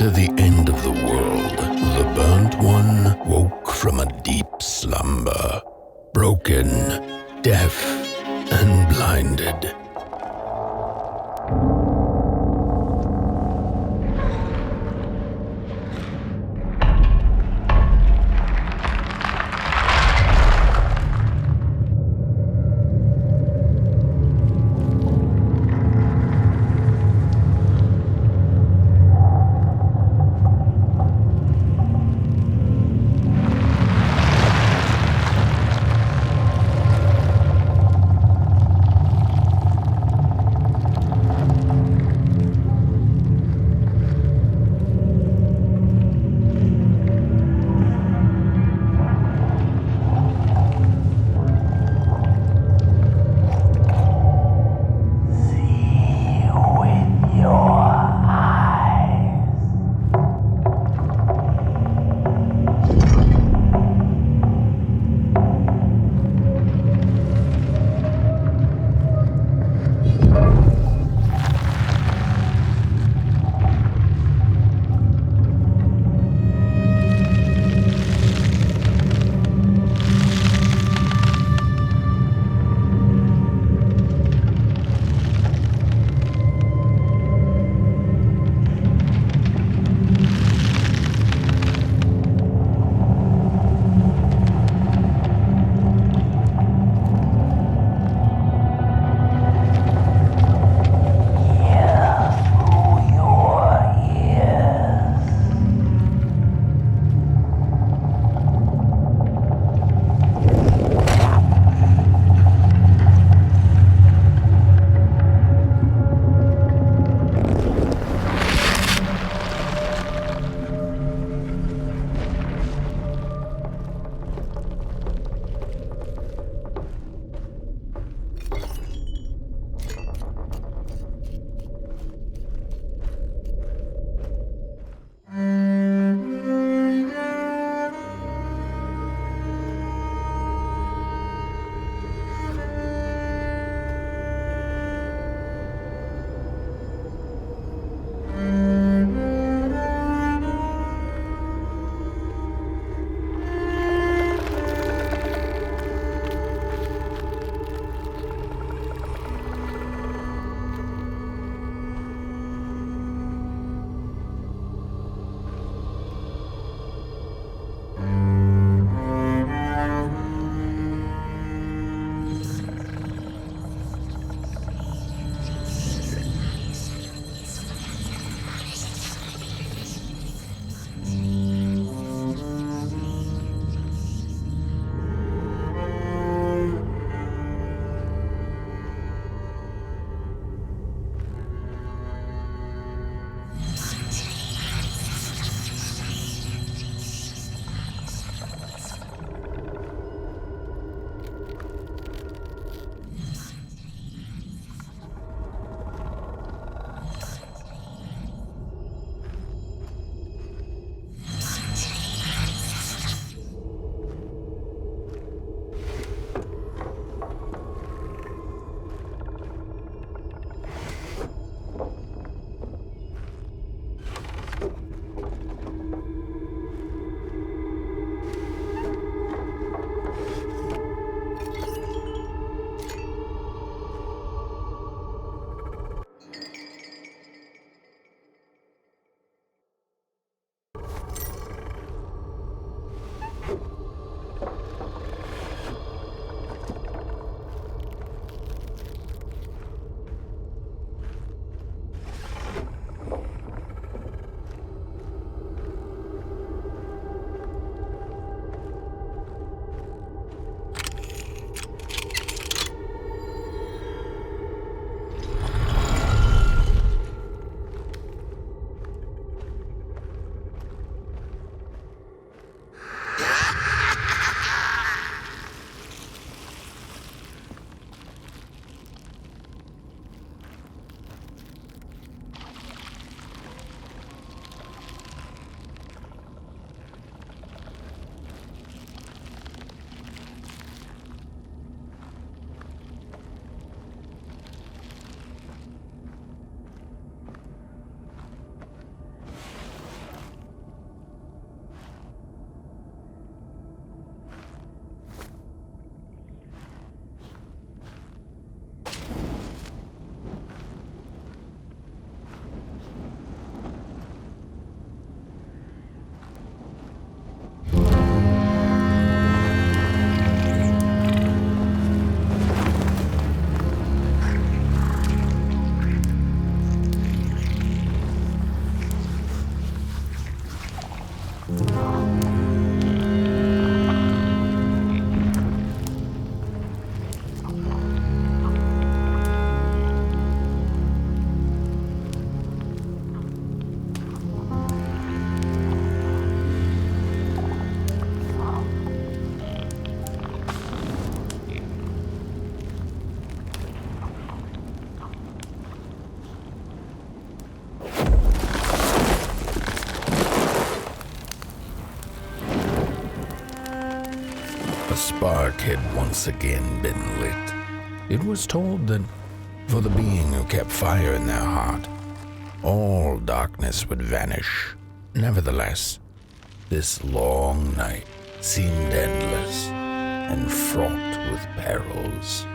After the end of the world, the burnt one woke from a deep slumber, broken, deaf, and blinded. A spark had once again been lit. It was told that for the being who kept fire in their heart, all darkness would vanish. Nevertheless, this long night seemed endless and fraught with perils.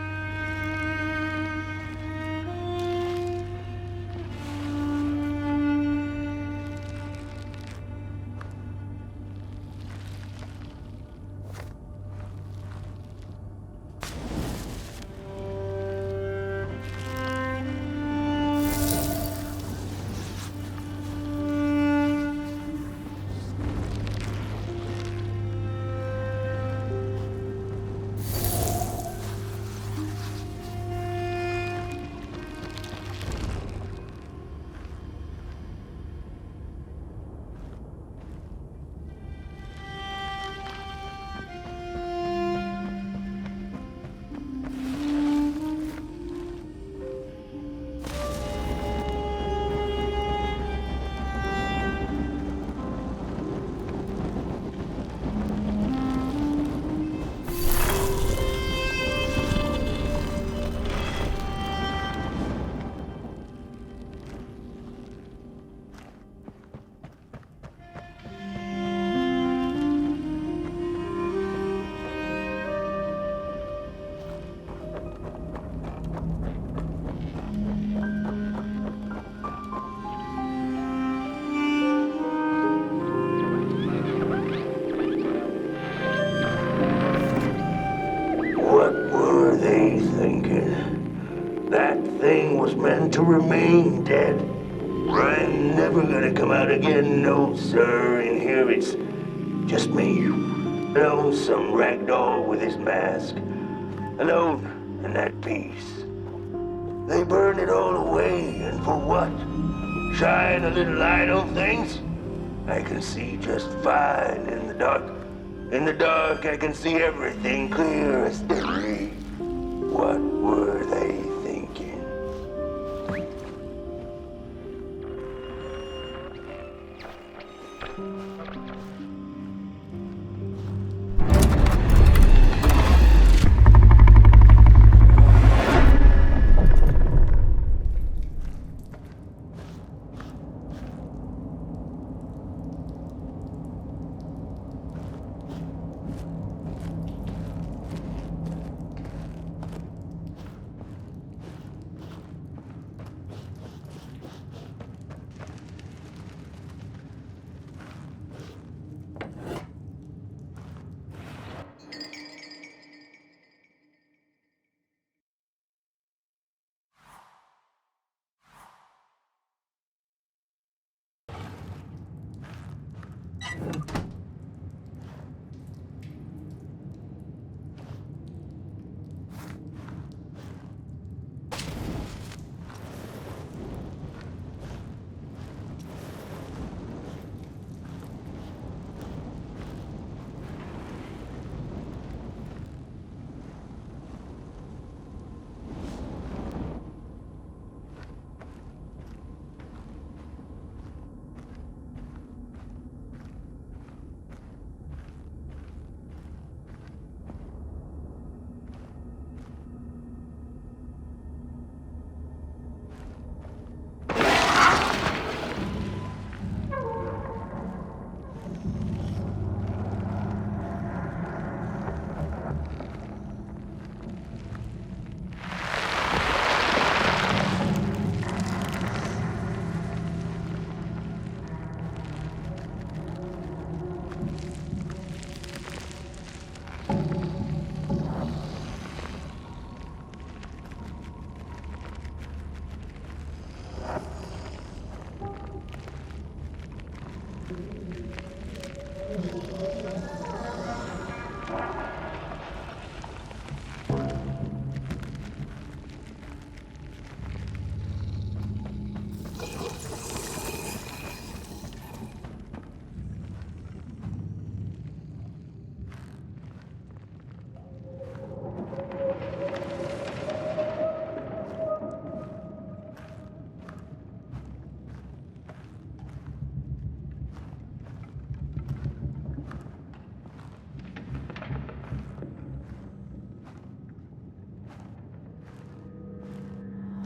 Meant to remain dead. I'm never gonna come out again, no sir. In here it's just me. Loathsome ragdoll with his mask. Alone and at peace. They burn it all away, and for what? Shine a little light on things? I can see just fine in the dark. In the dark I can see everything clear as day. What were they thinking?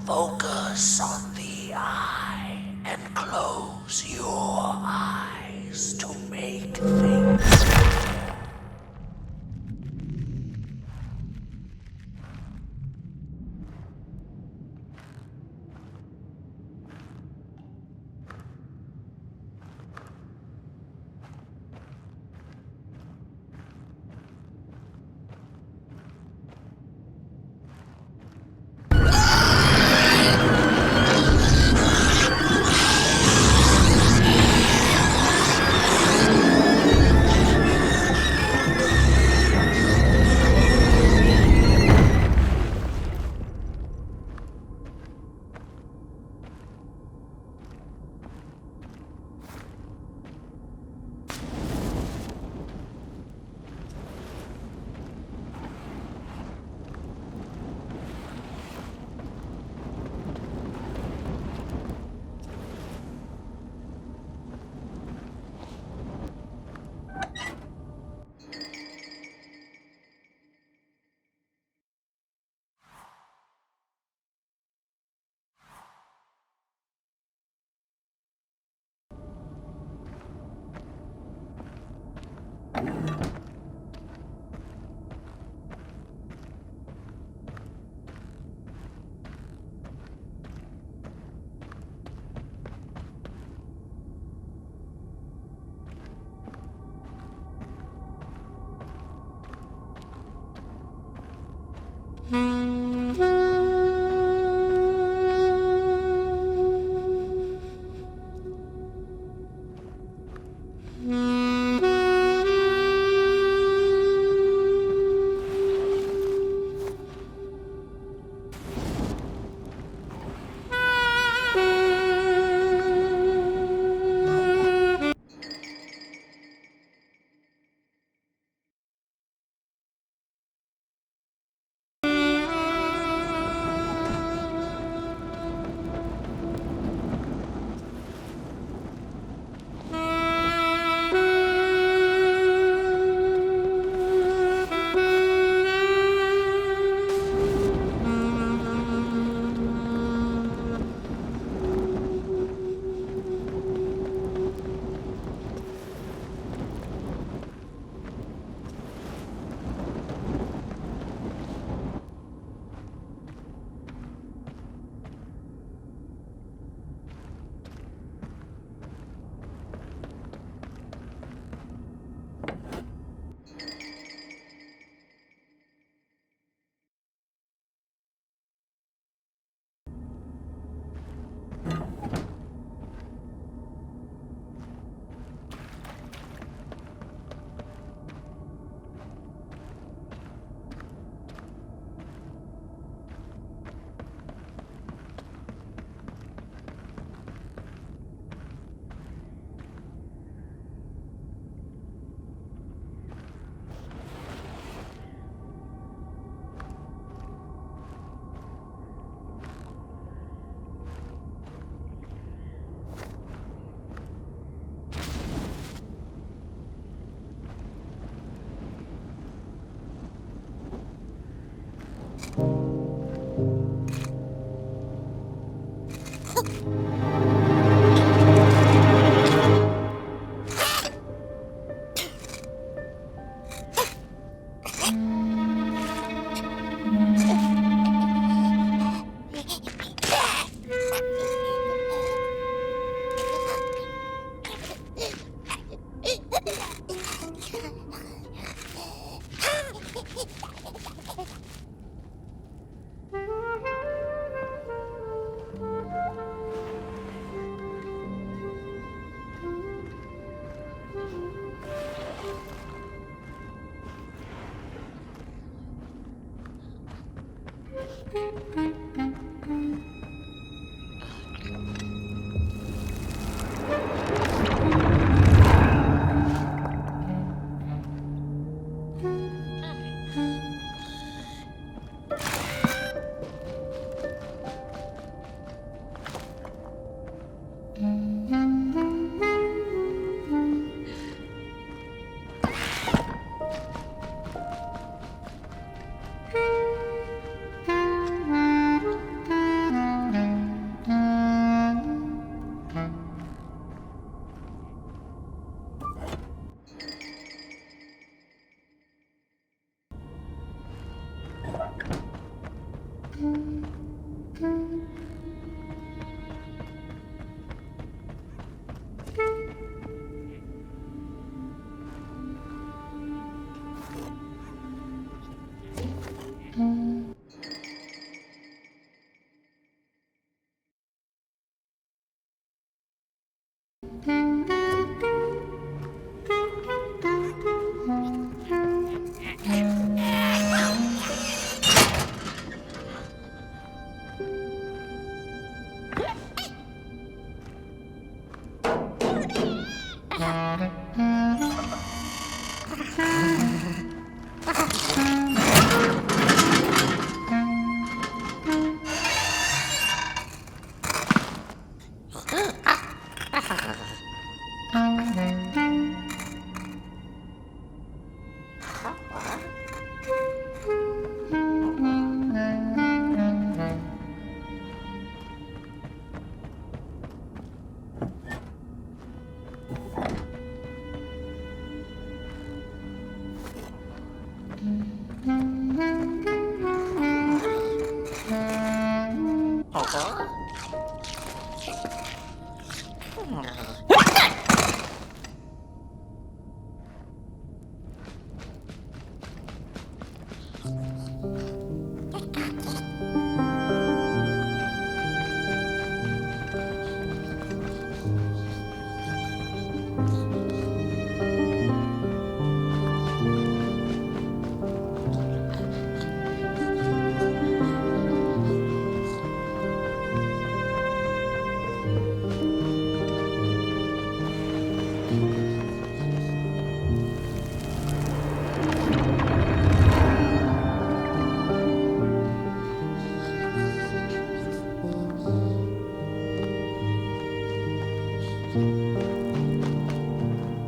Focus on the eye and close your eyes to make things clear.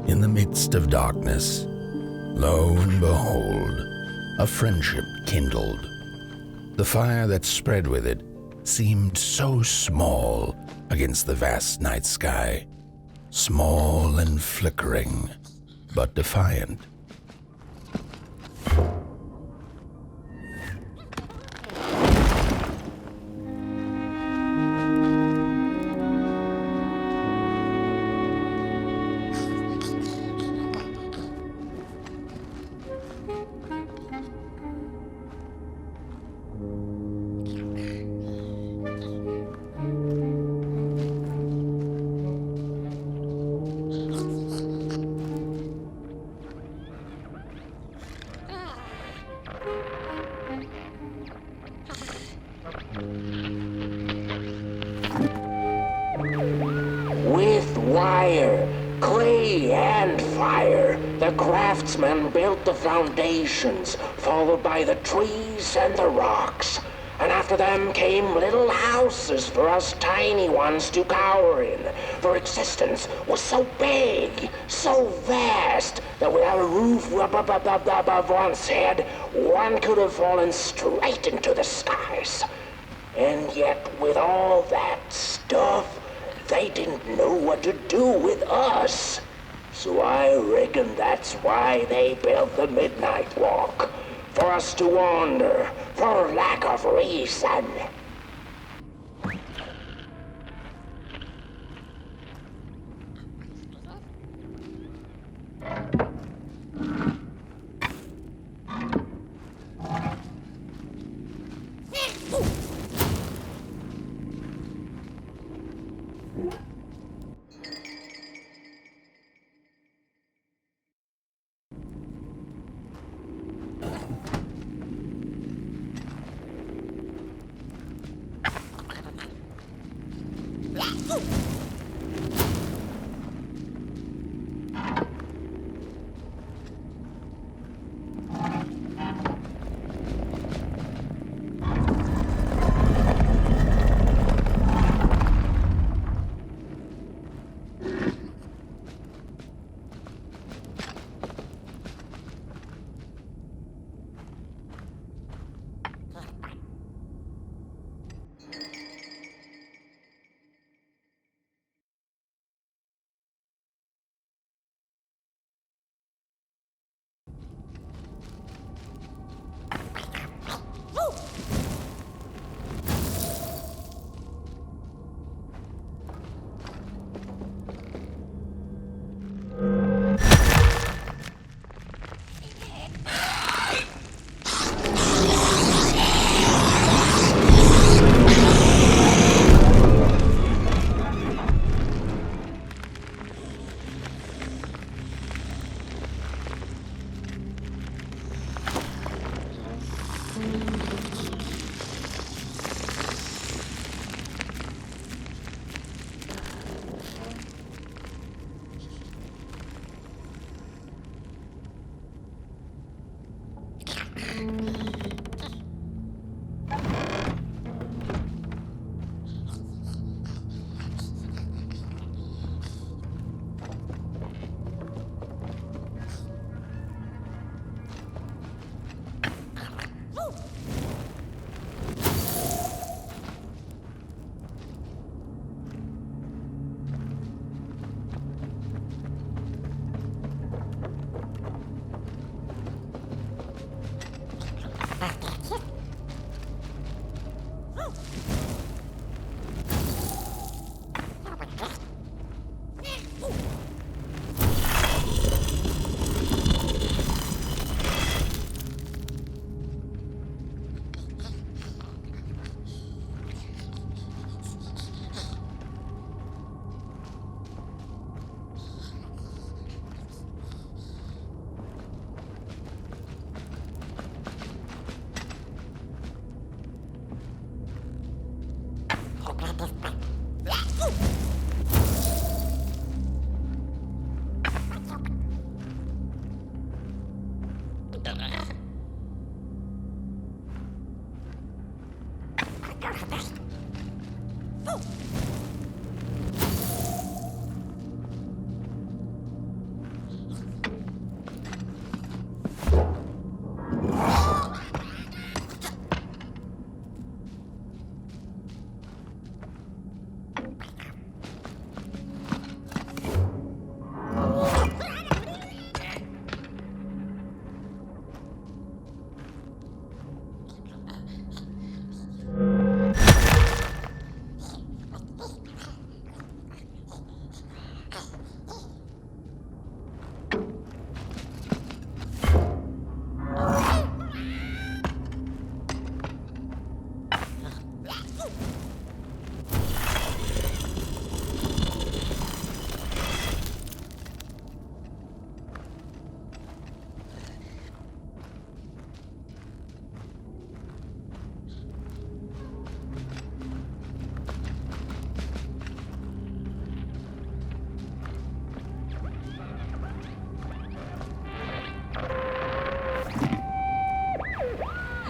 In the midst of darkness, lo and behold, a friendship kindled. The fire that spread with it seemed so small against the vast night sky, small and flickering, but defiant. With wire, clay, and fire, the Craftsman built the foundations, followed by the trees and the rocks. And after them came little houses for us tiny ones to cower in. For existence was so big, so vast, that without a roof above one's head, one could have fallen straight into the skies. And yet, with all that stuff, they didn't know what to do with us. So I reckon that's why they built the Midnight Walk. For us to wander, for lack of reason.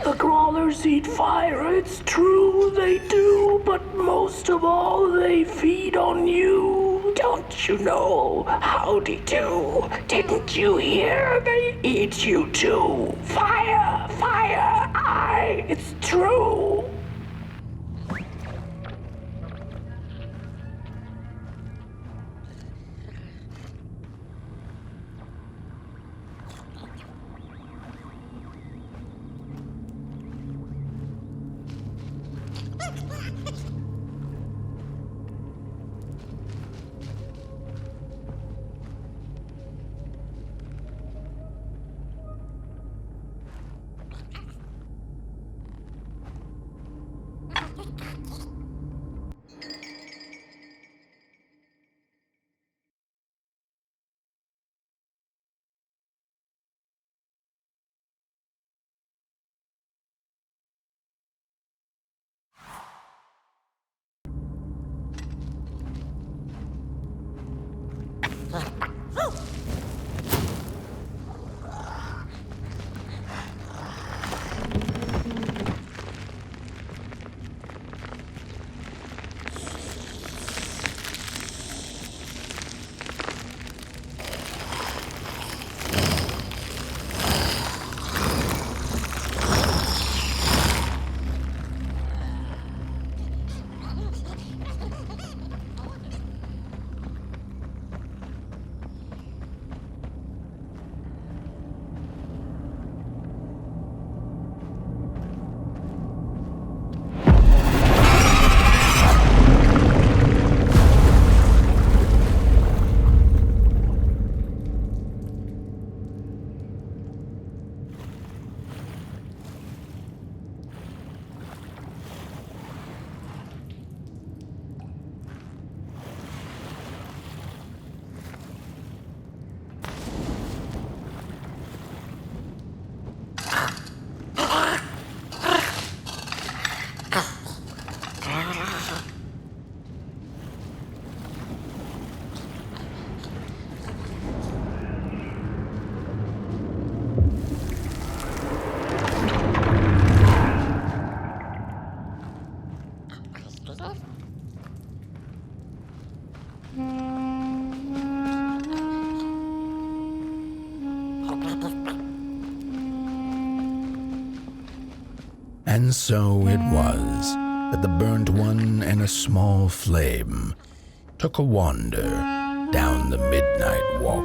The crawlers eat fire, it's true they do, but most of all they feed on you. Don't you know? Howdy do. Didn't you hear? They eat you too. Fire, fire, aye, it's true. And so it was that the burnt one and a small flame took a wander down the midnight walk.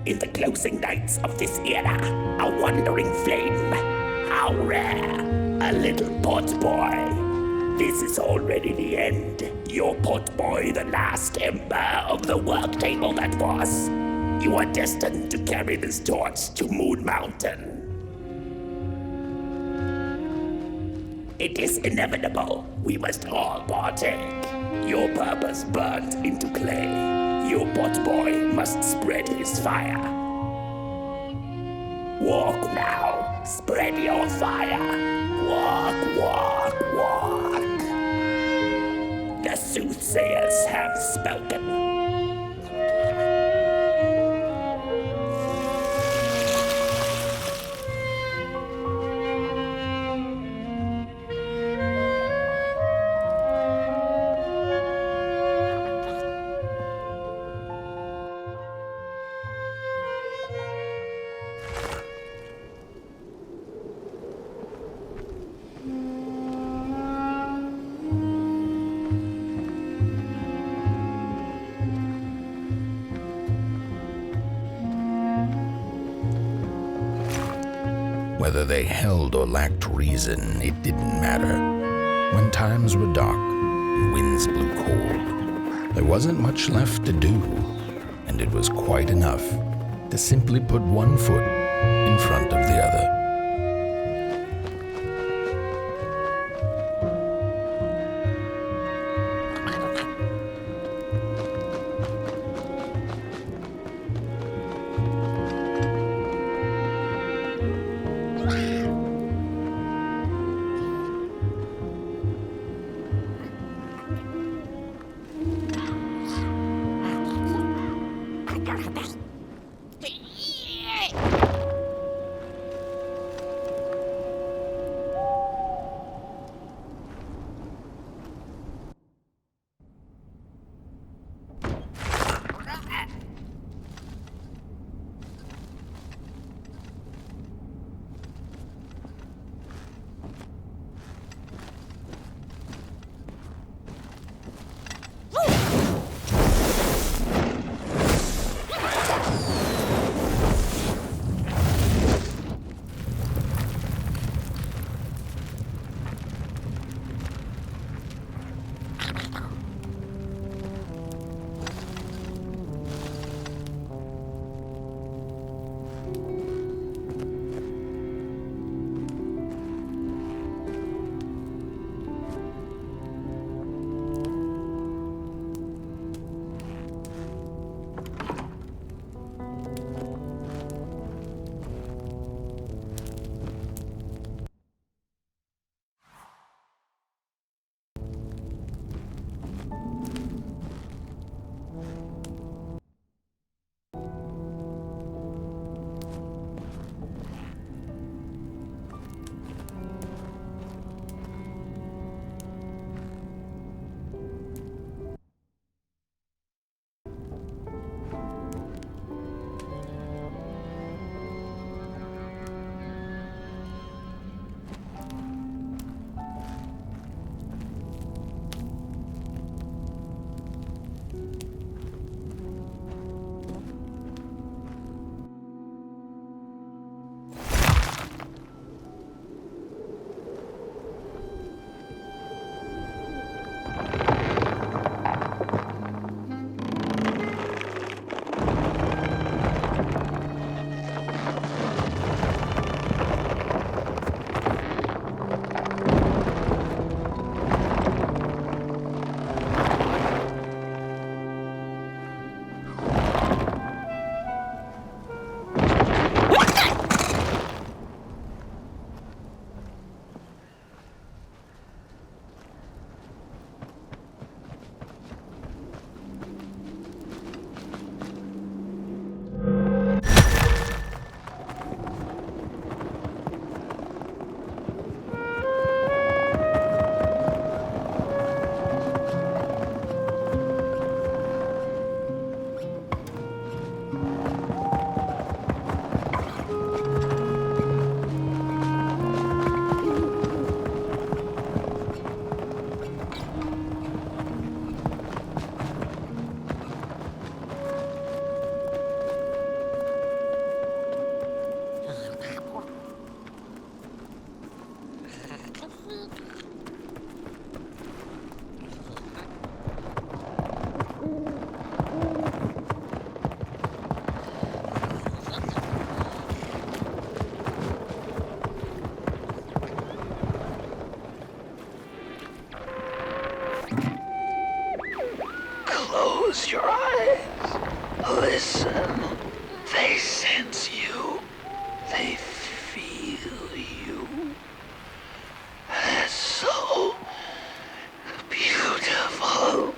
in the closing nights of this era. A wandering flame. How rare. A little potboy. This is already the end. Your potboy, the last ember of the work table that was. You are destined to carry this torch to Moon Mountain. It is inevitable. We must all partake. Your purpose burnt into clay. Your potboy must spread his fire. Walk now. Spread your fire. Walk, walk, walk. The soothsayers have spoken. Whether they held or lacked reason, it didn't matter. When times were dark and winds blew cold, there wasn't much left to do, and it was quite enough to simply put one foot in front of the other. Close your eyes. Listen. They sense you. They feel you. That's so beautiful.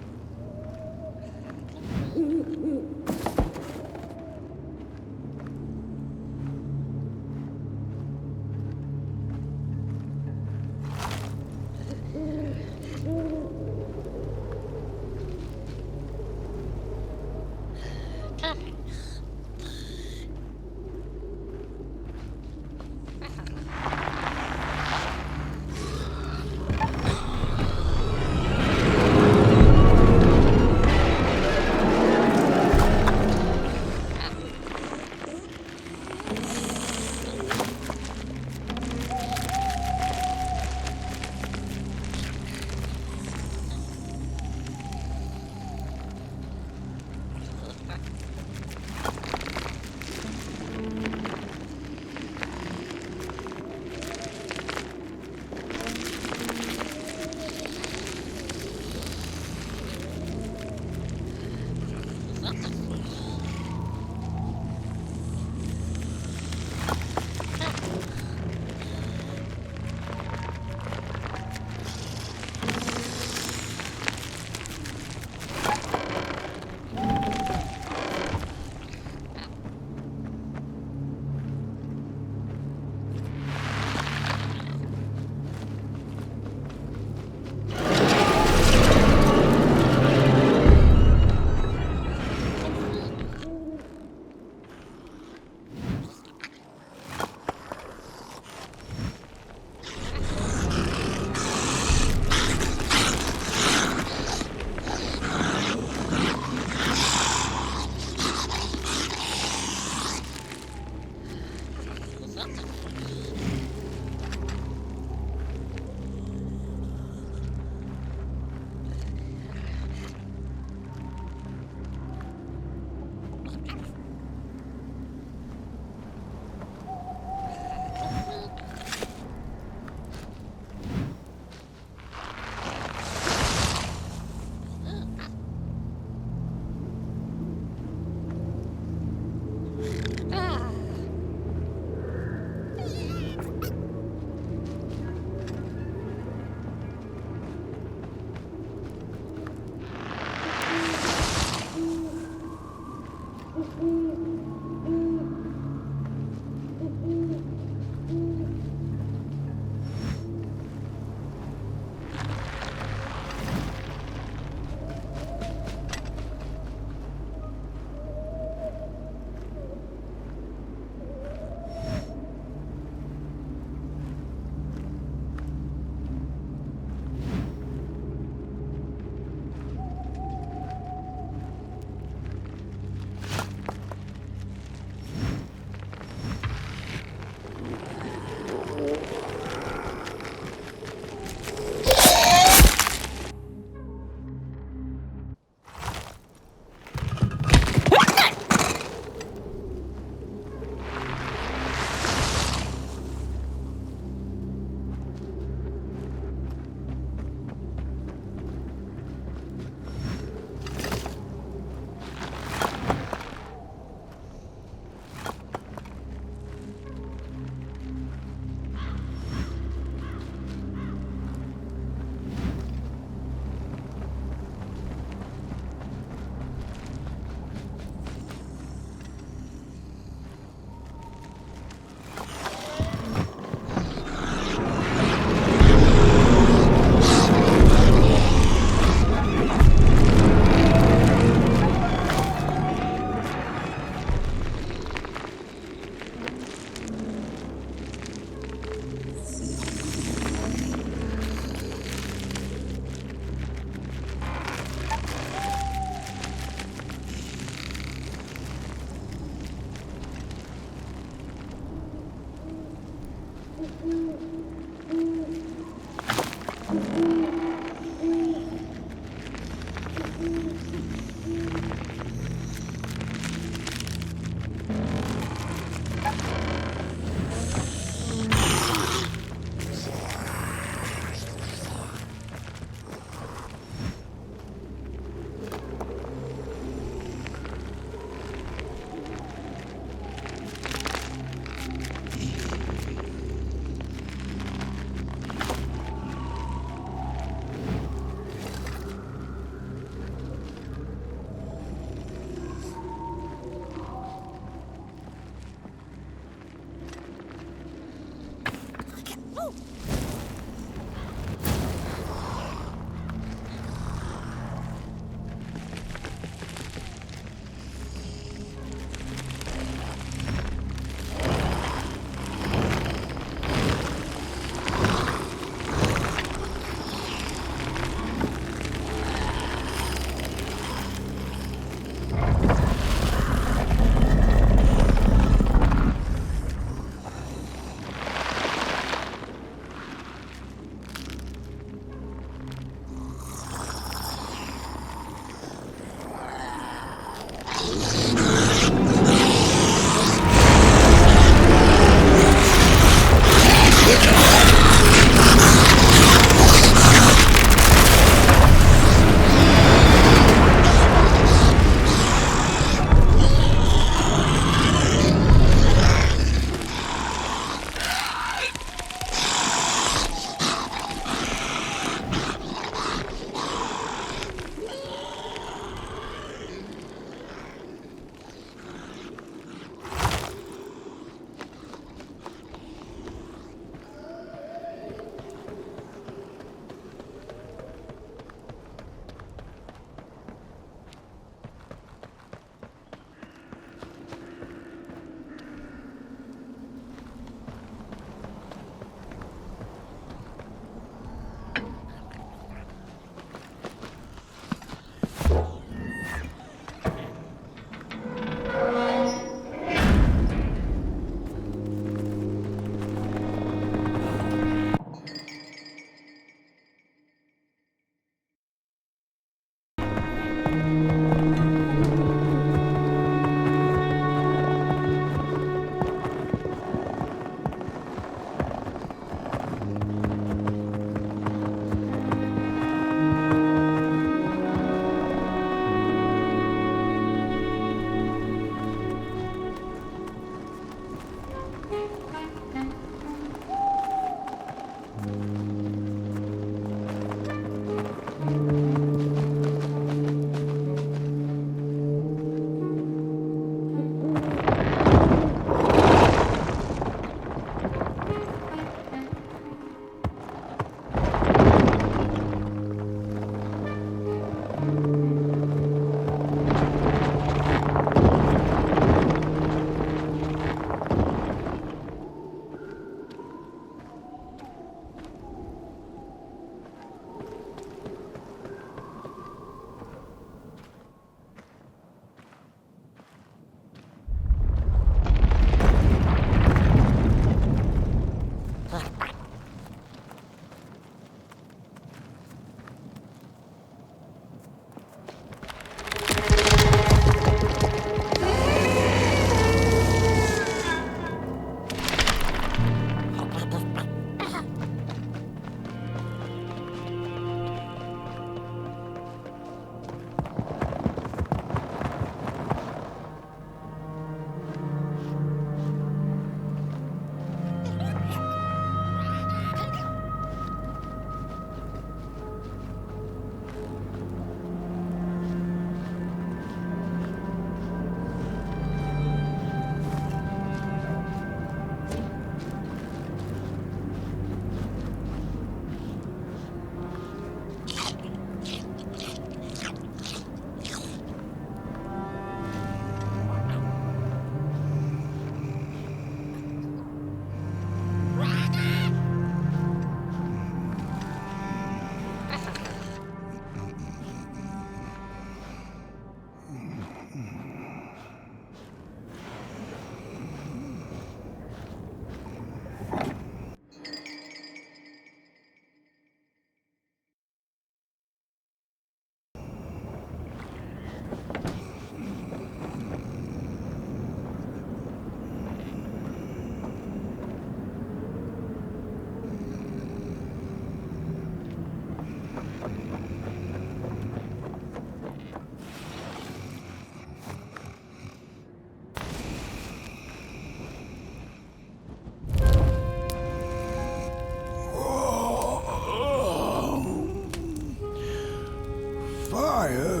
fire?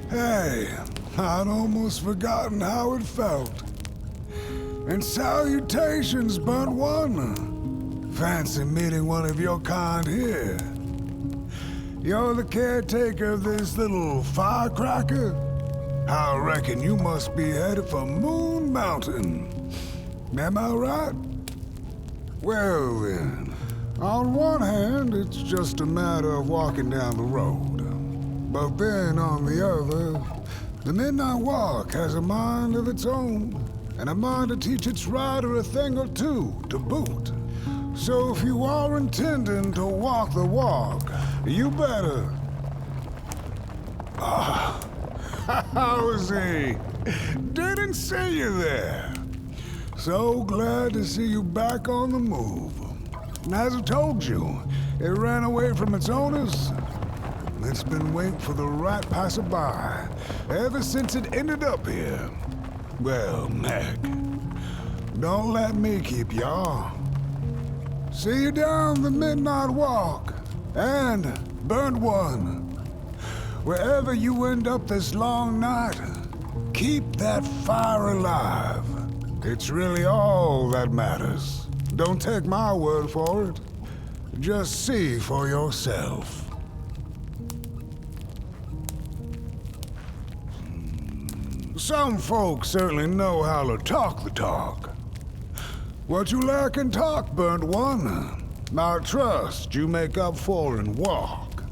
Hey, I'd almost forgotten how it felt. And salutations, Burnt One. Fancy meeting one of your kind here. You're the caretaker of this little firecracker? I reckon you must be headed for Moon Mountain. Am I right? Well then, on one hand, it's just a matter of walking down the road. But then on the other, the Midnight Walk has a mind of its own, and a mind to teach its rider a thing or two to boot. So if you are intending to walk the walk, you better... Howsy! Didn't see you there. So glad to see you back on the move. As I told you, it ran away from its owners. It's been waiting for the right passerby ever since it ended up here. Well, Meg, don't let me keep y'all. See you down the Midnight Walk, and Burnt One. Wherever you end up this long night, keep that fire alive. It's really all that matters. Don't take my word for it. Just see for yourself. Some folks certainly know how to talk the talk. What you lack in talk, Burnt One, I trust you make up for in walk.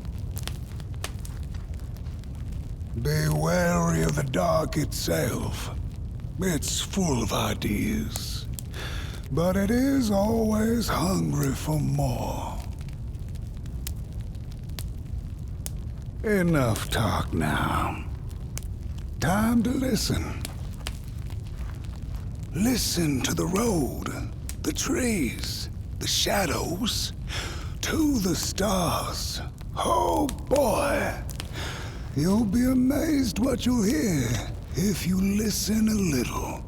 Be wary of the dark itself. It's full of ideas, but it is always hungry for more. Enough talk now. Time to listen. Listen to the road, the trees, the shadows, to the stars. Oh boy! You'll be amazed what you'll hear if you listen a little.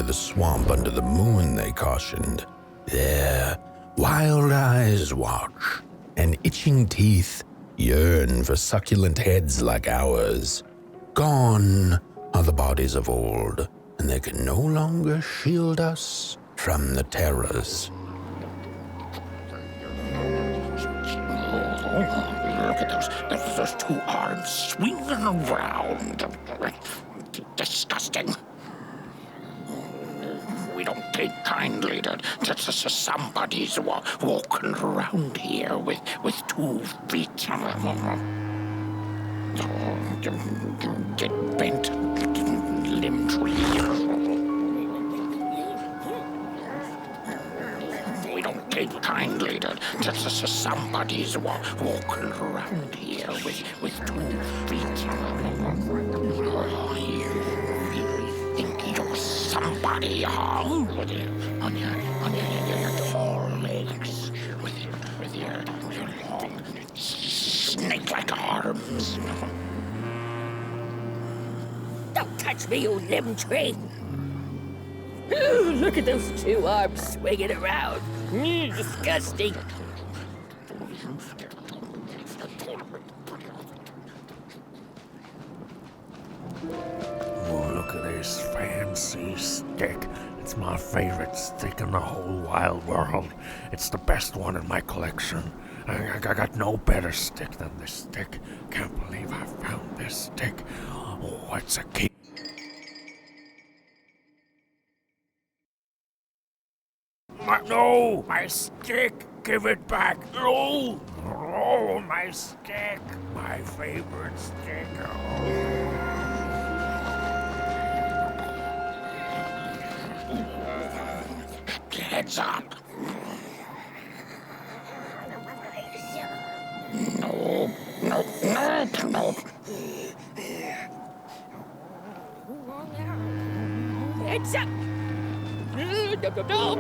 the swamp under the moon, they cautioned. There, wild eyes watch, and itching teeth yearn for succulent heads like ours. Gone are the bodies of old, and they can no longer shield us from the terrors. Look at those two arms swinging around. Disgusting. We don't take kindly to somebody's walking around here with 2 feet. Get bent limb tree. We don't take kindly to somebody's walking around here with 2 feet. You think you're somebody, huh? On your tall legs, with your long snake-like arms. Don't touch me, you limb tree! Ooh, look at those 2 arms swinging around. Disgusting. Oh, look at this fancy stick. It's my favorite stick in the whole wide world. It's the best one in my collection. I got no better stick than this stick. Can't believe I found this stick. Oh, it's a key. No, my stick! Give it back! No! Oh, my stick! My favorite stick! Heads up! Nope. Heads up! Nope.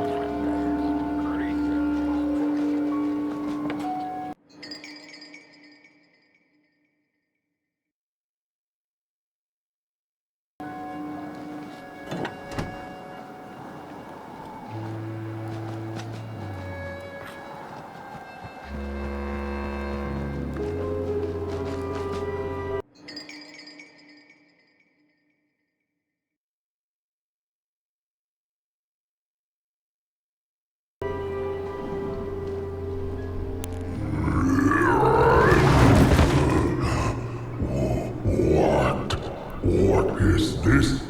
What is this?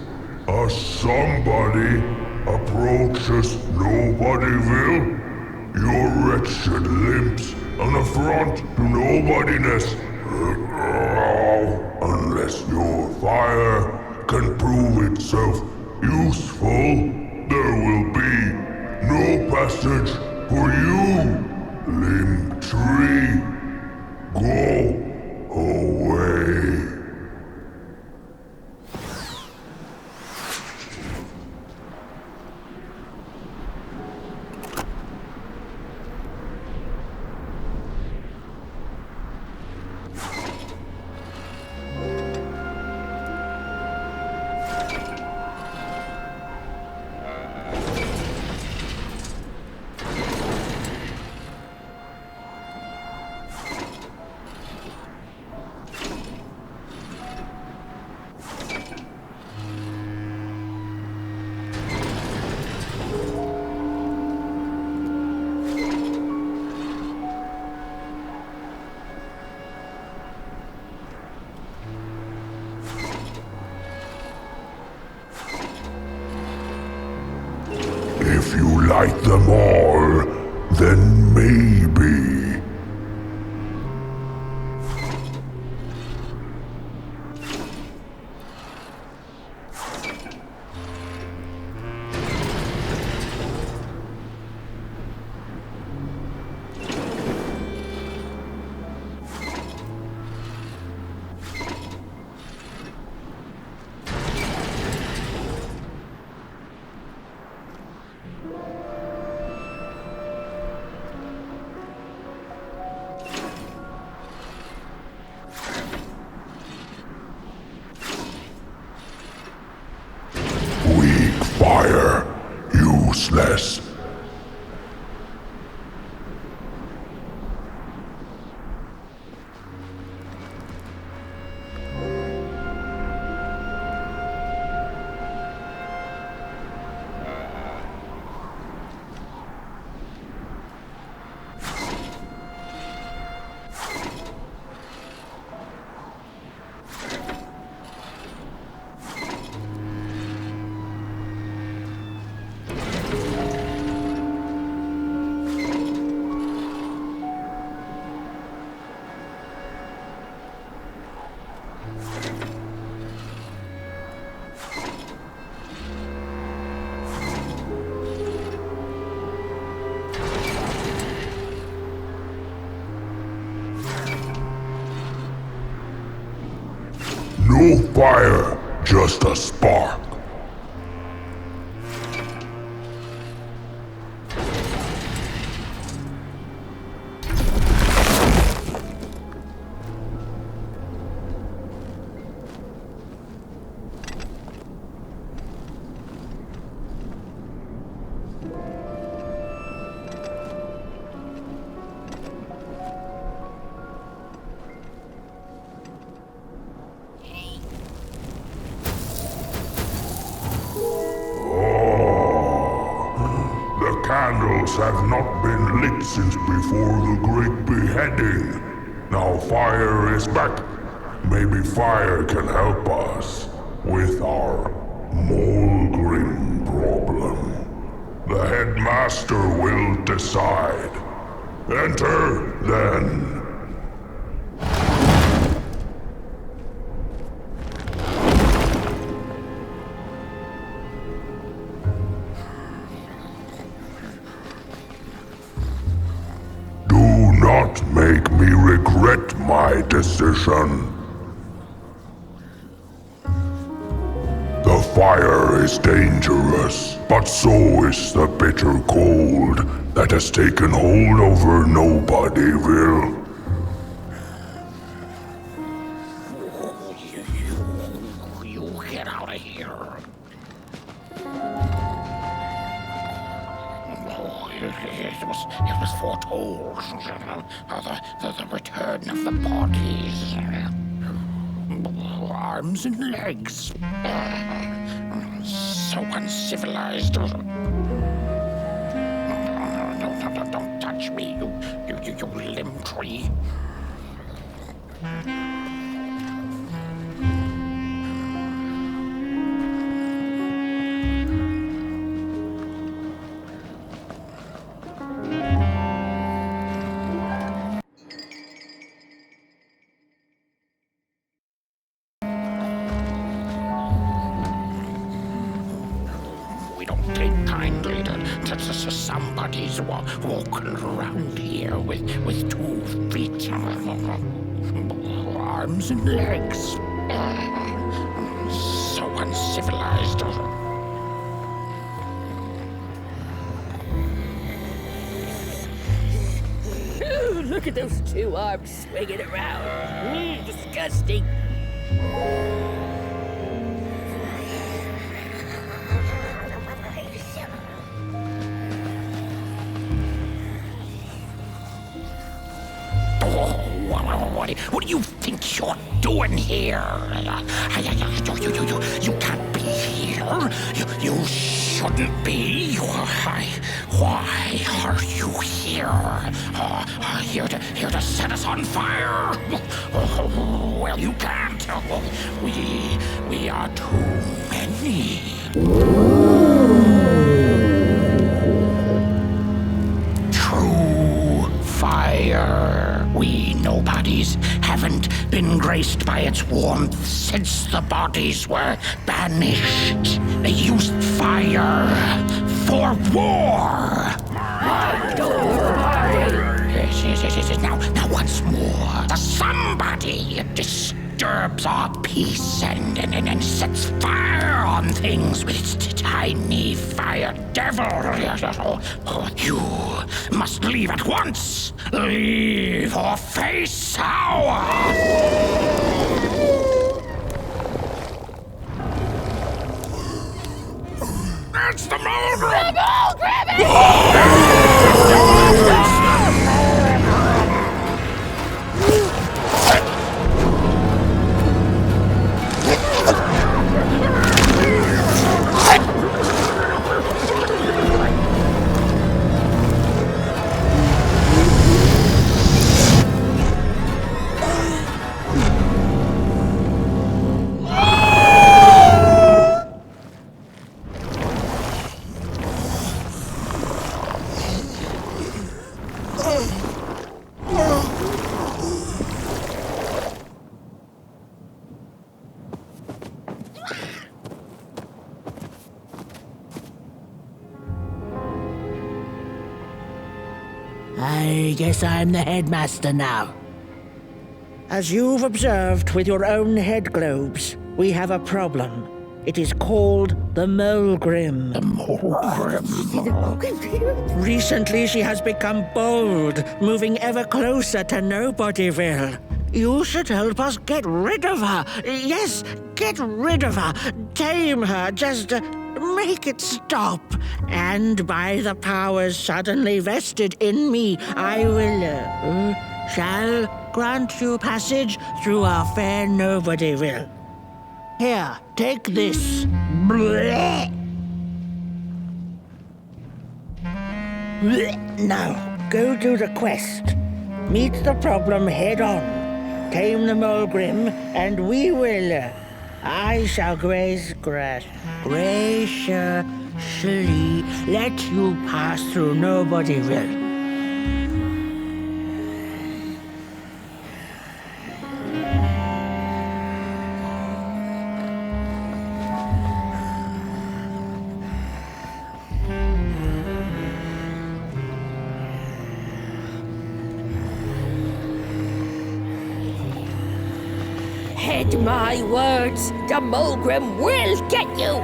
A somebody approaches Nobodyville? Your wretched limbs, an affront to nobodiness. Unless your fire can prove itself useful, there will be no passage for you, limb tree. Go away. If you like them all, then maybe. fire, just a spark. Candles have not been lit since before the great beheading. Now fire is back. Maybe fire can help us with our Molgrim problem. The headmaster will decide. Enter, then. Make me regret my decision. The fire is dangerous, but so is the bitter cold that has taken hold over Nobodyville. You get out of here. It was foretold. The return of the bodies. Arms and legs. So uncivilized. Don't touch me, you limb tree. Somebody's walking around here with 2 feet, arms and legs. So uncivilized. Ooh, look at those 2 arms swinging around. Disgusting. What do you think you're doing here? You can't be here. You shouldn't be. Why are you here? Here to set us on fire? Well, you can't. We are too many. True fire. We nobodies haven't been graced by its warmth since the bodies were banished. They used fire for war. Now once more, the somebody disturbs our peace and sets fire on things with its tiny fire devil. You must leave at once. Leave or face sour. It's the Molgrim! The Molgrim! I guess I'm the headmaster now. As you've observed with your own head globes, we have a problem. It is called the Molgrim. The Molgrim. Recently, she has become bold, moving ever closer to Nobodyville. You should help us get rid of her. Yes, get rid of her. Tame her. Just make it stop. And by the powers suddenly vested in me, I will, shall grant you passage through our fair Nobodyville. Here, take this. Blech. Now, go do the quest. Meet the problem head on. Tame the Molgrim, and we will. I shall graciously let you pass through Nobodyville. Heed my words, the Molgrim will get you!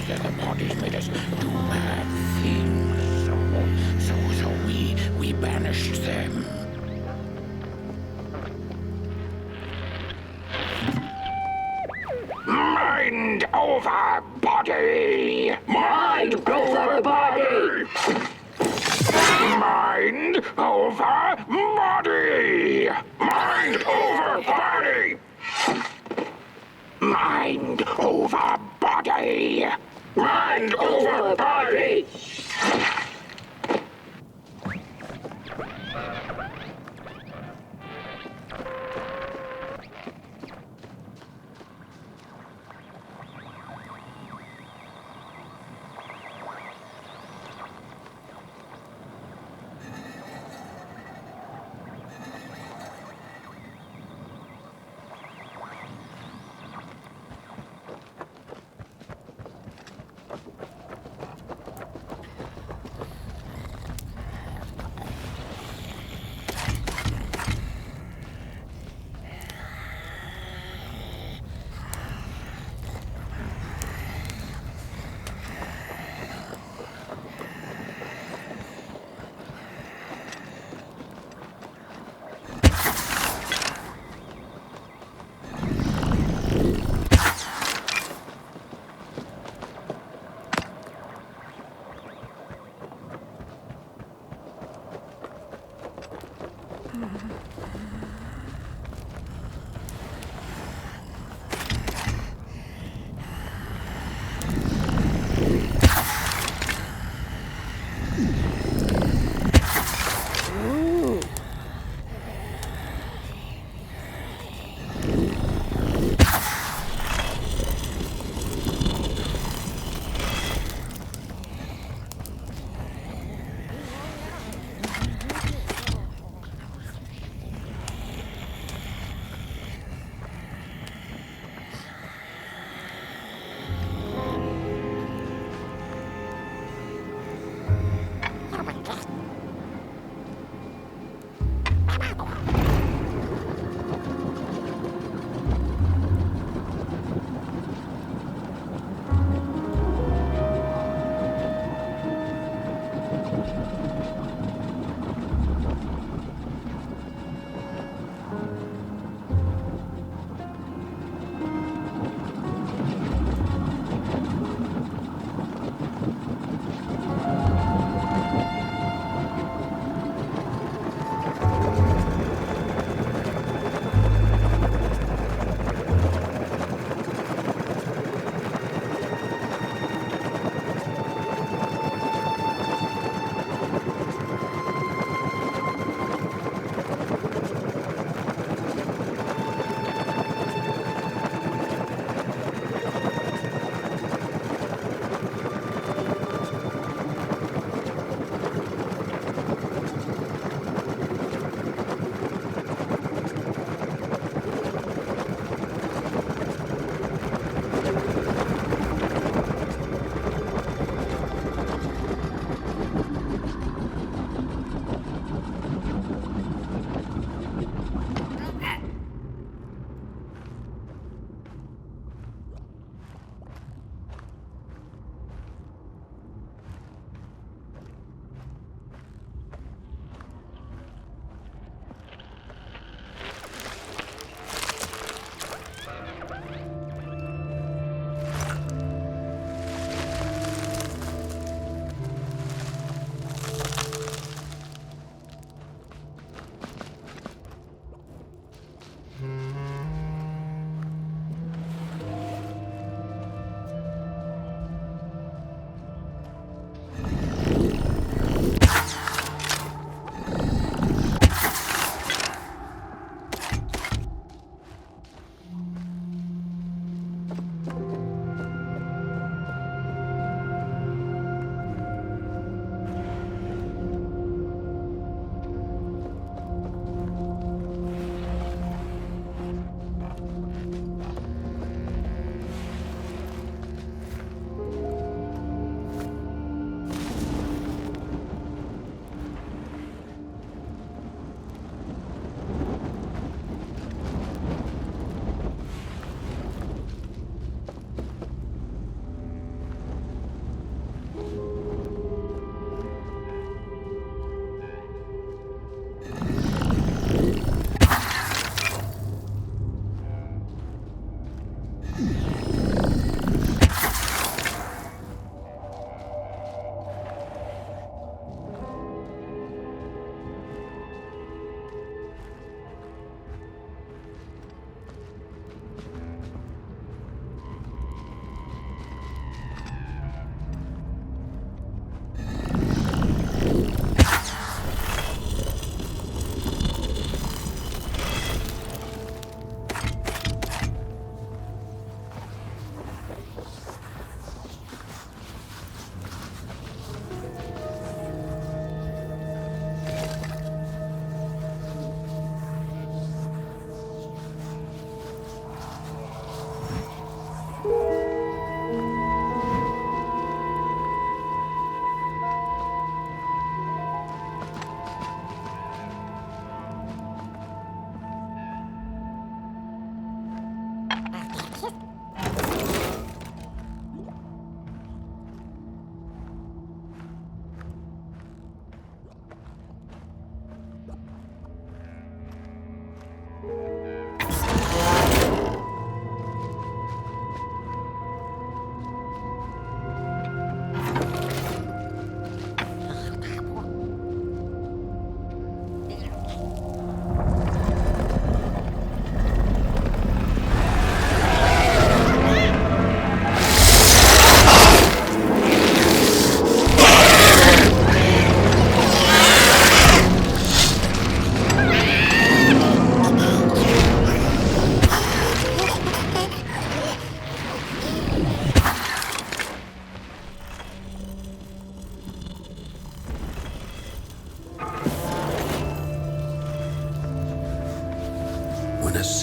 The bodies made us do bad things, so we banished them. Mind over body! Mind over body! Mind over body! Mind over body! Mind over body! Mind over body!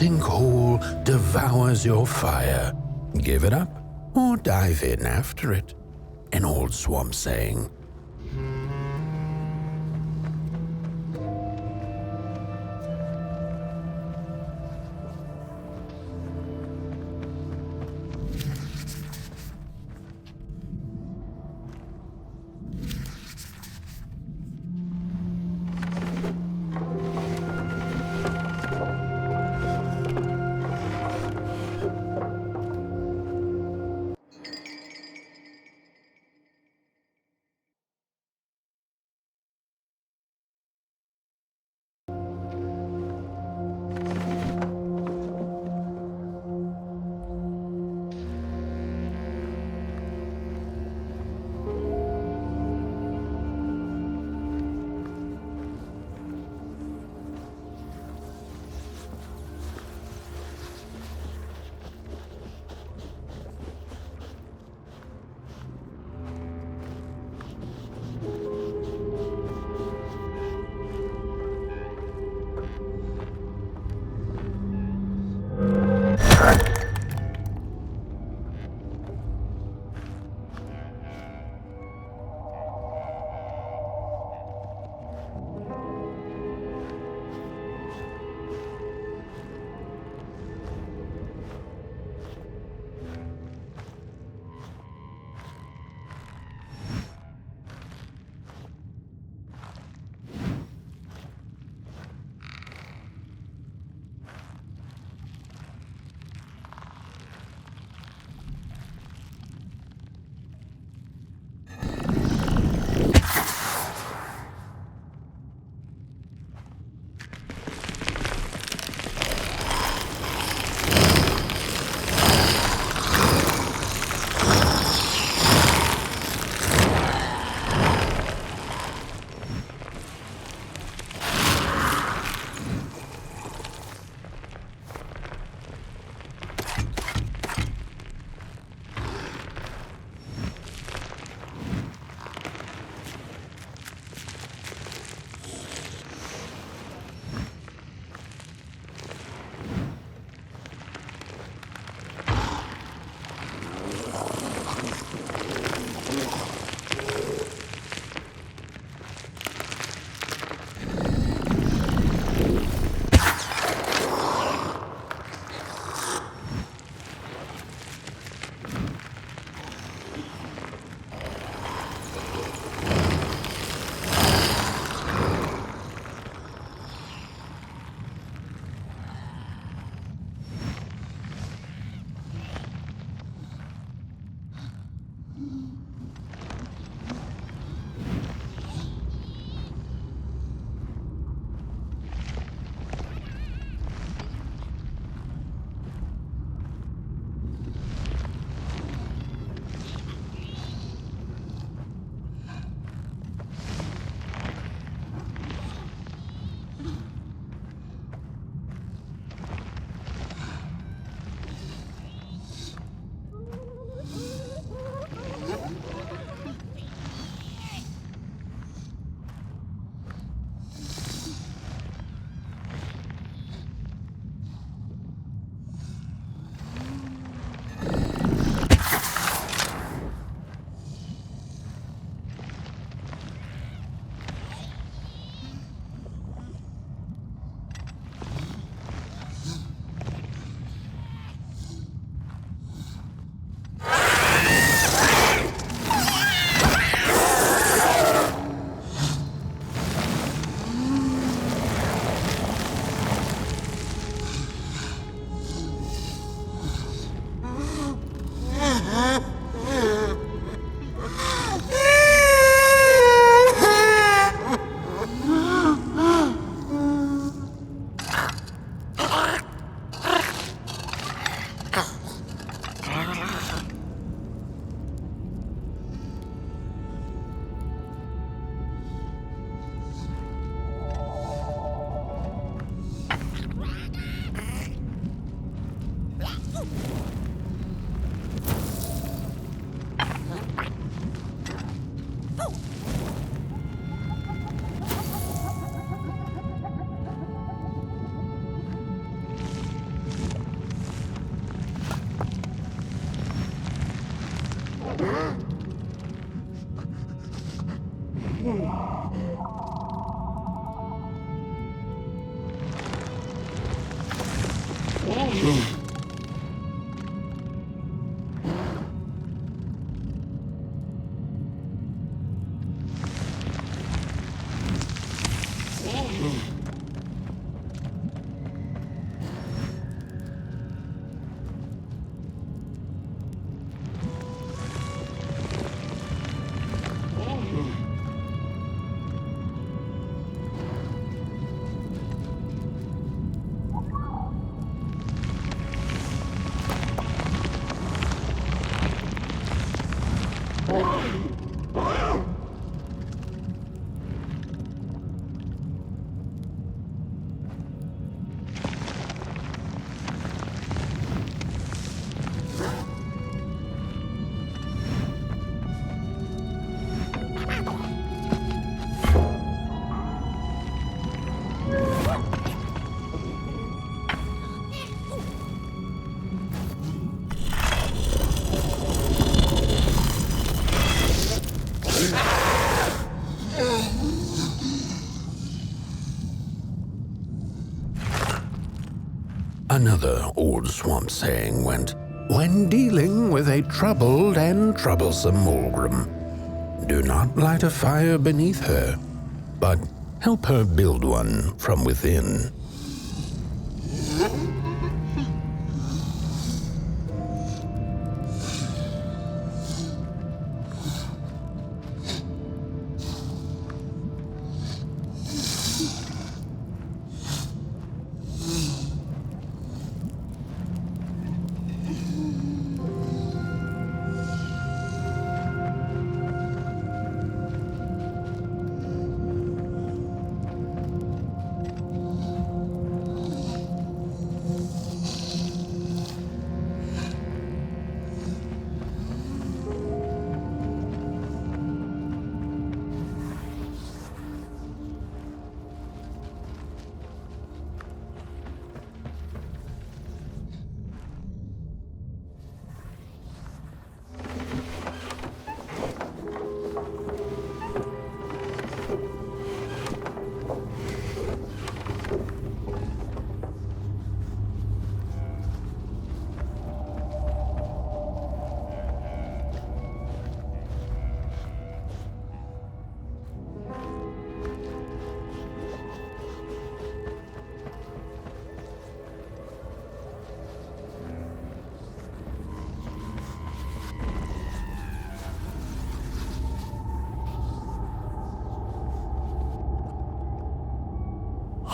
sinkhole devours your fire, give it up or dive in after it. An old swamp saying. Another old swamp saying went, when dealing with a troubled and troublesome Molgrim, do not light a fire beneath her, but help her build one from within.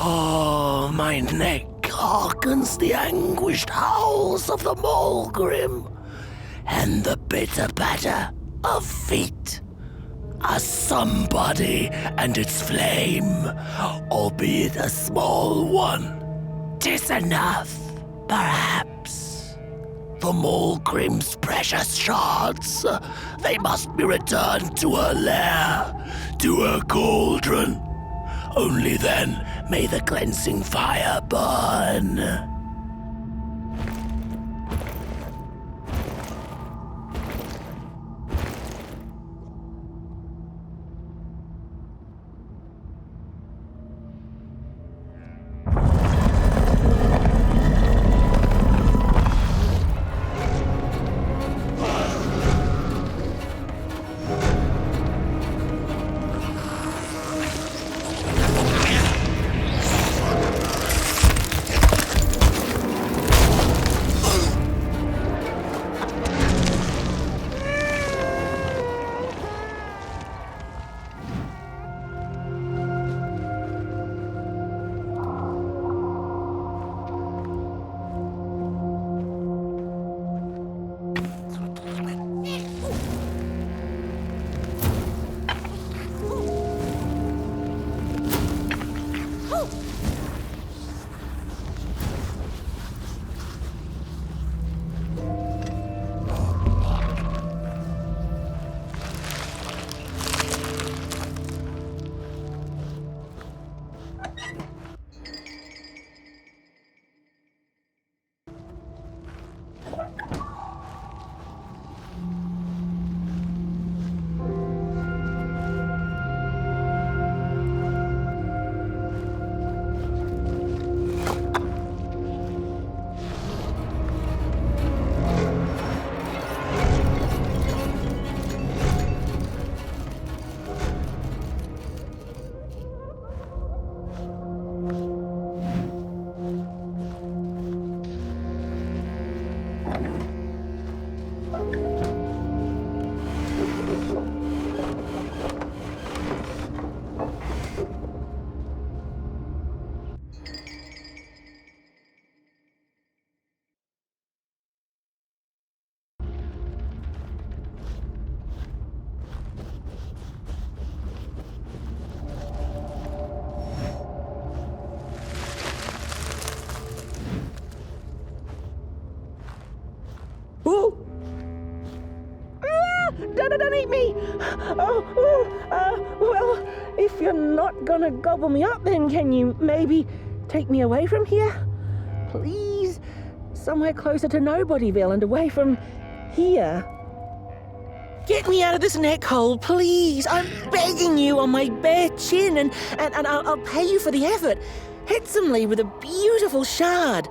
Oh, my neck hearkens the anguished howls of the Molgrim, and the bitter patter of feet. A somebody and its flame, albeit a small one. 'Tis enough, perhaps. The Molgrim's precious shards, they must be returned to her lair, to her cauldron. Only then may the cleansing fire burn. Oh! Don't eat me! Well, if you're not gonna gobble me up, then can you maybe take me away from here? Please? Somewhere closer to Nobodyville and away from here. Get me out of this neck hole, please. I'm begging you on my bare chin, and I'll pay you for the effort. Handsomely with a beautiful shard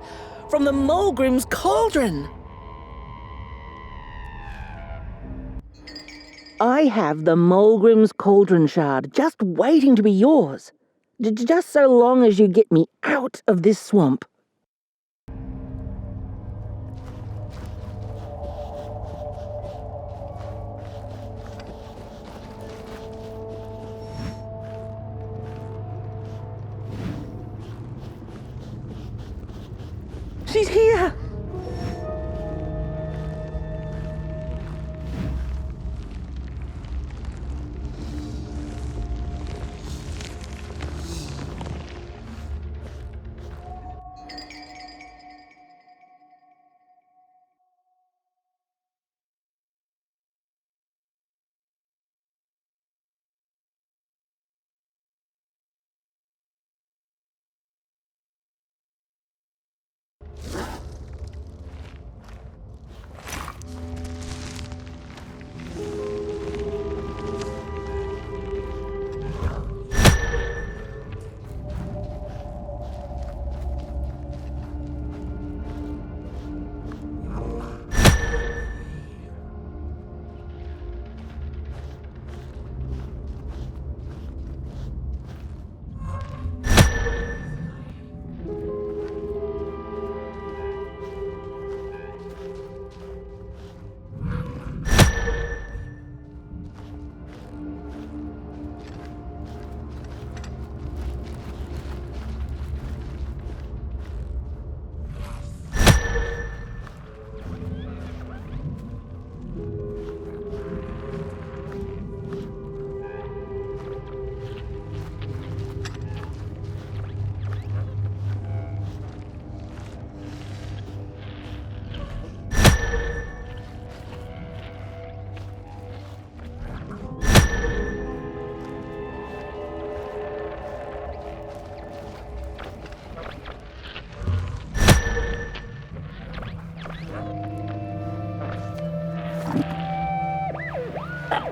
from the Molgrim's cauldron. I have the Molgrim's cauldron shard just waiting to be yours. Just so long as you get me out of this swamp. She's here!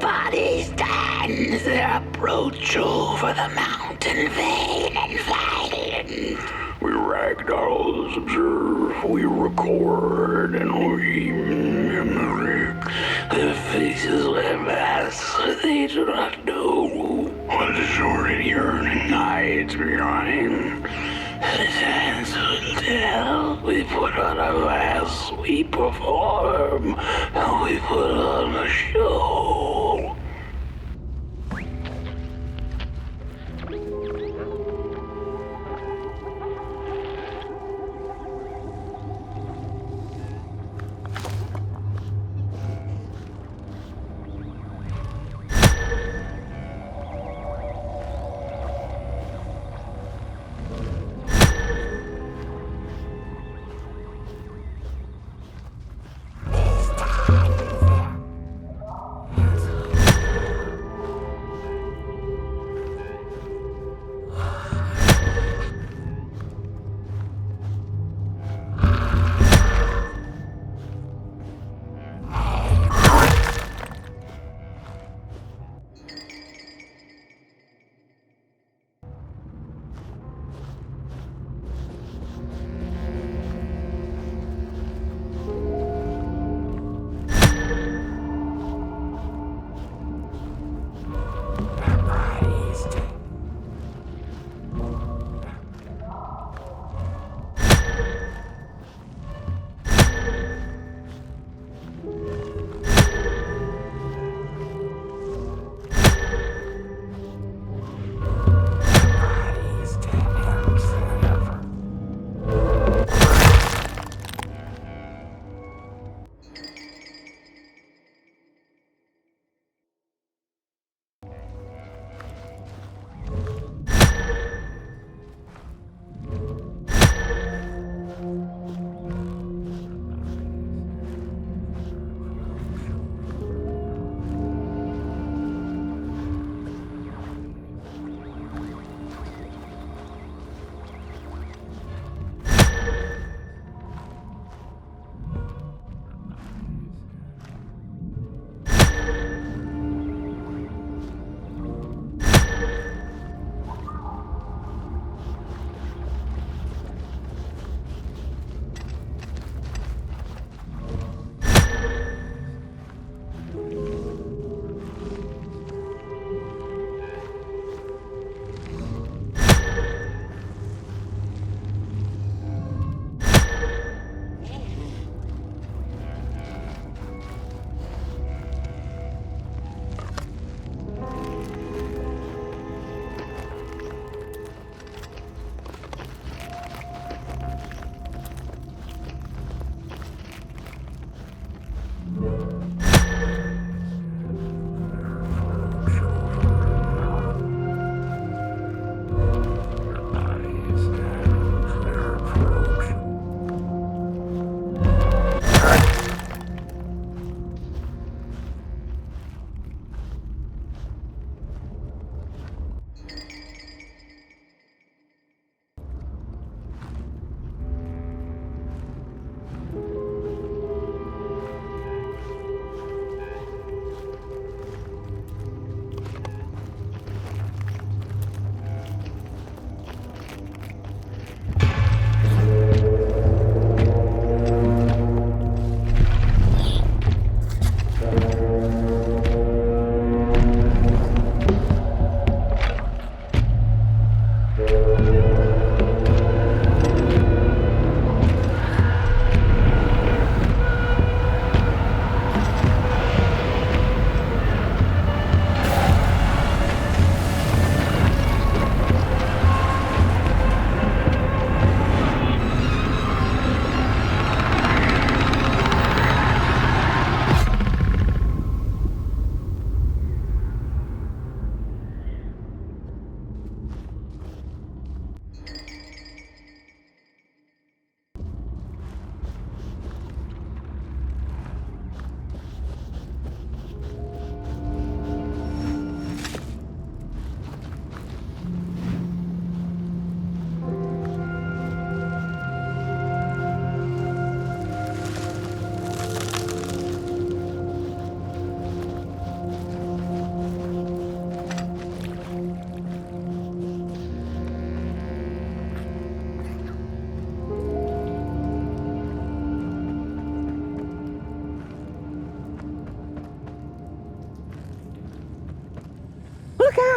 Body stands their approach over the mountain vein and violent. We ragdolls observe, we record, and we mimic. Their faces laugh masks they do not know what the sordid yearning hides behind. His hands will tell. We put on a mask, we perform, and we put on a show.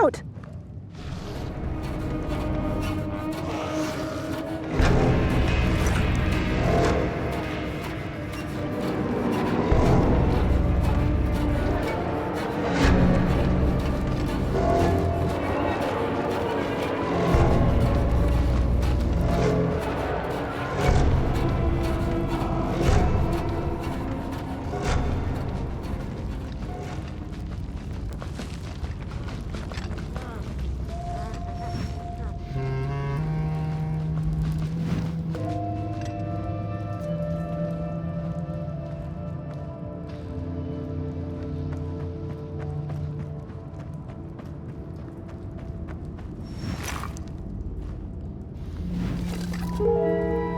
out!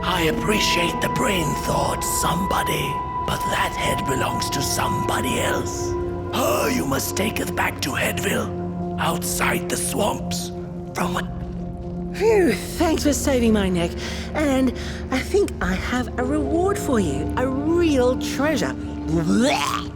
I appreciate the brain thought, somebody, but that head belongs to somebody else. Oh, you must take us back to Headville, outside the swamps, from what... Phew, thanks for saving my neck. And I think I have a reward for you. A real treasure. Blech.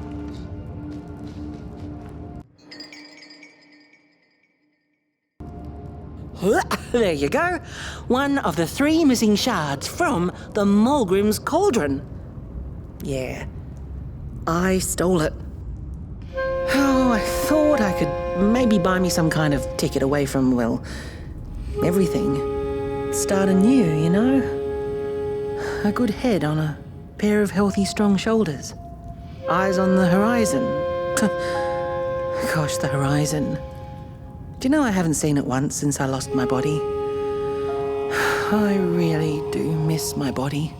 There you go. One of the 3 missing shards from the Molgrim's cauldron. Yeah, I stole it. Oh, I thought I could maybe buy me some kind of ticket away from, well, everything. Start anew, you know? A good head on a pair of healthy, strong shoulders. Eyes on the horizon. Gosh, the horizon. Do you know I haven't seen it once since I lost my body? I really do miss my body.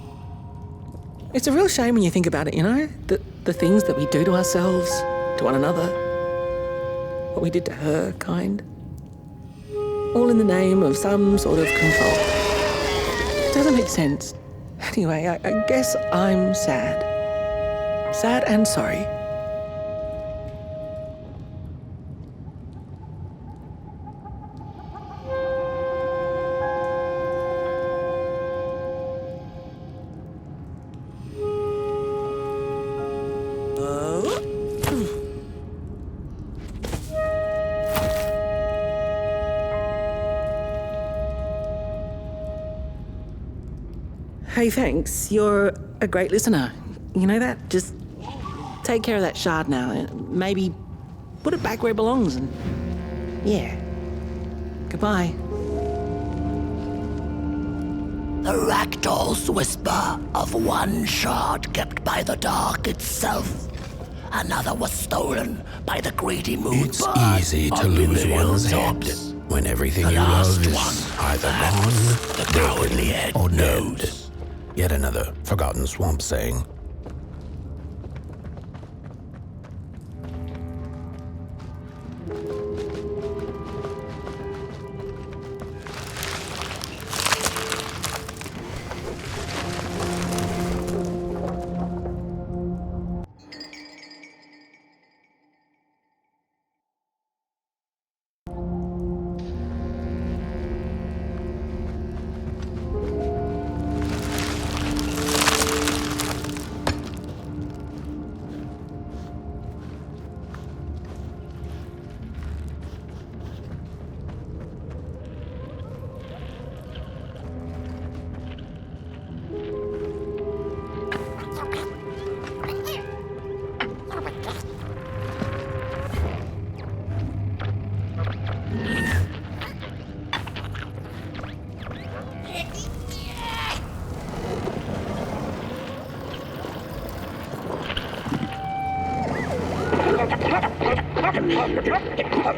It's a real shame when you think about it, you know? The things that we do to ourselves, to one another. What we did to her, kind. All in the name of some sort of control. It doesn't make sense. Anyway, I guess I'm sad. Sad and sorry. Hey, thanks. You're a great listener. You know that? Just take care of that shard now. Maybe put it back where it belongs and... yeah. Goodbye. The ragdoll's whisper of one shard kept by the dark itself. Another was stolen by the greedy moon. It's easy to lose one's head when everything you love is either gone, the cowardly head or dead. knows. Yet another forgotten swamp saying.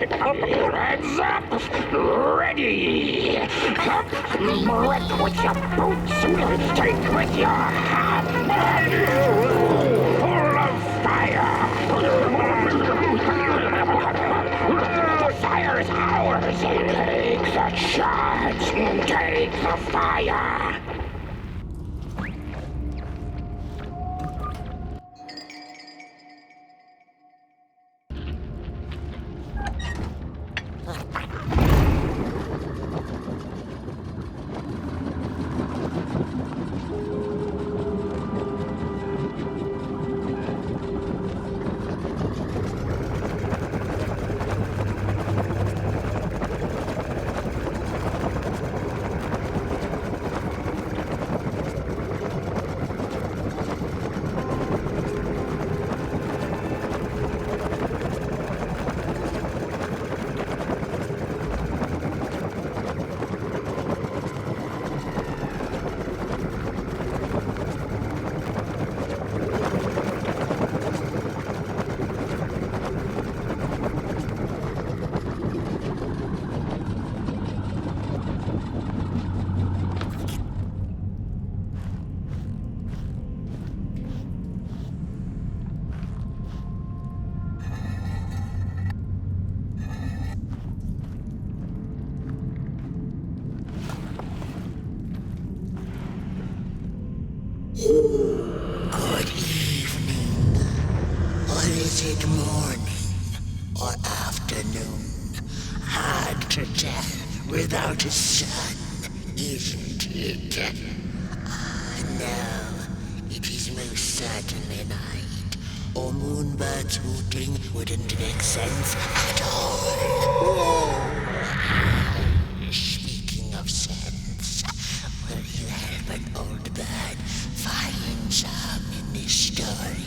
Heads up! Ready! Break with your boots, take with your hand! Full of fire! The fire is ours! Take the shards! Take the fire! is it morning or afternoon? Hard to tell without a sun, isn't it? No, it is most certainly night, or moonbirds hooting wouldn't make sense at all. Speaking of sense, will you help an old bird find some in this story?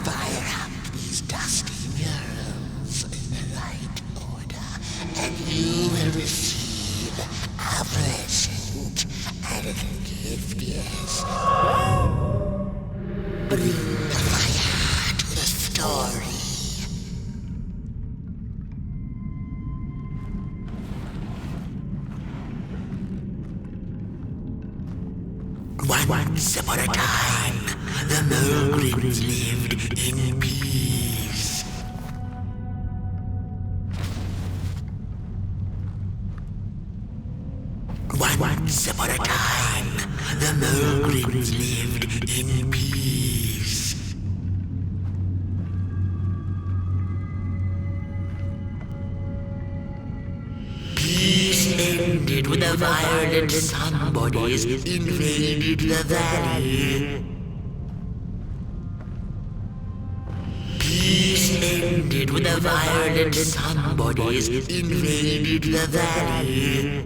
Fire up these dusty murals in the right order, and you will receive a present, a little gift, yes. Bring the fire to the story. Once upon a time, the Molgrims lived in peace. Once upon a time, the Molgrims lived in peace. Peace ended when the violent somebodies invaded the valley. Peace ended when the violent somebodies invaded the valley.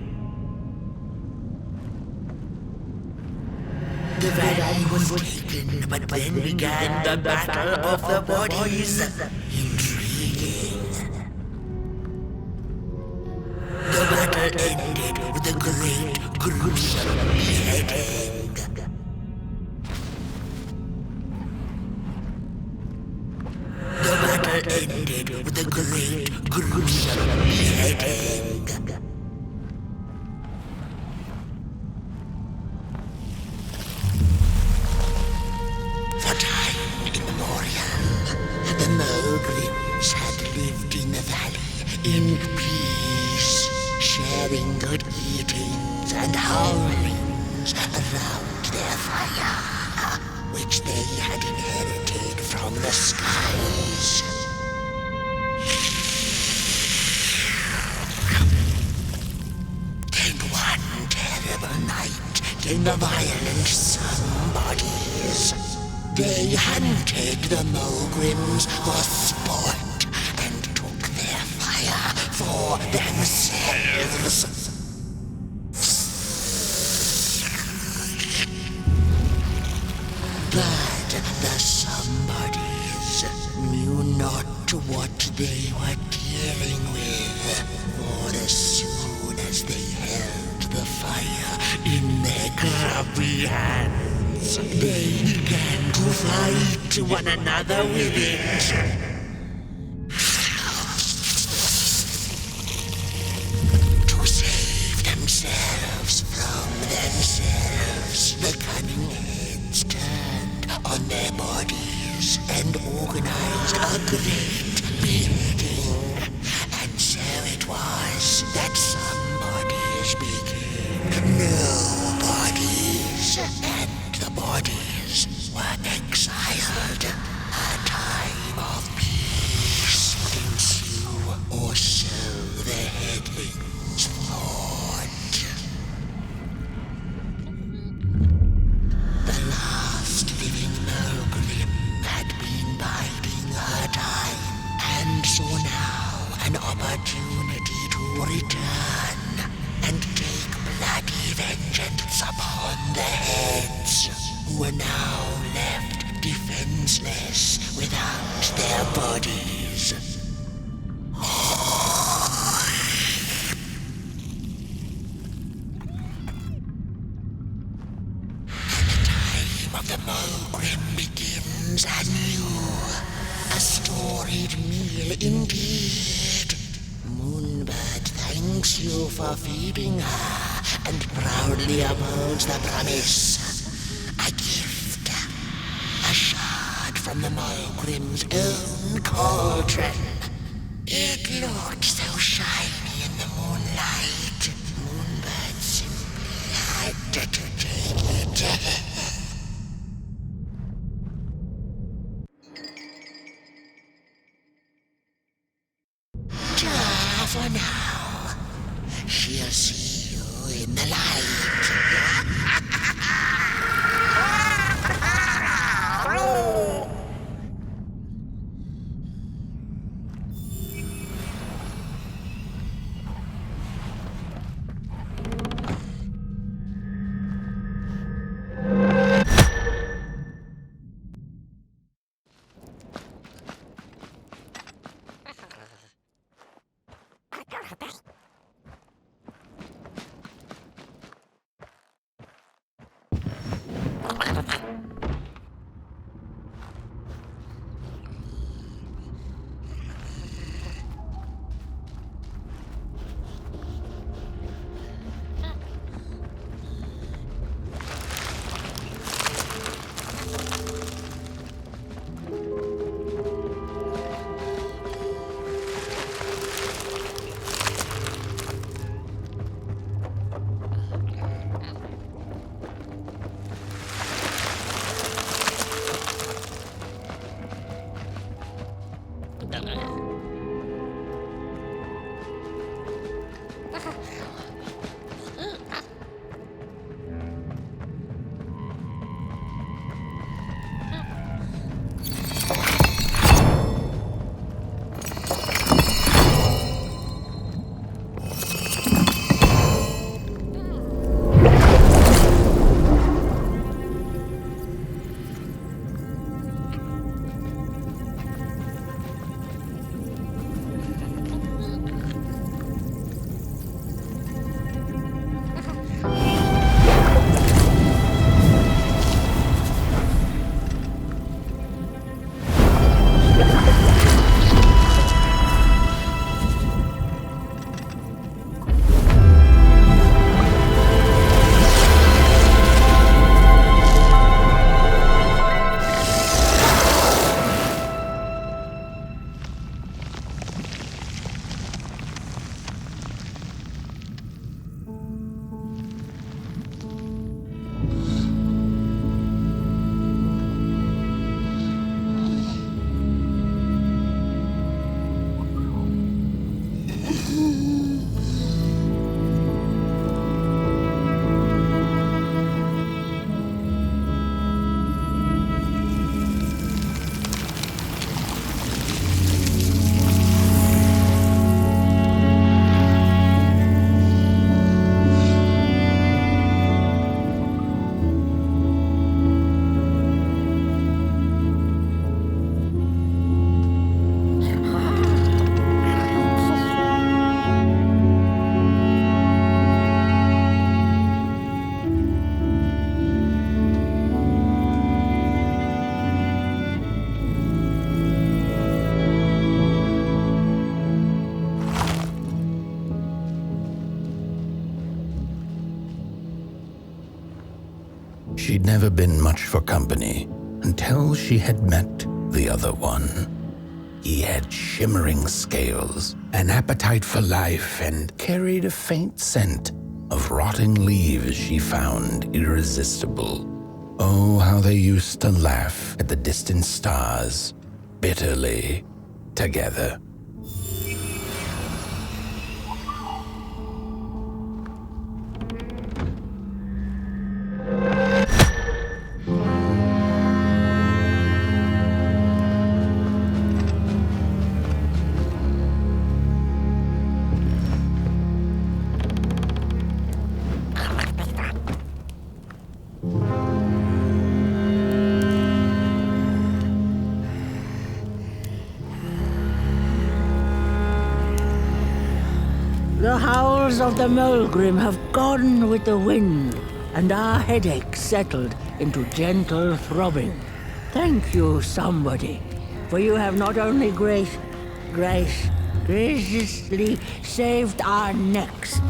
The valley was taken, but then began the battle of the bodies. Intriguing. The battle ended with a great, gruesome beheading. The battle ended with a great, gruesome beheading. For time immemorial, the Molgrims had lived in the valley in peace, sharing good eatings and howlings around their fire, which they had inherited from the skies. Then one terrible night came the violent somebodies. They hunted the Molgrims for sport and took their fire for themselves. But the somebodies knew not what they were dealing with, for as soon as they held the fire in their grubby hands, they began to fight one another with it. To save themselves from themselves, the cunning heads turned on their bodies and organized a great building. And so it was that somebodies became nobodies, and the bodies were exiled. A time of peace would ensue, or so the headlings thought. The last living Molgrim had been biding her time, and saw now an opportunity to return and take bloody vengeance upon the heads, who were now left defenseless without their bodies. Of the Molgrim begins anew, a storied meal indeed. Moonbird thanks you for feeding her, and proudly upholds the promise. A gift, a shard from the Molgrim's own cauldron. It looked so shiny in the moonlight. Moonbird simply had to take it. for now. She'll see you in the light. She'd never been much for company until she had met the other one. He had shimmering scales, an appetite for life, and carried a faint scent of rotting leaves she found irresistible. Oh, how they used to laugh at the distant stars, bitterly, together. The howls of the Molgrim have gone with the wind, and our headaches settled into gentle throbbing. Thank you, somebody, for you have not only graciously saved our necks,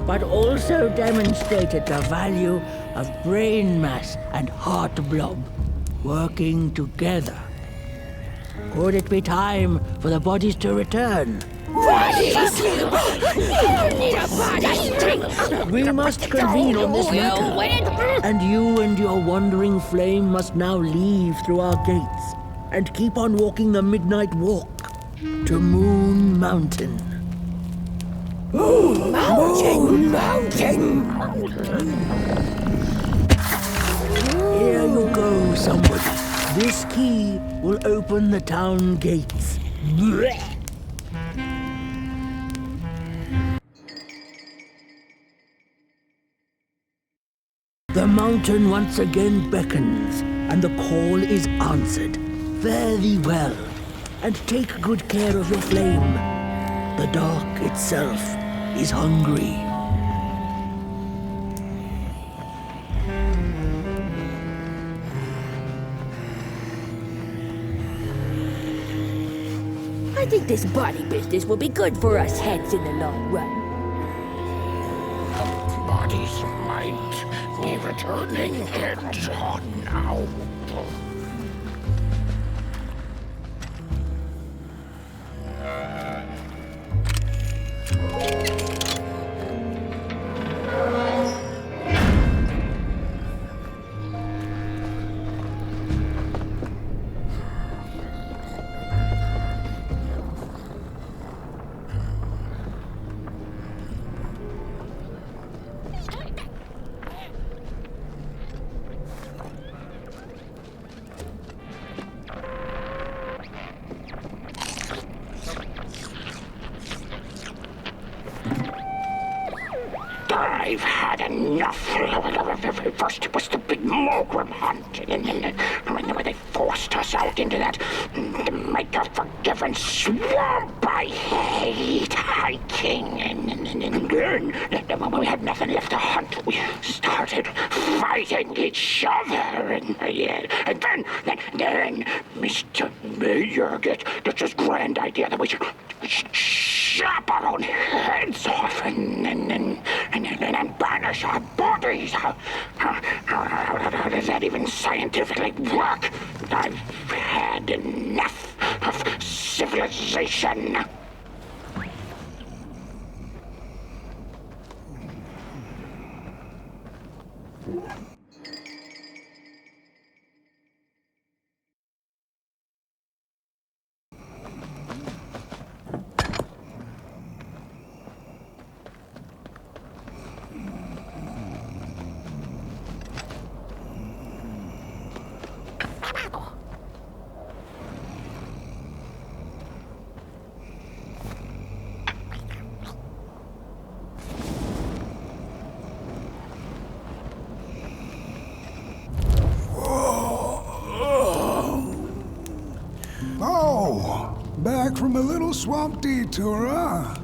but also demonstrated the value of brain mass and heart blob working together. Could it be time for the bodies to return? We must convene on this matter, and you and your wandering flame must now leave through our gates and keep on walking the midnight walk to Moon Mountain. Mountain! Here you go, somebody. This key will open the town gates. The mountain once again beckons, and the call is answered. Fare thee well, and take good care of your flame. The dark itself is hungry. I think this body business will be good for us heads in the long run. Bodies might be returning heads on now. I've had enough. First it was the big Molgrim hunt, and then when they forced us out into that make-a-forgiven swamp. I hate hiking, and then when we had nothing left to hunt, we started fighting each other, and then Mr. Mayor gets this grand idea that we should chop our own heads off and banish our bodies. How does that even scientifically work? I've had enough of civilization. Back from a little swamp detour, huh?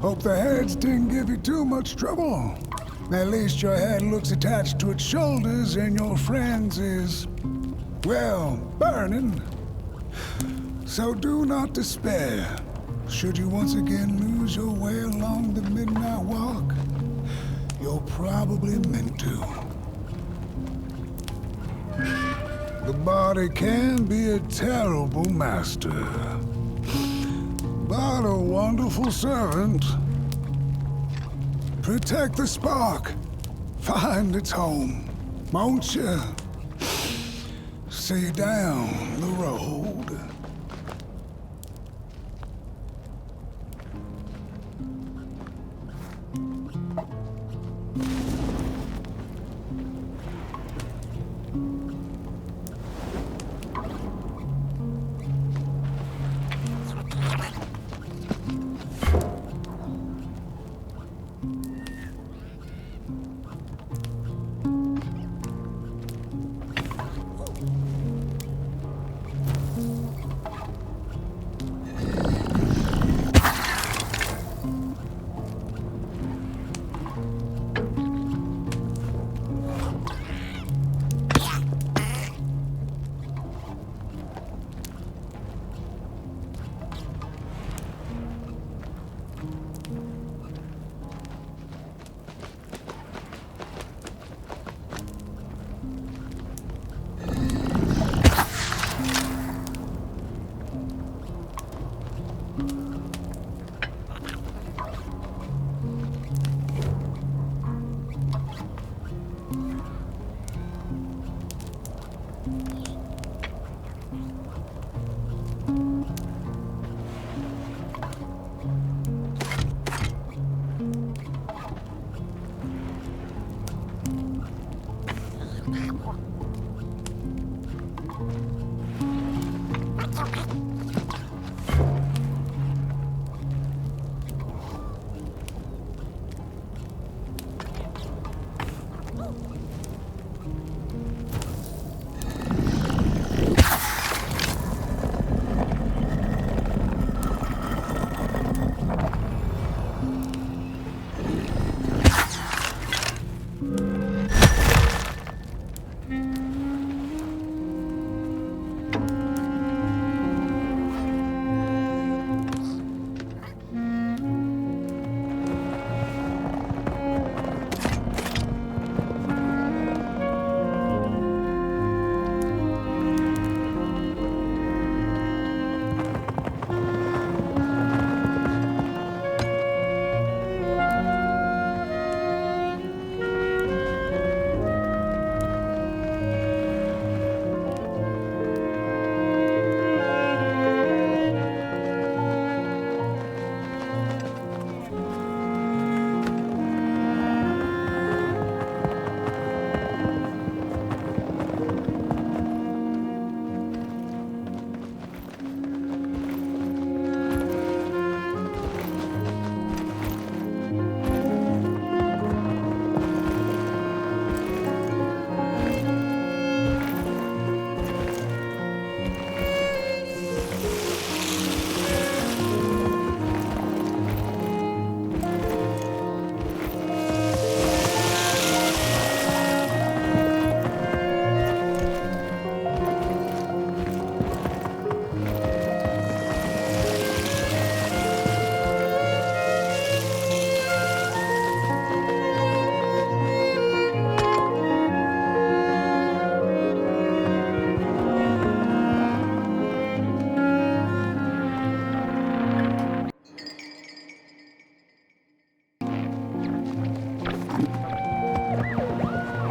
Hope the heads didn't give you too much trouble. At least your head looks attached to its shoulders and your friend's is, well, burning. So do not despair. Should you once again lose your way along the midnight walk, you're probably meant to. The body can be a terrible master, but a wonderful servant. Protect the spark. Find its home, won't you? See you down the road.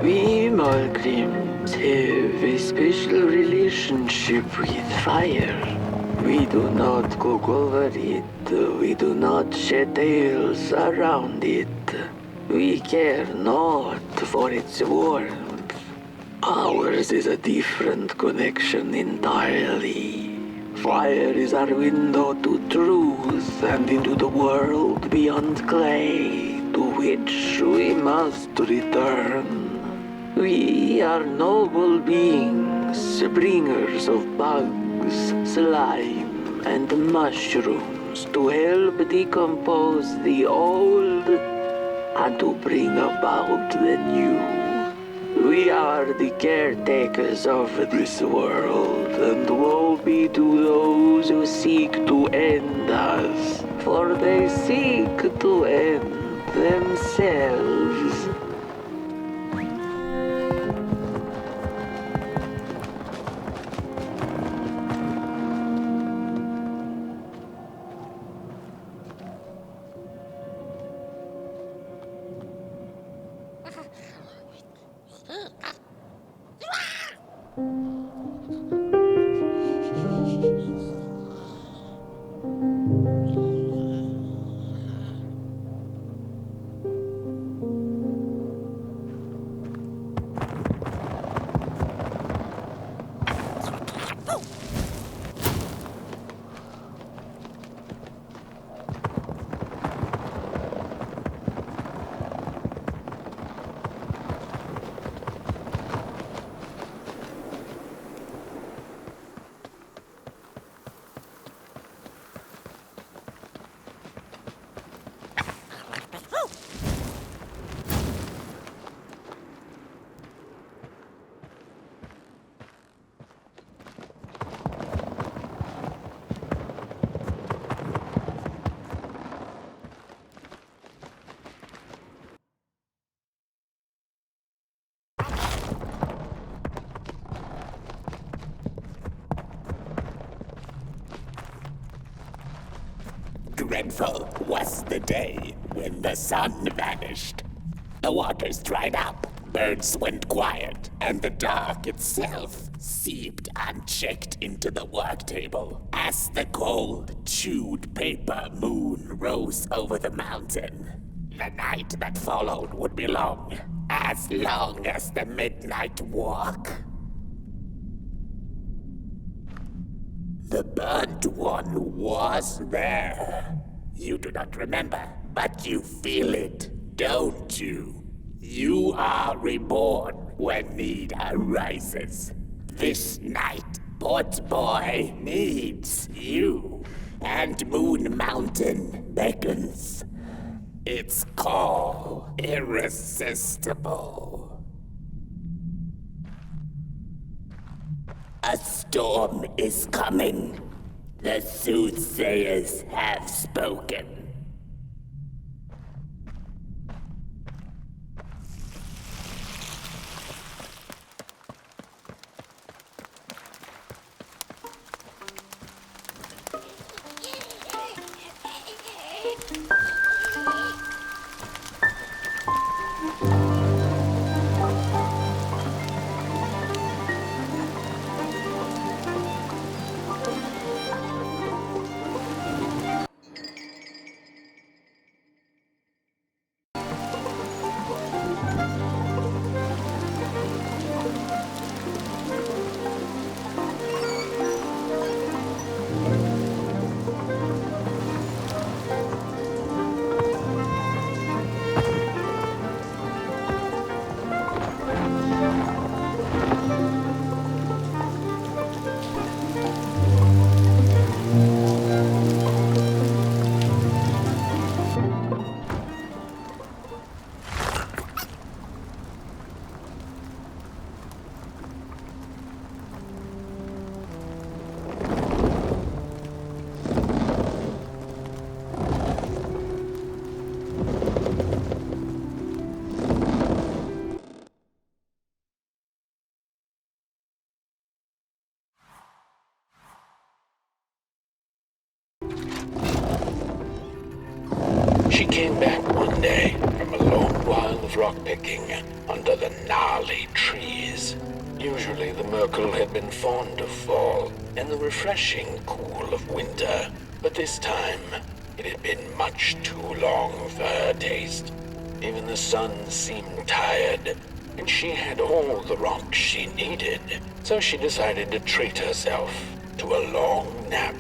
We Molgrims have a special relationship with fire. We do not cook over it. We do not shed tales around it. We care not for its warmth. Ours is a different connection entirely. Fire is our window to truth and into the world beyond clay, to which we must return. We are noble beings, bringers of bugs, slime, and mushrooms to help decompose the old and to bring about the new. We are the caretakers of this world, and woe be to those who seek to end us, for they seek to end themselves. Dreadful was the day when the sun vanished. The waters dried up, birds went quiet, and the dark itself seeped unchecked into the work table as the cold, chewed paper moon rose over the mountain. The night that followed would be long as the midnight walk. The burnt one was there. You do not remember, but you feel it, don't you? You are reborn when need arises. This night, Portboy needs you, and Moon Mountain beckons. Its call irresistible. A storm is coming. The soothsayers have spoken. She came back one day from a long while of rock-picking under the gnarly trees. Usually the Merkel had been fond of fall and the refreshing cool of winter, but this time it had been much too long for her taste. Even the sun seemed tired, and she had all the rocks she needed, so she decided to treat herself to a long nap.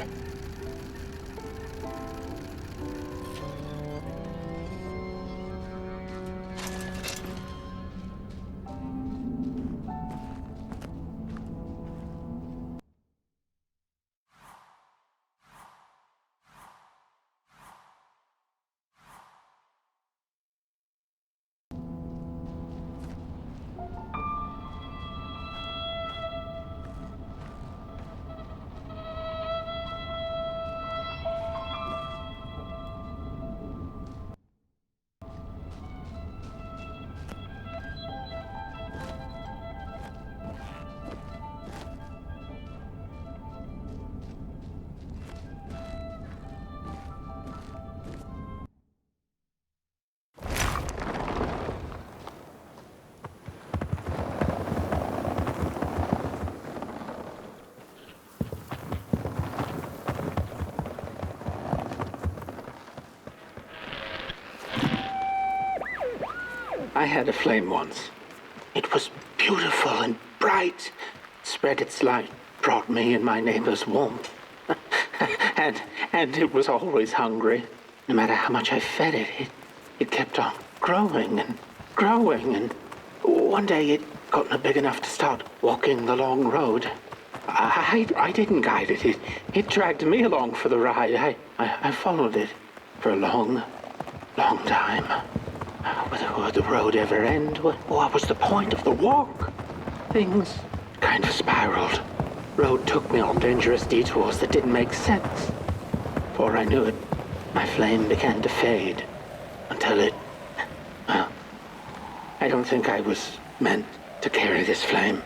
I had a flame once. It was beautiful and bright, spread its light, brought me and my neighbors warmth. and it was always hungry. No matter how much I fed it, it kept on growing and growing, and one day it got big enough to start walking the long road. I didn't guide it. It dragged me along for the ride. I followed it for a long time. Would the road ever end? What was the point of the walk? Things kind of spiraled. Road took me on dangerous detours that didn't make sense. Before I knew it, my flame began to fade until it... Well, I don't think I was meant to carry this flame.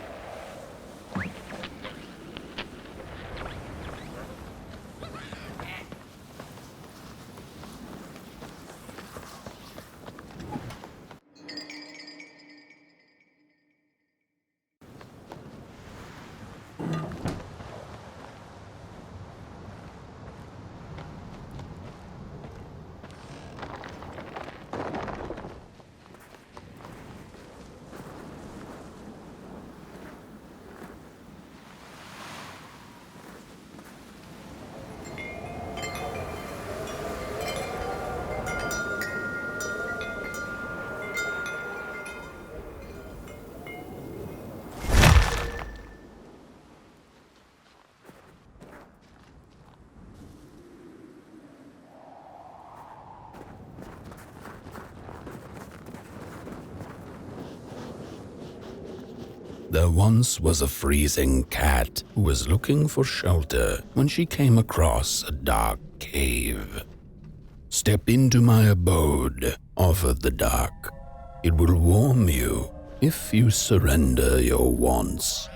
There once was a freezing cat who was looking for shelter when she came across a dark cave. "Step into my abode," offered the dark. "It will warm you if you surrender your wants."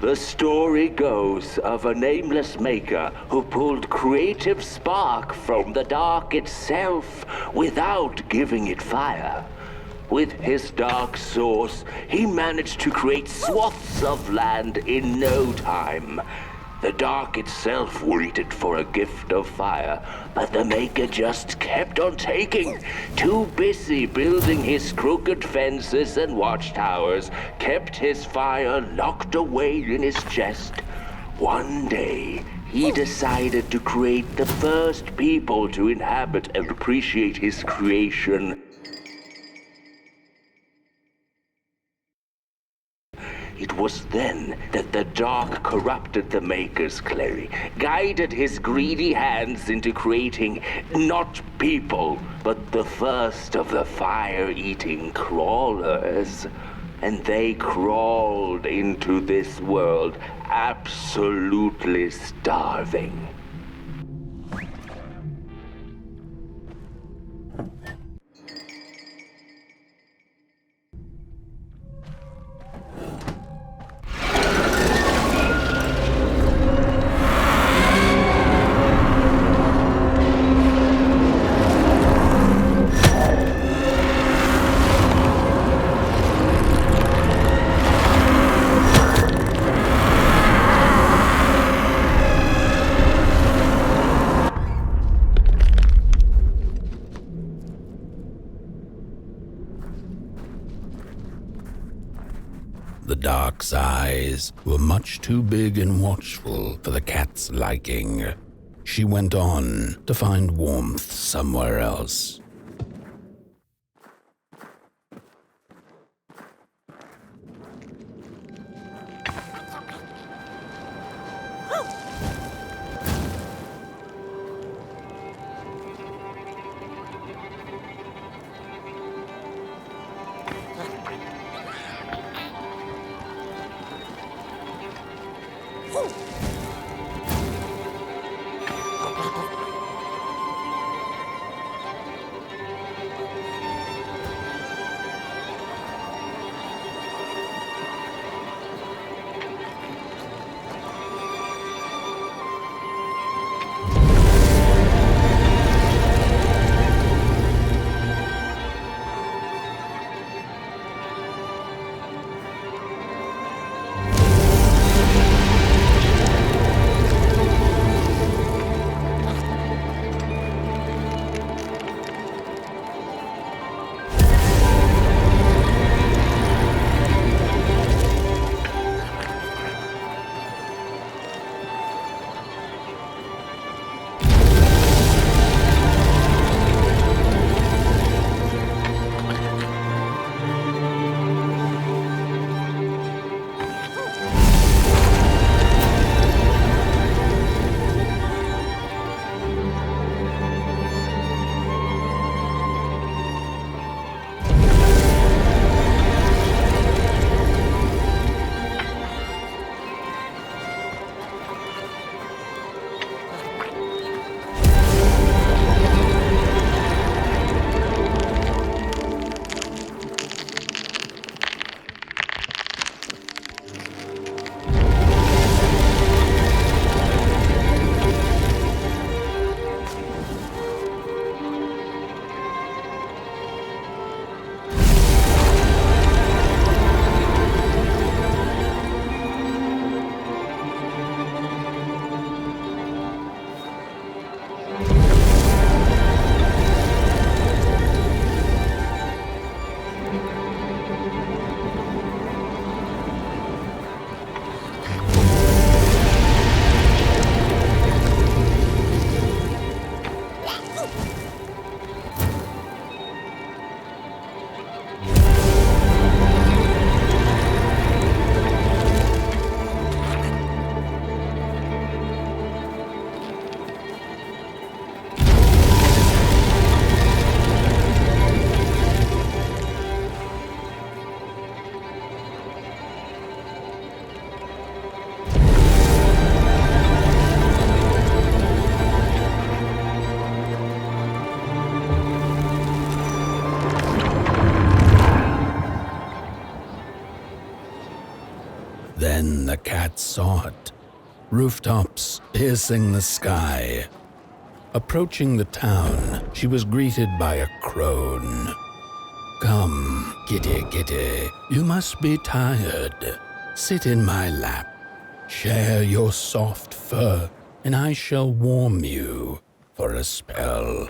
The story goes of a nameless maker who pulled creative spark from the dark itself without giving it fire. With his dark source, he managed to create swaths of land in no time. The dark itself waited for a gift of fire, but the maker just kept on taking. Too busy building his crooked fences and watchtowers, kept his fire locked away in his chest. One day, he decided to create the first people to inhabit and appreciate his creation. It was then that the dark corrupted the maker's clay, guided his greedy hands into creating not people, but the first of the fire-eating crawlers. And they crawled into this world, absolutely starving. The dark's eyes were much too big and watchful for the cat's liking. She went on to find warmth somewhere else. Then the cat saw it. Rooftops piercing the sky. Approaching the town, she was greeted by a crone. "Come, kitty, kitty, you must be tired. Sit in my lap. Share your soft fur, and I shall warm you for a spell."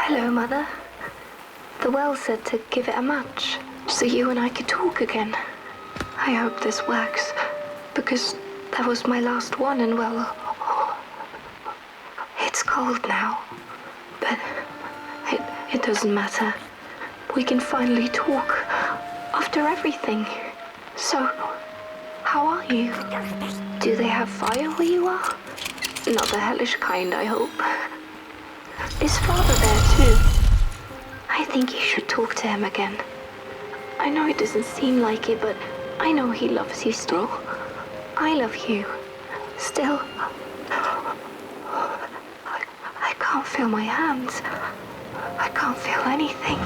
Hello, Mother. The well said to give it a match, so you and I could talk again. I hope this works, because that was my last one, and well, it's cold now. But it doesn't matter. We can finally talk after everything. So, how are you? Do they have fire where you are? Not the hellish kind, I hope. Is Father there too? I think you should talk to him again. I know it doesn't seem like it, but I know he loves you still. I love you. Still. I can't feel my hands. I can't feel anything.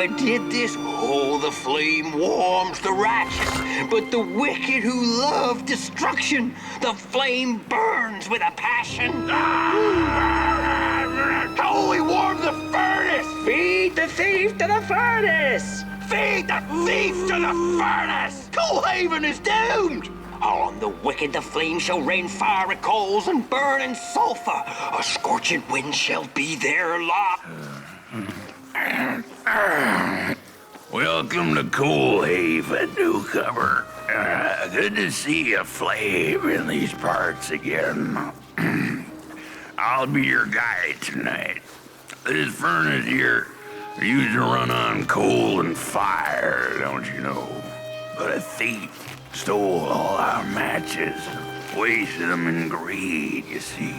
ever did this? Oh, the flame warms the righteous, but the wicked who love destruction, the flame burns with a passion. Only warm the furnace! Feed the thief to the furnace! Feed the thief to the furnace! Coalhaven is doomed! On the wicked the flame shall rain fiery coals and burning sulfur. A scorching wind shall be their lot. Welcome to Coalhaven, newcomer. Good to see a flame in these parts again. I'll be your guide tonight. This furnace here used to run on coal and fire, don't you know? But a thief stole all our matches, wasted them in greed, you see.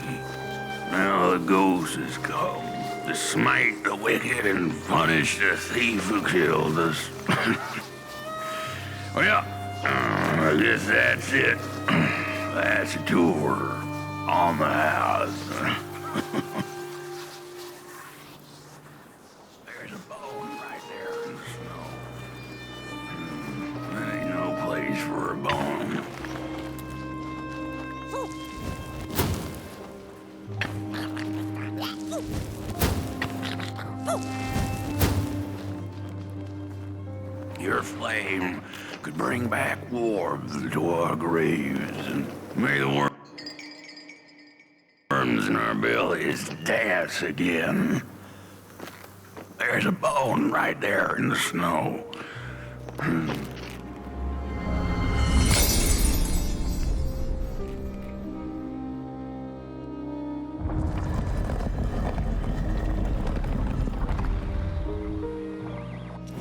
Now the ghost has come to smite the wicked and punish the thief who killed us. Well, I guess that's it. That's a tour on the house. There's a bone right there in the snow. There ain't no place for a bone. Your flame could bring back warmth to our graves, and may the worms in our bellies dance again. There's a bone right there in the snow.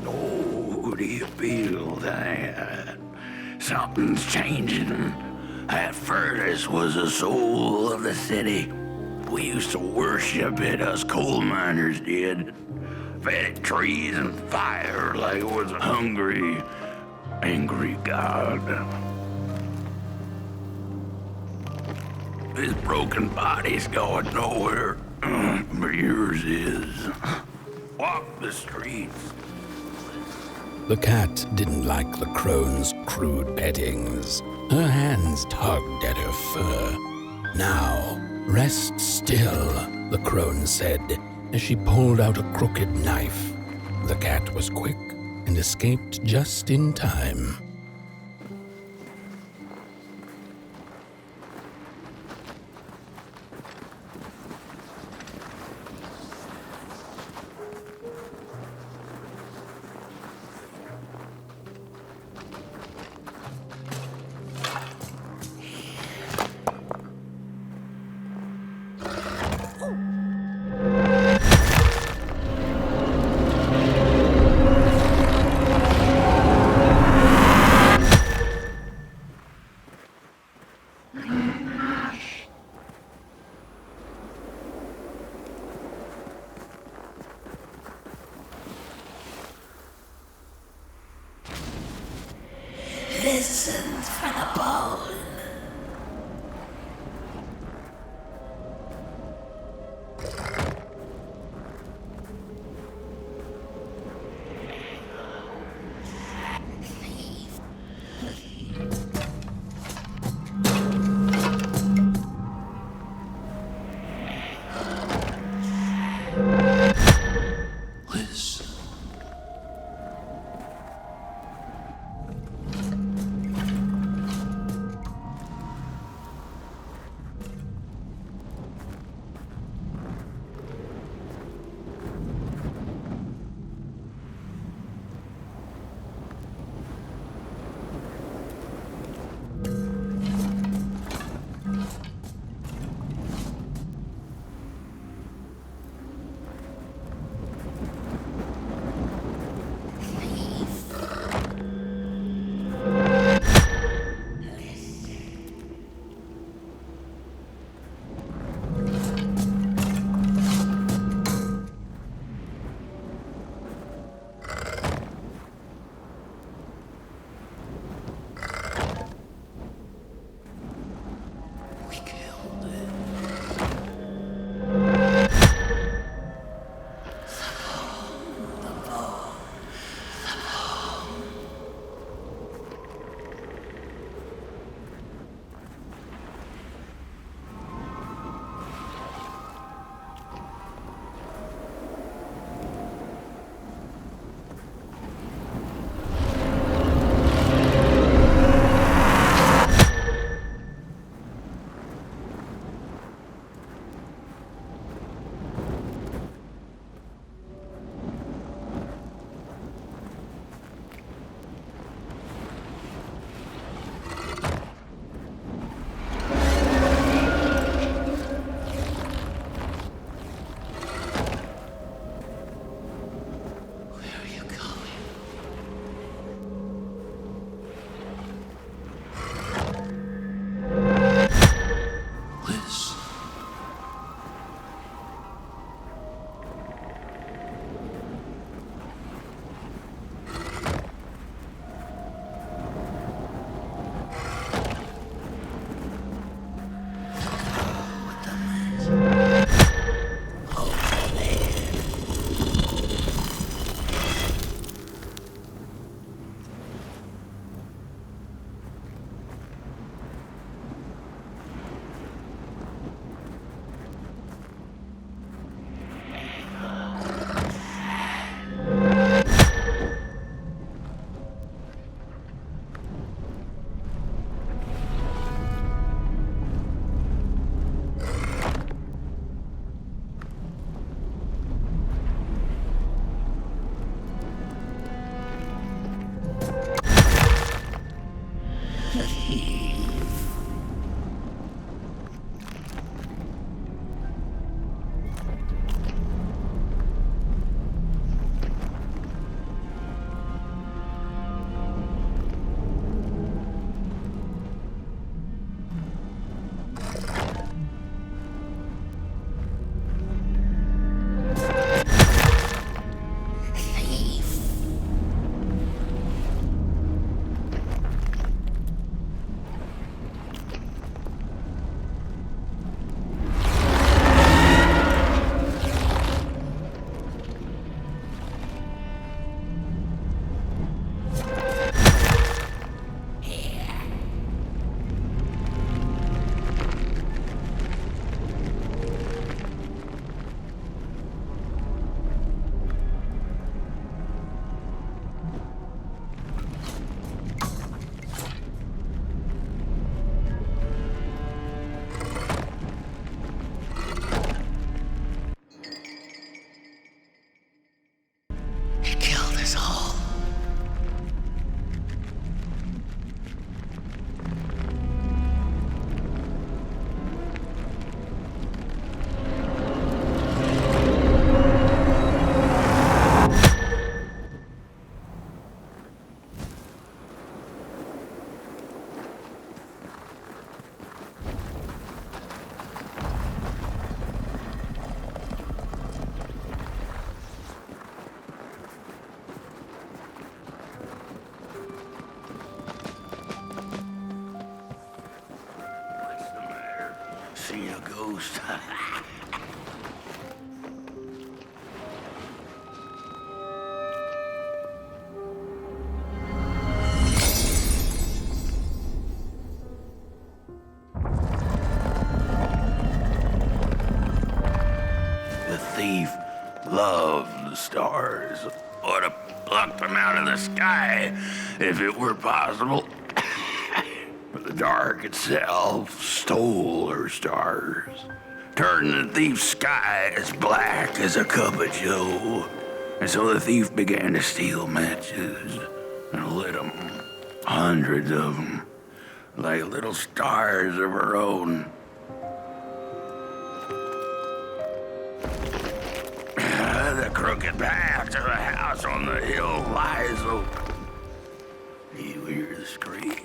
Oh, do you feel that? Something's changing. That furnace was the soul of the city. We used to worship it, us coal miners did. Fed it trees and fire like it was a hungry, angry god. This broken body's going nowhere, but yours is. Walk the streets. The cat didn't like the crone's crude pettings. Her hands tugged at her fur. Now, rest still, the crone said, as she pulled out a crooked knife. The cat was quick and escaped just in time. Listen for the bone. He killed us all. What's the matter? Seen a ghost? The thief loved the stars. Would have plucked them out of the sky if it were possible. But the dark itself stole her stars, turned the thief's sky as black as a cup of joe. And so the thief began to steal matches and lit them, hundreds of them, like little stars of her own. The crooked path to the house on the hill lies open. You hear the screams.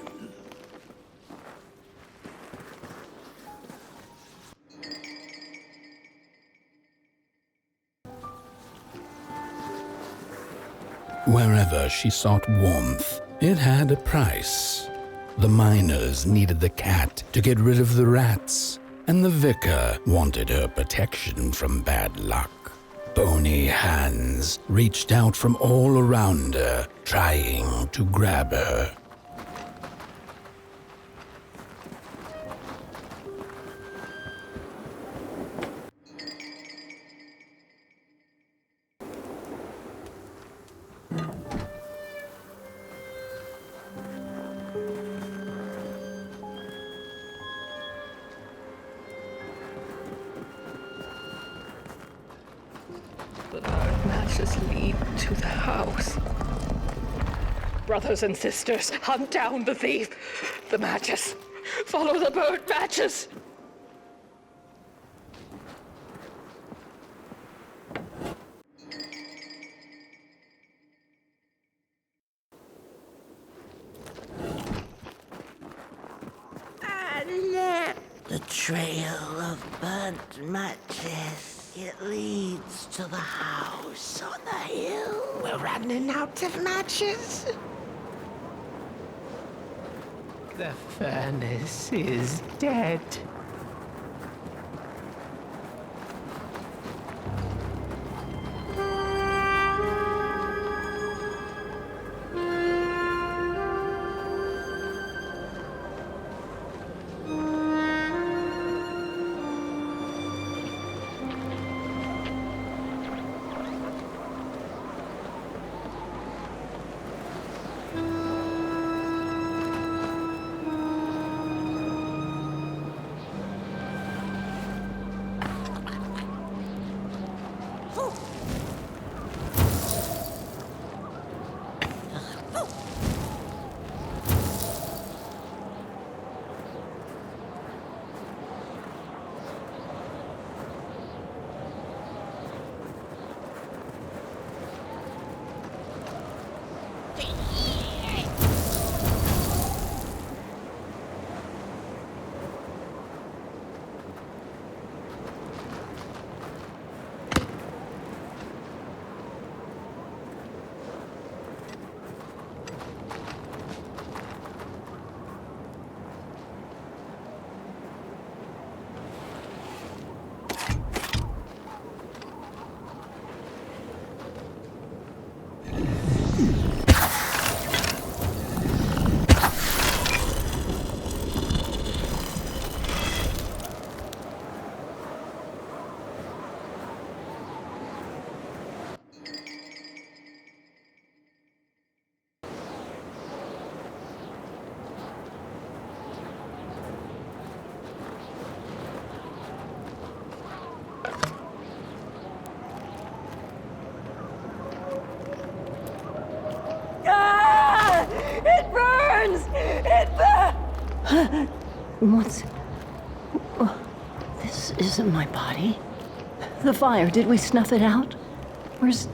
Wherever she sought warmth, it had a price. The miners needed the cat to get rid of the rats, and the vicar wanted her protection from bad luck. Bony hands reached out from all around her, trying to grab her. The burnt matches lead to the house. Brothers and sisters, hunt down the thief. The matches. Follow the burnt matches. The trail of burnt matches. It leads to the house on the hill. We're running out of matches. The furnace is dead. What's... This isn't my body. The fire, did we snuff it out? Where's...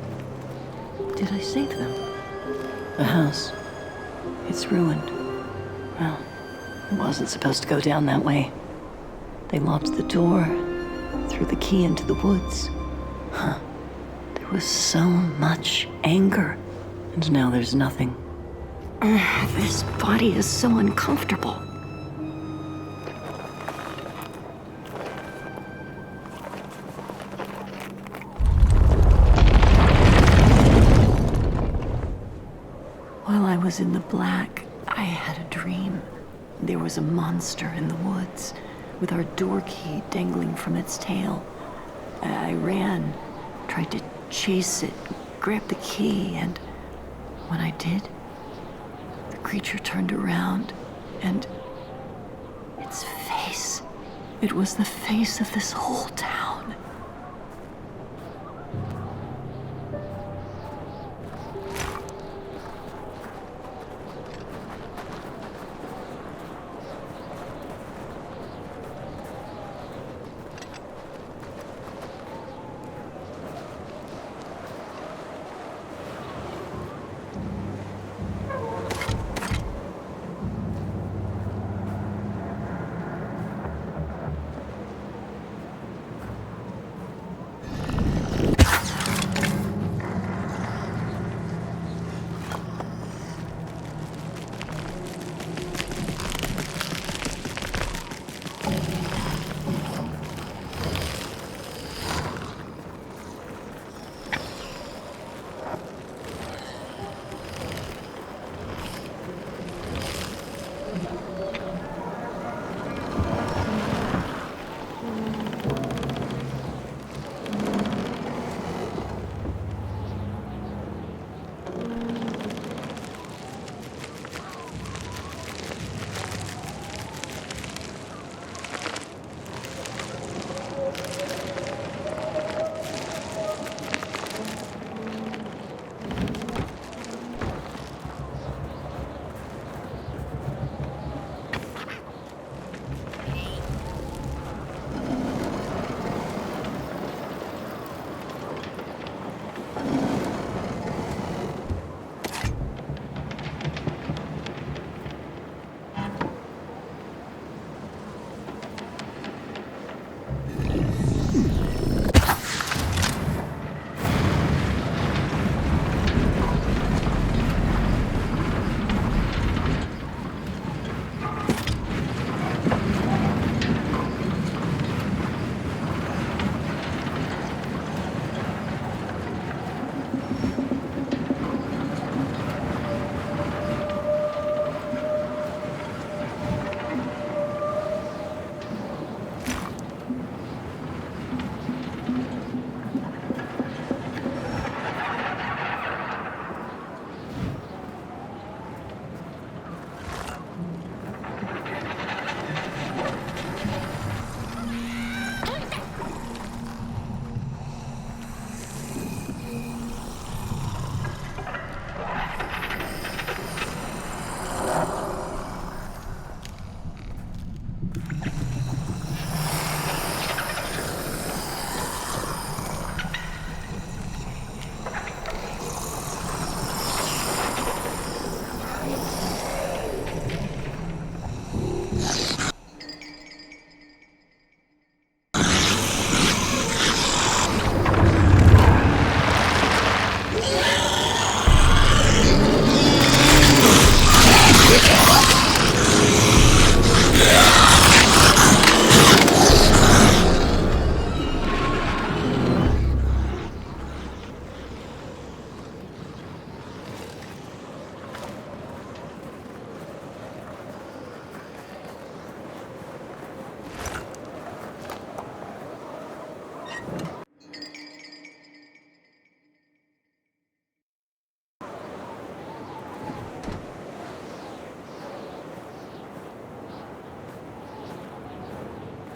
Did I save them? The house. It's ruined. Well, it wasn't supposed to go down that way. They locked the door, threw the key into the woods. Huh. There was so much anger, and now there's nothing. This body is so uncomfortable. While I was in the black, I had a dream. There was a monster in the woods, with our door key dangling from its tail. I ran, tried to chase it, grab the key, and when I did, the creature turned around, and its face, it was the face of this whole town.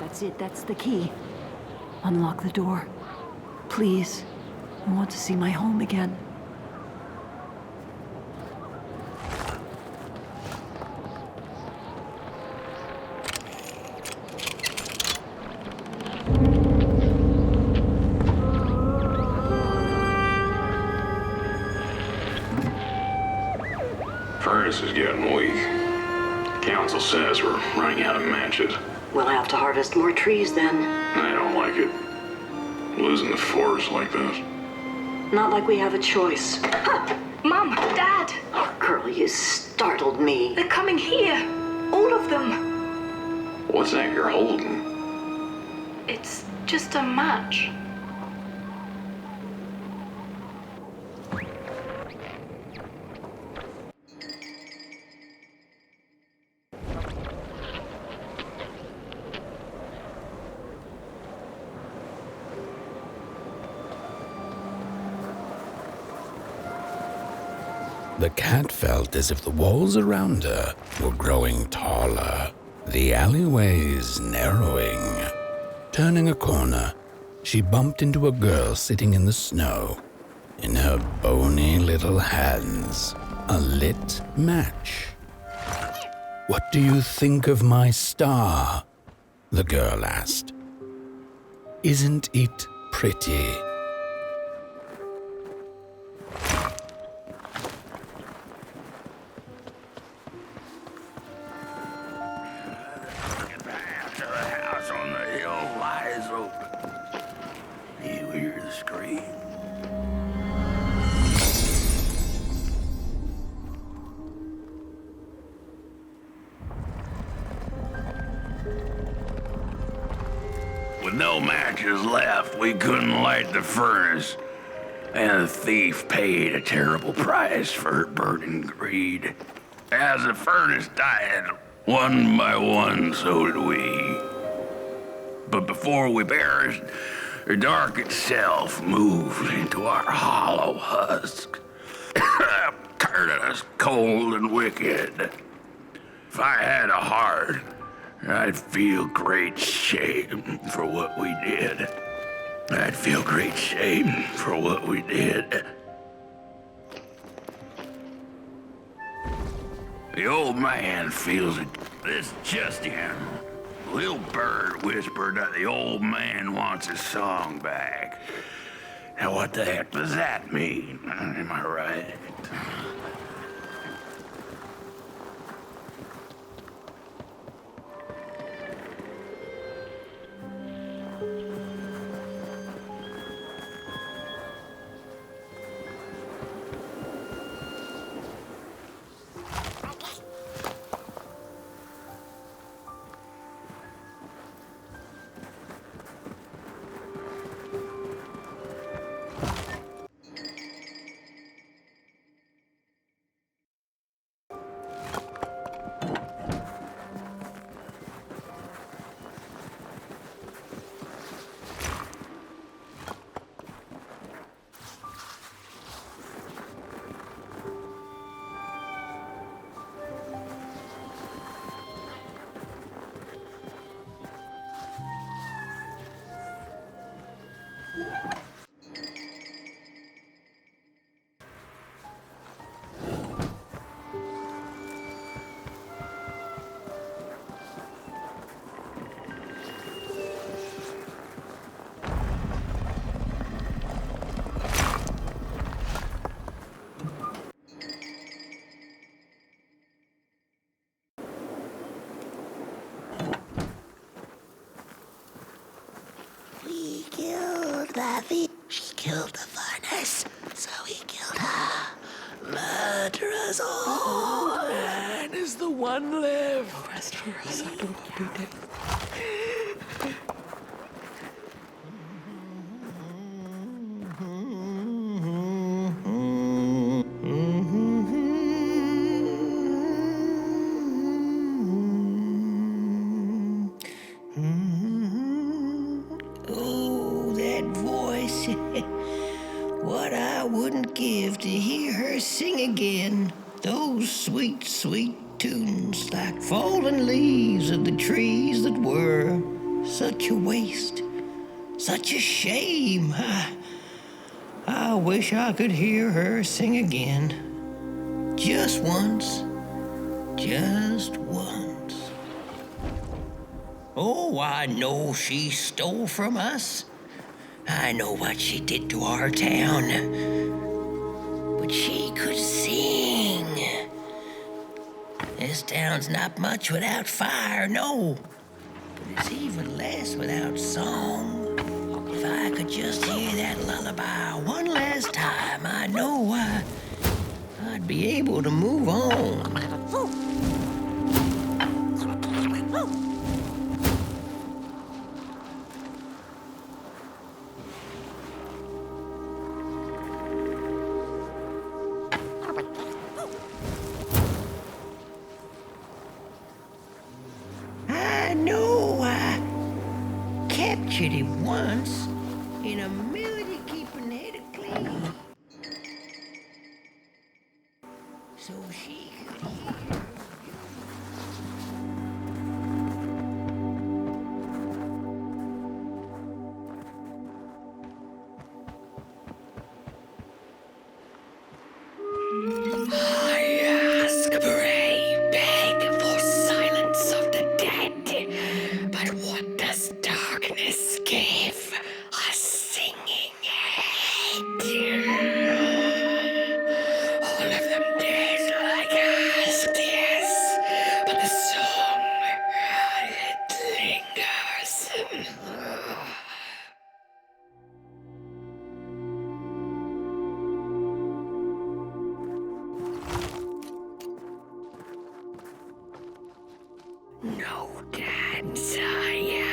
That's it, that's the key. Unlock the door. Please. I want to see my home again. Furnace is getting weak. Council says we're running out of matches. We'll have to harvest more trees then. I don't like it. Losing the forest like this. Not like we have a choice. Mom, Dad! Oh, Curly, you startled me. They're coming here. All of them. What's that you're holding? It's just a match. The cat felt as if the walls around her were growing taller, the alleyways narrowing. Turning a corner, she bumped into a girl sitting in the snow. In her bony little hands, a lit match. "What do you think of my star?" the girl asked. "Isn't it pretty?" With no matches left, we couldn't light the furnace. And the thief paid a terrible price for her burning greed. As the furnace died, one by one, so did we. But before we perished, the dark itself moved into our hollow husk, turning us cold and wicked. If I had a heart, I'd feel great shame for what we did. I'd feel great shame for what we did. The old man feels it. It's just him. Little bird whispered that the old man wants his song back. Now what the heck does that mean? Am I right? She killed the furnace, so he killed her. Murderers all. Man is the one left. Rest for us, I don't want to do this. What I wouldn't give to hear her sing again. Those sweet, sweet tunes like fallen leaves of the trees that were. Such a waste. Such a shame. I wish I could hear her sing again. Just once. Just once. Oh, I know she stole from us. I know what she did to our town. But she could sing. This town's not much without fire, no. But it's even less without song. If I could just hear that lullaby one last time, I know I'd be able to move on. I know I captured it once in a melody keeping head of clay. So she could hear. I ask, pray, beg for silence of the dead. But what does darkness give? A singing head. All of them dead like asked, yes. But the song, it lingers. No dance, I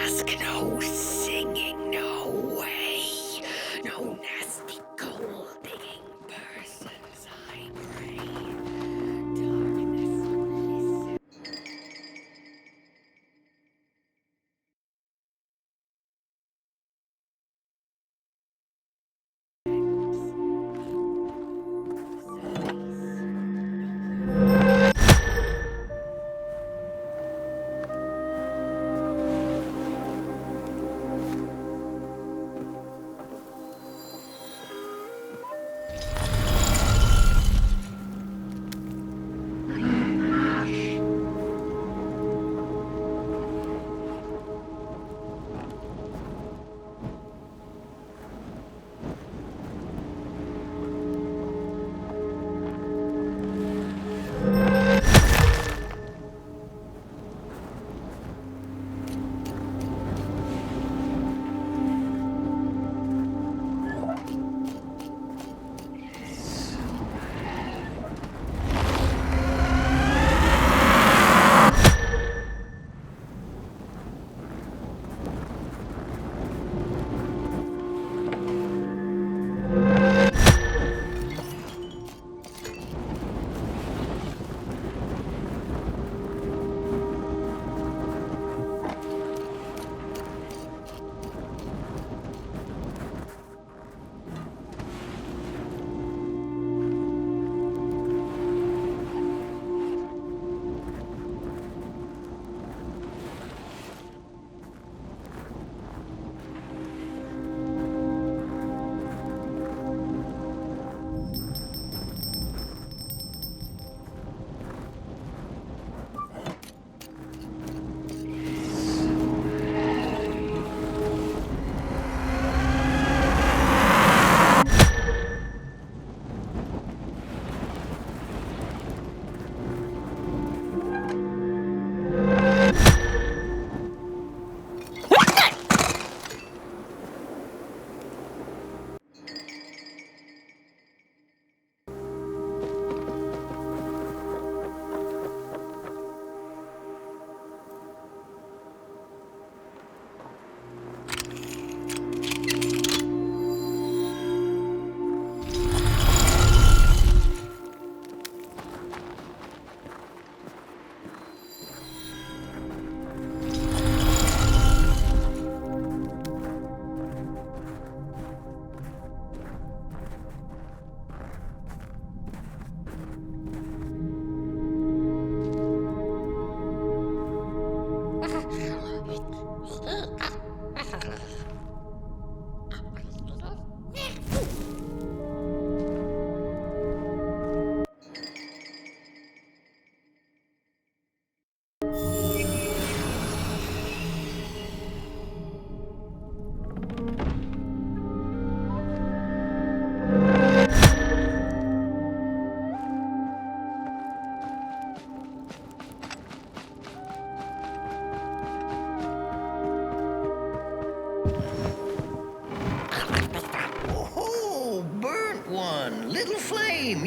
ask, no singing, no way. No nasty gold-digging persons, I pray. Darkness, listen.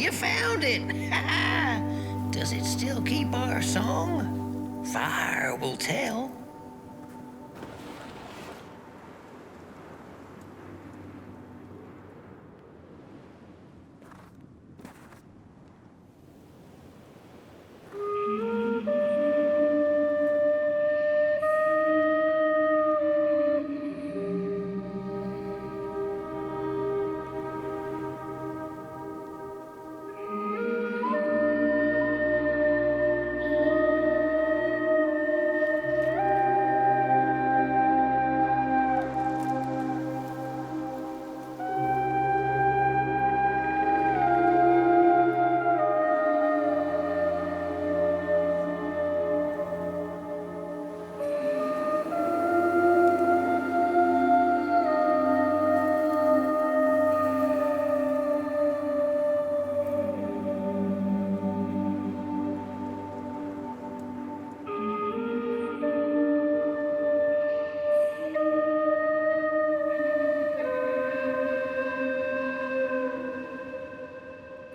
you found it! Does it still keep our song? Fire will tell.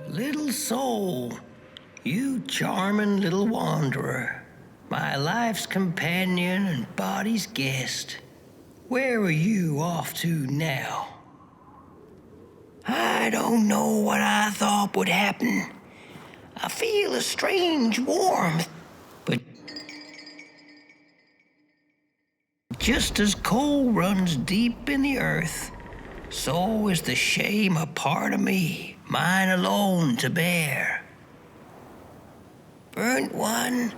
Little soul, you charming little wanderer, my life's companion and body's guest. Where are you off to now? I don't know what I thought would happen. I feel a strange warmth, but just as coal runs deep in the earth, so is the shame a part of me, mine alone to bear. Burnt one,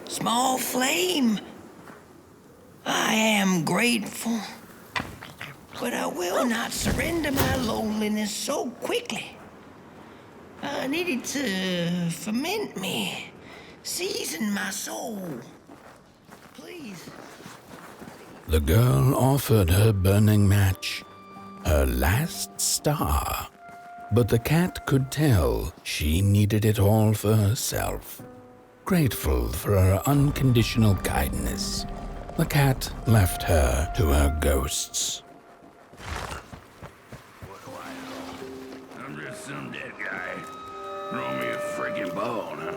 small flame, I am grateful, but I will not surrender my loneliness so quickly. I needed to ferment me, season my soul. Please. The girl offered her burning match, her last star, but the cat could tell she needed it all for herself. Grateful for her unconditional kindness, the cat left her to her ghosts. I'm just some dead guy. Throw me a freaking bone, huh?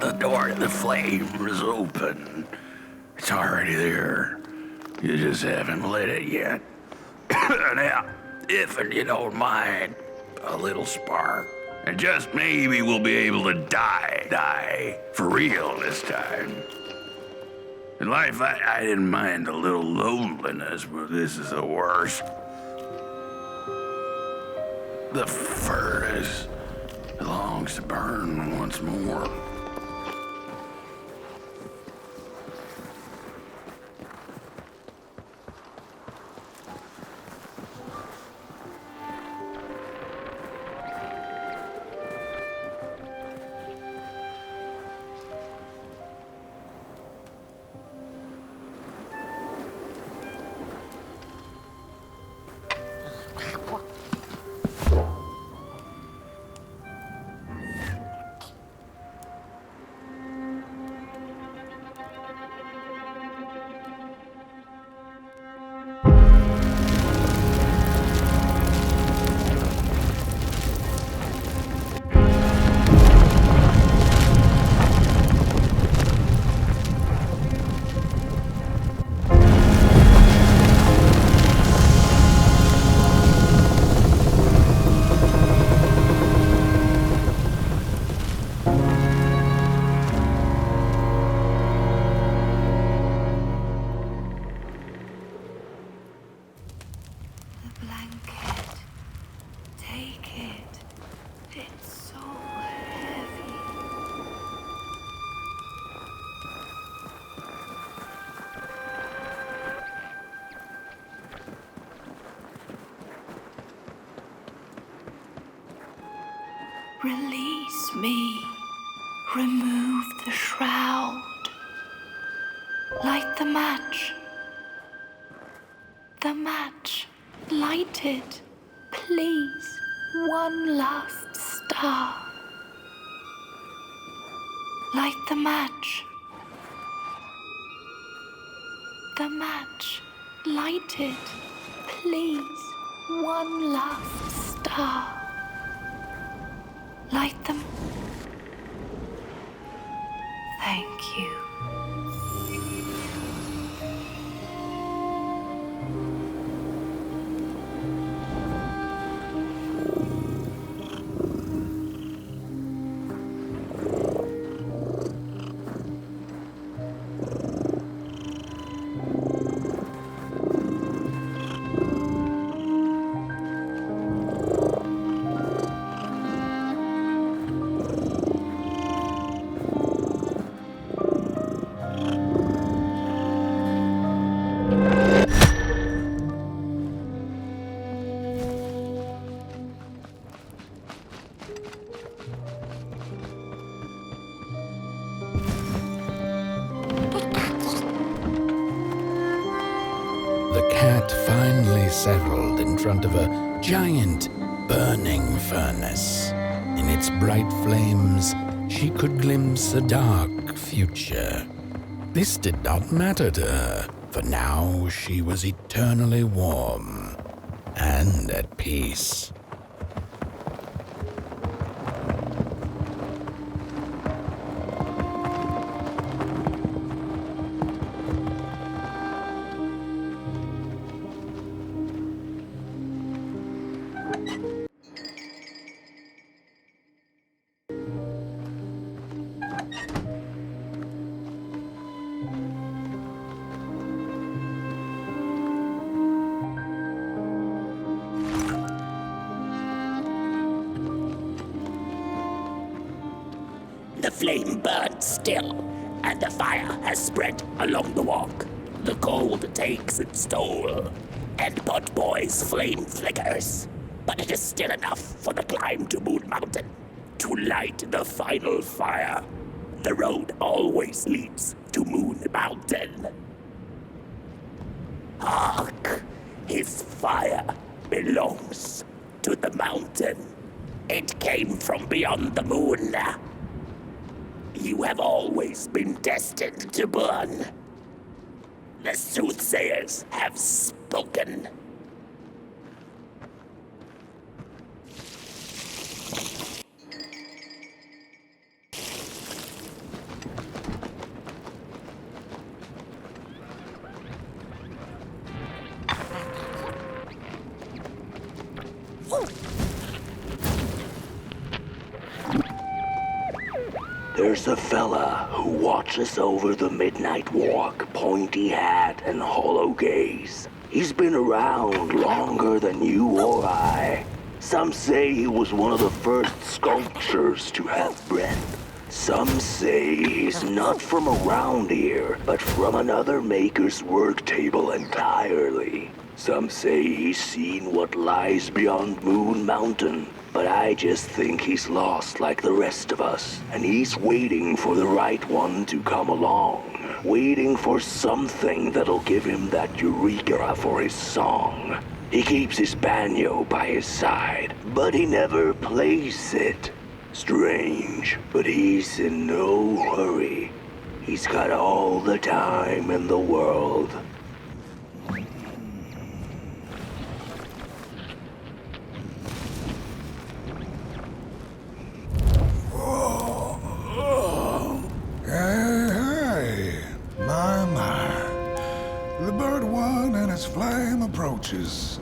The door to the flame is open. It's already there. You just haven't lit it yet. Now, if you don't mind, a little spark. And just maybe we'll be able to die for real this time. In life, I didn't mind a little loneliness, but this is the worst. The furnace longs to burn once more. Release me. Remove the shroud. Light the match. The match. Light it. Please. One last star. Light the match. The match. Light it. Please. One last star. Light them. Thank you. Settled in front of a giant burning furnace. In its bright flames, she could glimpse a dark future. This did not matter to her, for now she was eternally warm and at peace. The flame burns still, and the fire has spread along the walk. The cold takes its toll, and Potboy's flame flickers. But it is still enough for the climb to Moon Mountain, to light the final fire. The road always leads to Moon Mountain. Hark! His fire belongs to the mountain. It came from beyond the moon. You have always been destined to burn. The soothsayers have spoken. There's a fella who watches over the midnight walk, pointy hat and hollow gaze. He's been around longer than you or I. Some say he was one of the first sculptures to have breath. Some say he's not from around here, but from another maker's work table entirely. Some say he's seen what lies beyond Moon Mountain. But I just think he's lost like the rest of us, and he's waiting for the right one to come along. Waiting for something that'll give him that eureka for his song. He keeps his banjo by his side, but he never plays it. Strange, but he's in no hurry. He's got all the time in the world. Flame approaches.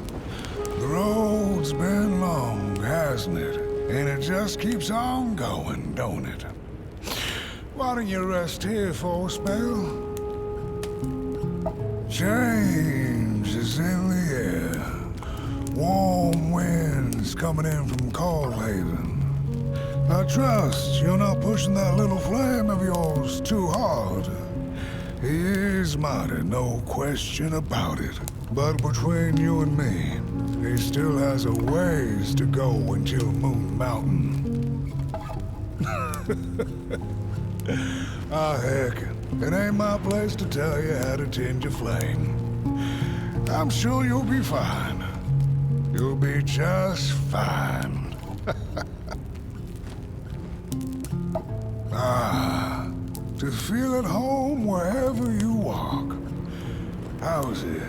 The road's been long, hasn't it? And it just keeps on going, don't it? Why don't you rest here for a spell? Change is in the air. Warm winds coming in from Coalhaven. I trust you're not pushing that little flame of yours too hard. He is mighty, no question about it. But between you and me, he still has a ways to go until Moon Mountain. Heck, it ain't my place to tell you how to tend your flame. I'm sure you'll be fine. You'll be just fine. to feel at home wherever you walk. How's it?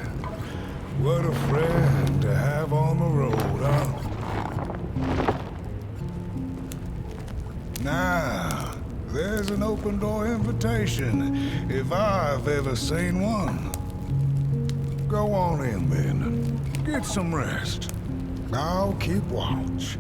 What a friend to have on the road, huh? Now, there's an open door invitation, if I've ever seen one. Go on in, then. Get some rest. I'll keep watch.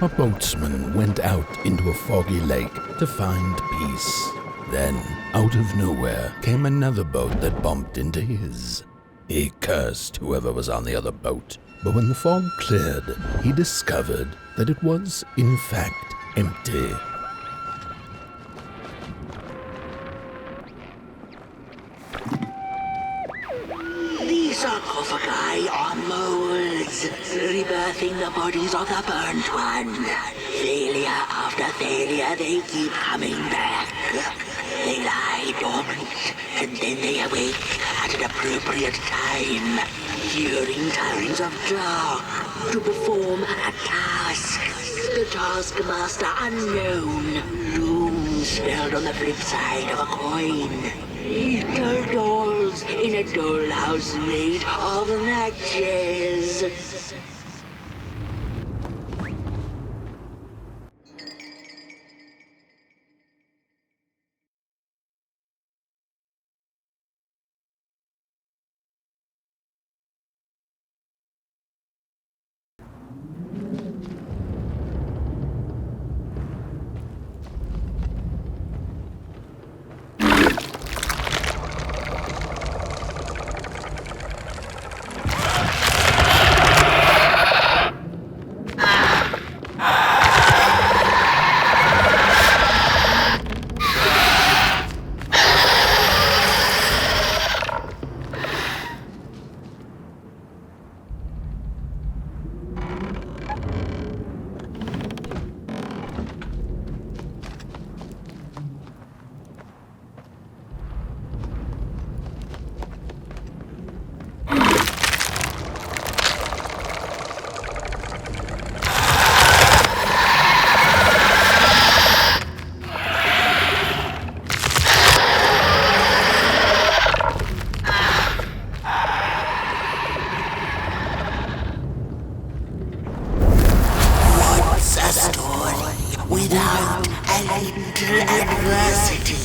A boatsman went out into a foggy lake to find peace. Then, out of nowhere, came another boat that bumped into his. He cursed whoever was on the other boat, but when the fog cleared, he discovered that it was, in fact, empty. These sarcophagi are molds, rebirthing the bodies of the burnt one. Failure after failure, they keep coming back. They lie dormant, and then they awake at an appropriate time, during times of dark, to perform a task. The taskmaster unknown, doom spelled on the flip side of a coin. Little dolls in a dollhouse made of matches. Without a little adversity.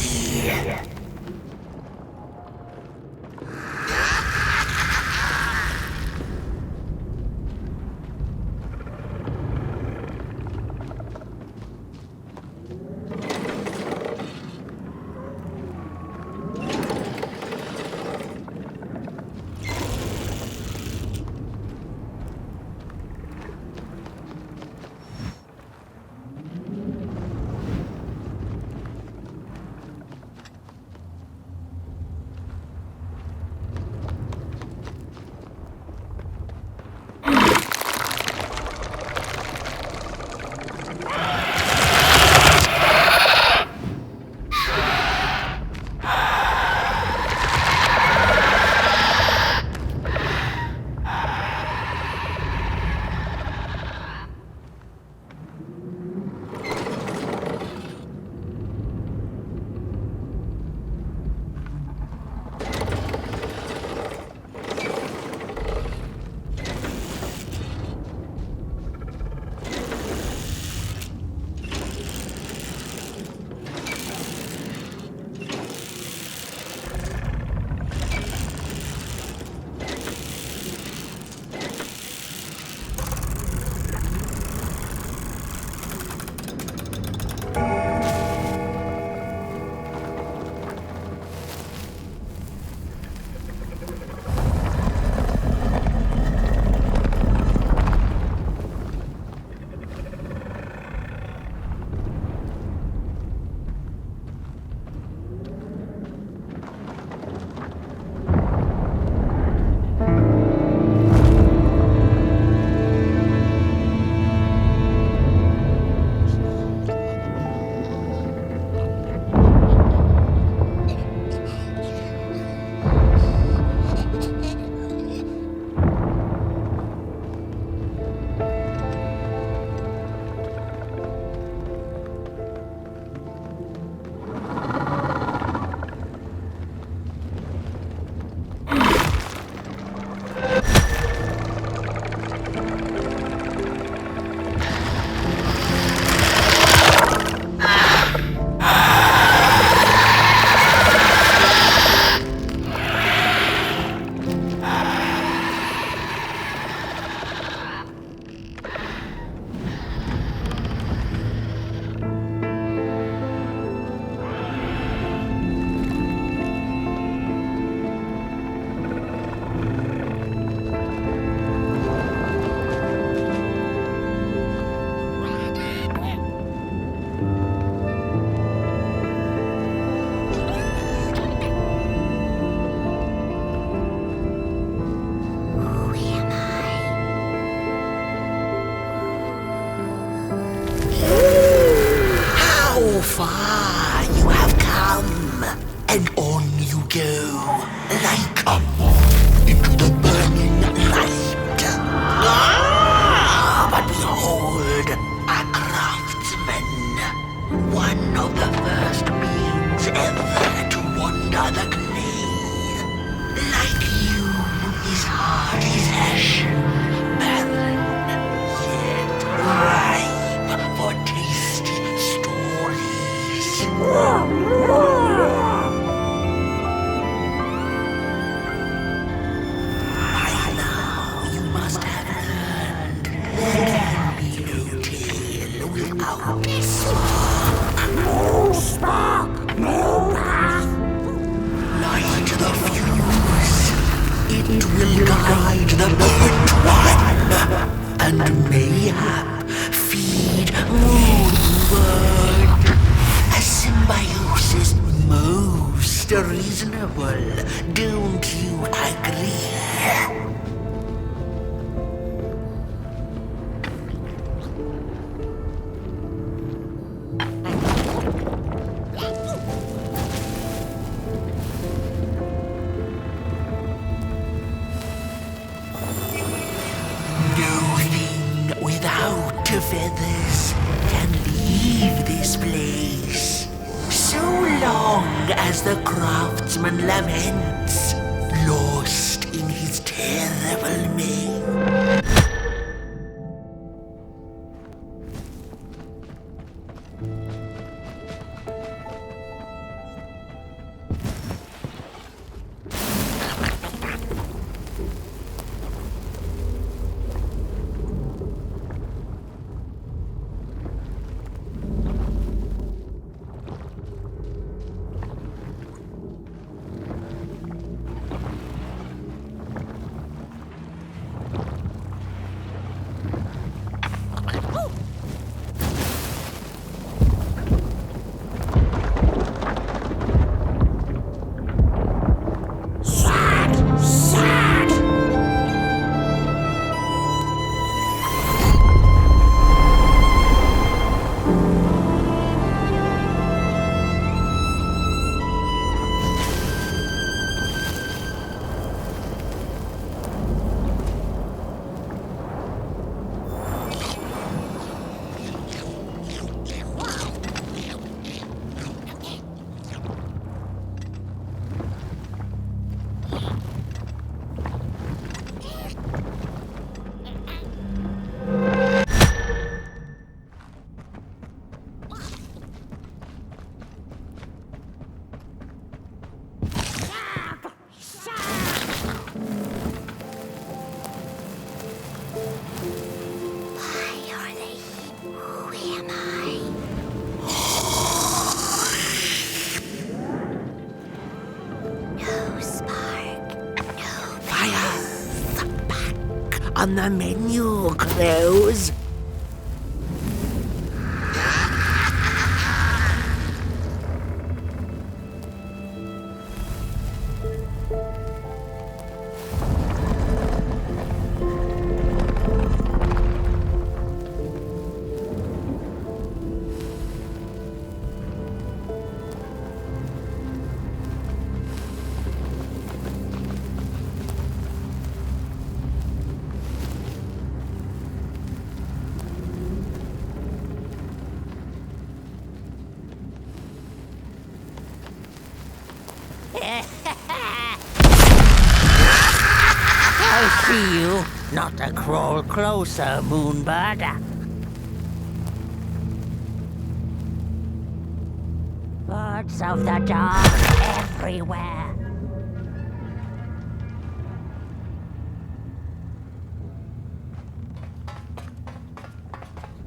far you have come, and on you go, like a moth into the burning light. But behold, a craftsman, one of the first beings ever to wander the clay. Like you, his heart is ashen, barren, yet ripe for tasty stories. By now, you must have learned there can be no tale without a spark. No spark, no path. Light the fuse. It will guide the burnt one, and mayhap feed MoonHood. A symbiosis most reasonable, don't you agree? Nothing without feathers can leave this place. So long as the craftsman laments, lost in his terrible maze. On the menu, close. I see you. Not to crawl closer, Moonbird. Birds of the dark everywhere.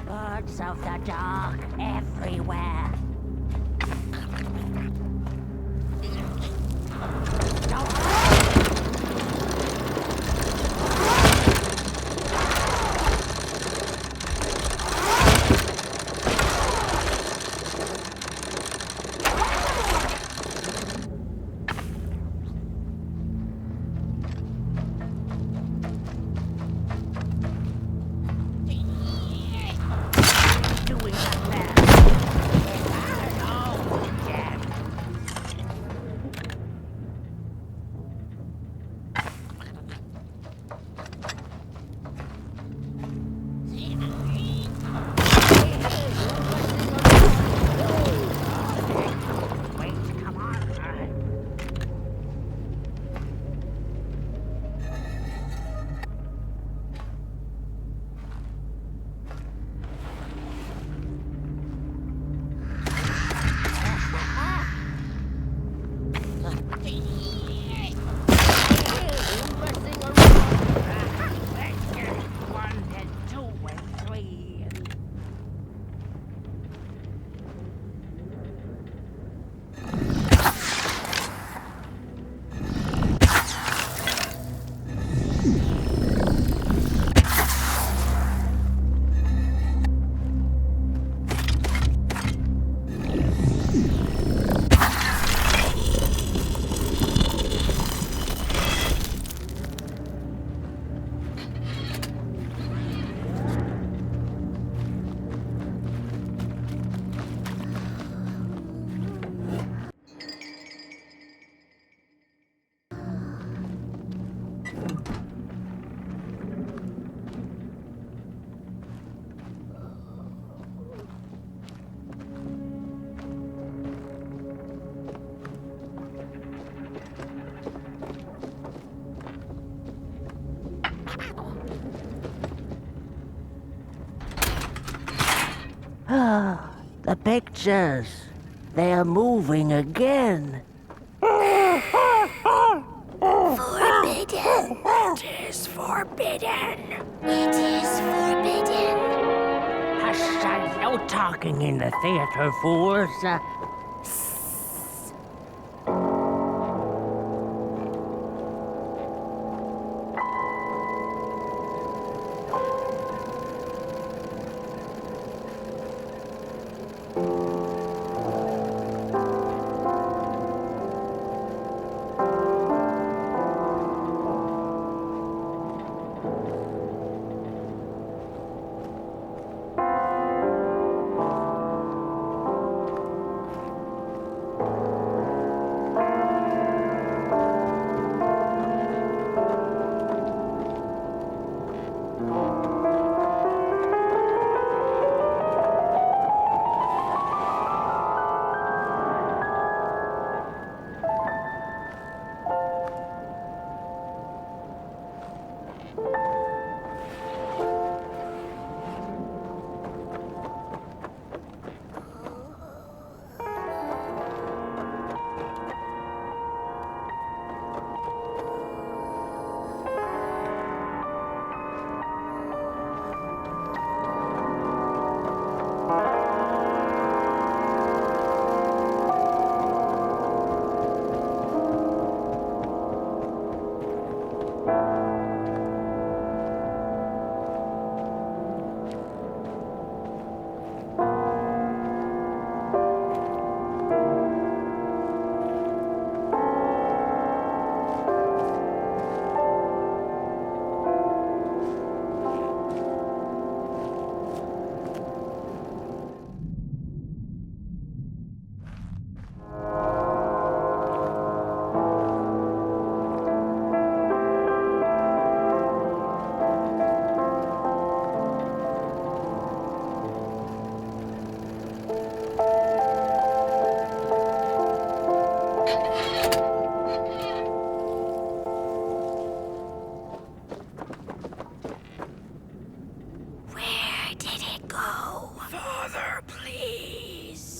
Birds of the dark everywhere. The pictures. They are moving again. Forbidden. It is forbidden. It is forbidden. Hush, no talking in the theater, fools.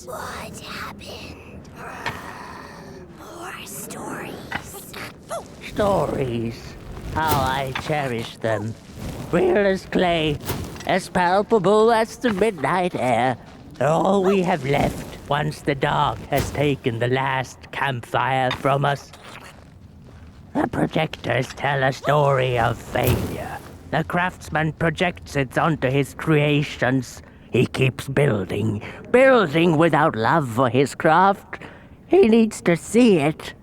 What happened? More stories. Stories. How I cherish them. Real as clay, as palpable as the midnight air. All we have left once the dark has taken the last campfire from us. The projectors tell a story of failure. The craftsman projects it onto his creations. He keeps building without love for his craft. He needs to see it.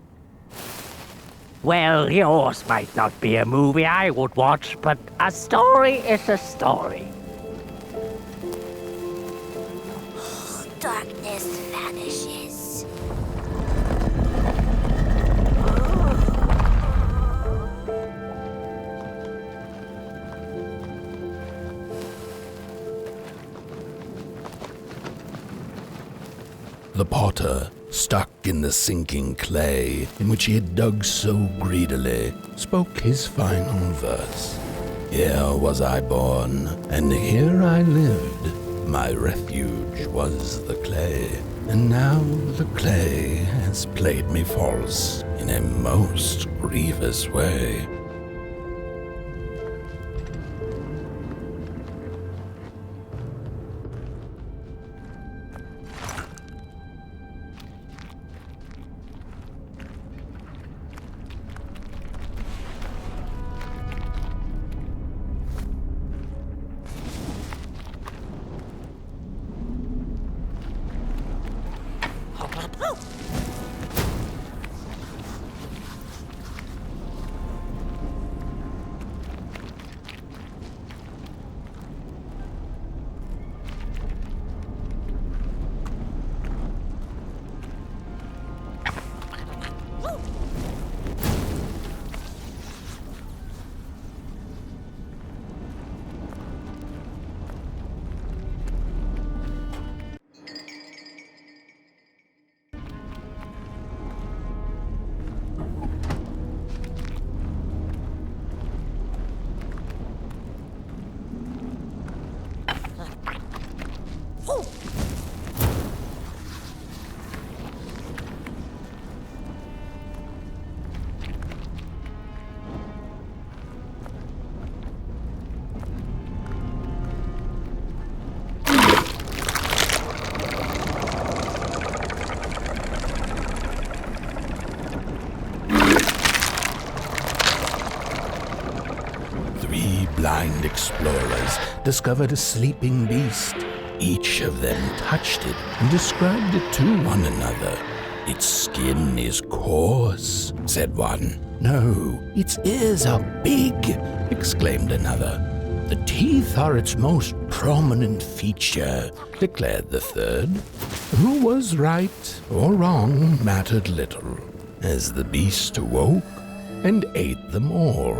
Well, yours might not be a movie I would watch, but a story is a story. Darkness vanishes. The potter, stuck in the sinking clay in which he had dug so greedily, spoke his final verse. Here was I born, and here I lived. My refuge was the clay, and now the clay has played me false in a most grievous way. explorers discovered a sleeping beast. Each of them touched it and described it to one another. "Its skin is coarse," said one. "No, its ears are big," exclaimed another. "The teeth are its most prominent feature," declared the third. Who was right or wrong mattered little, as the beast awoke and ate them all.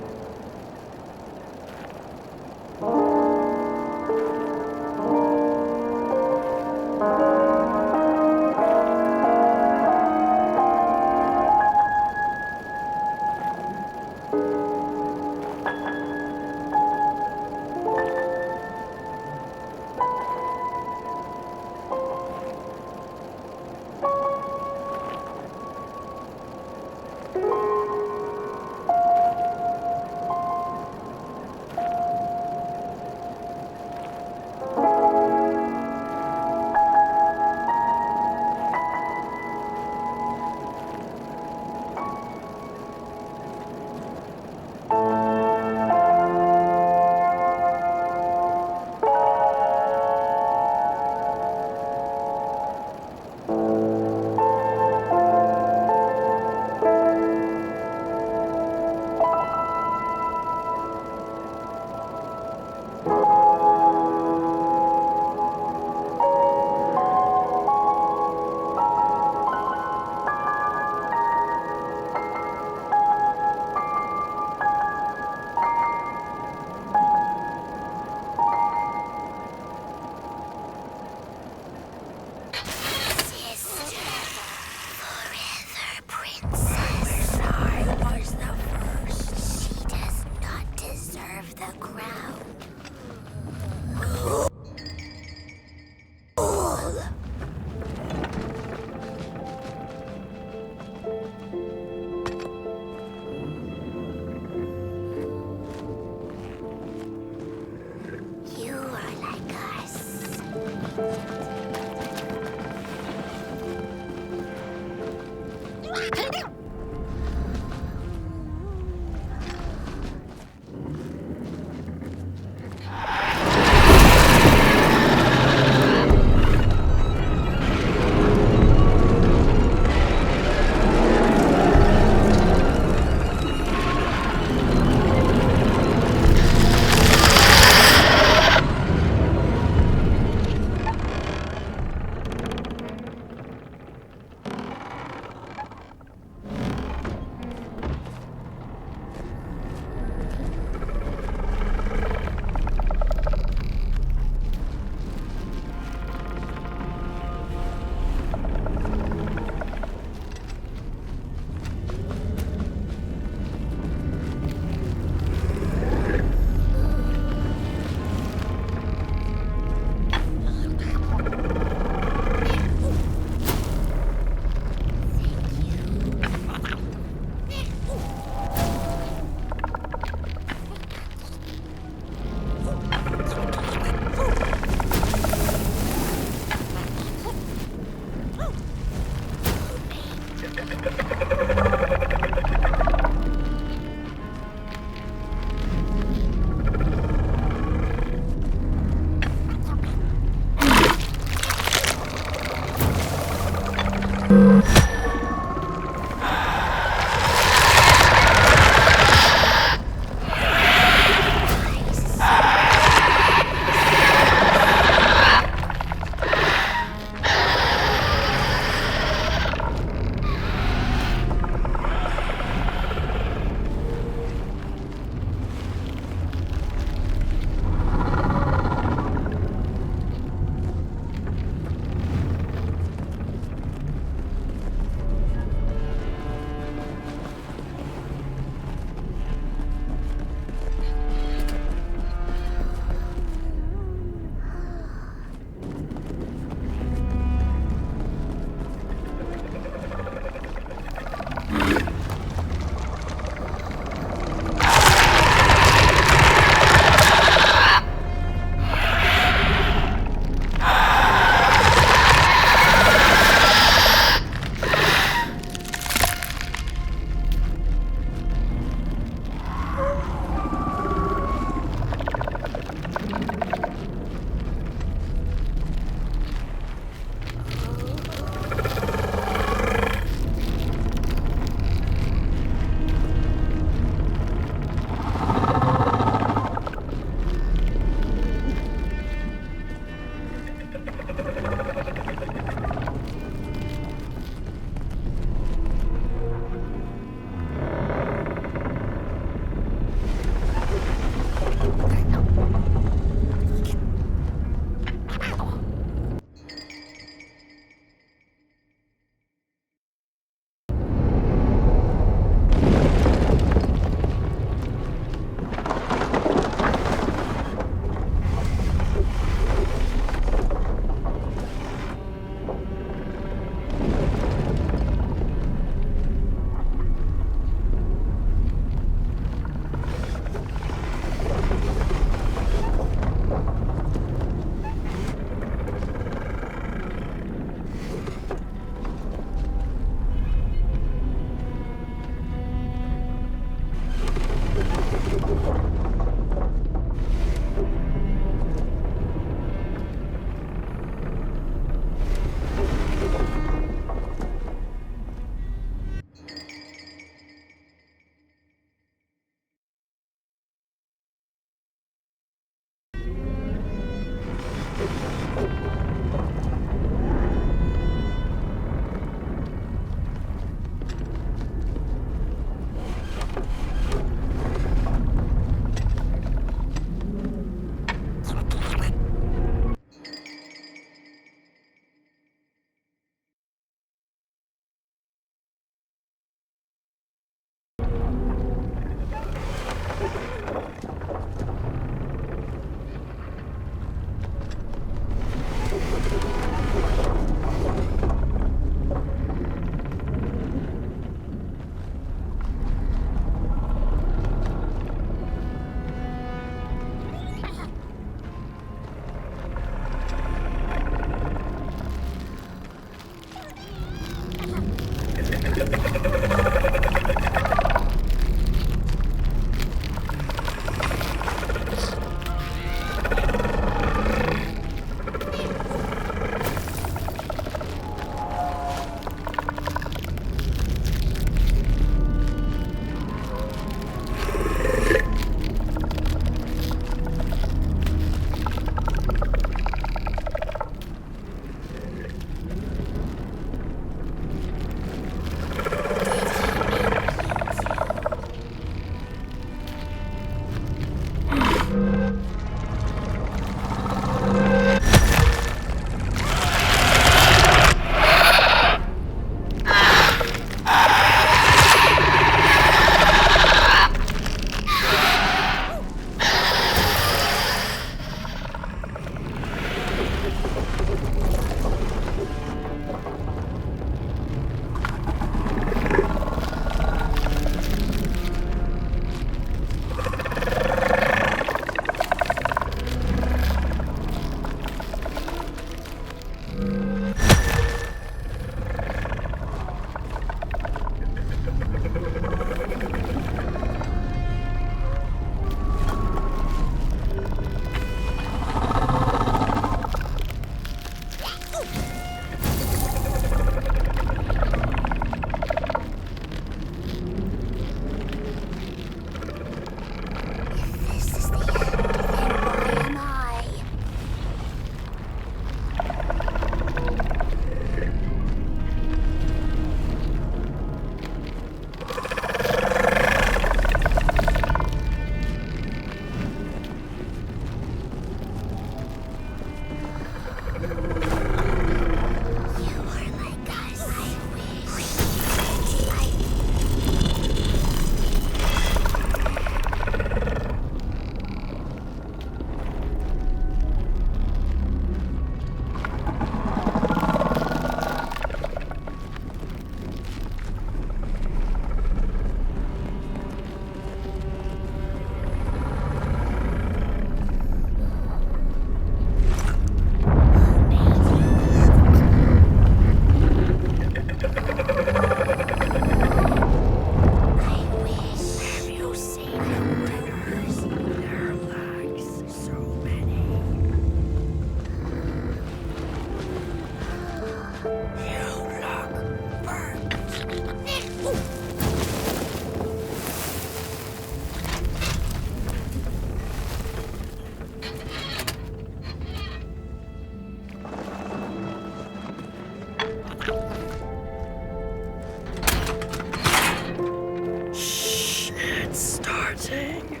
Shh, it's starting.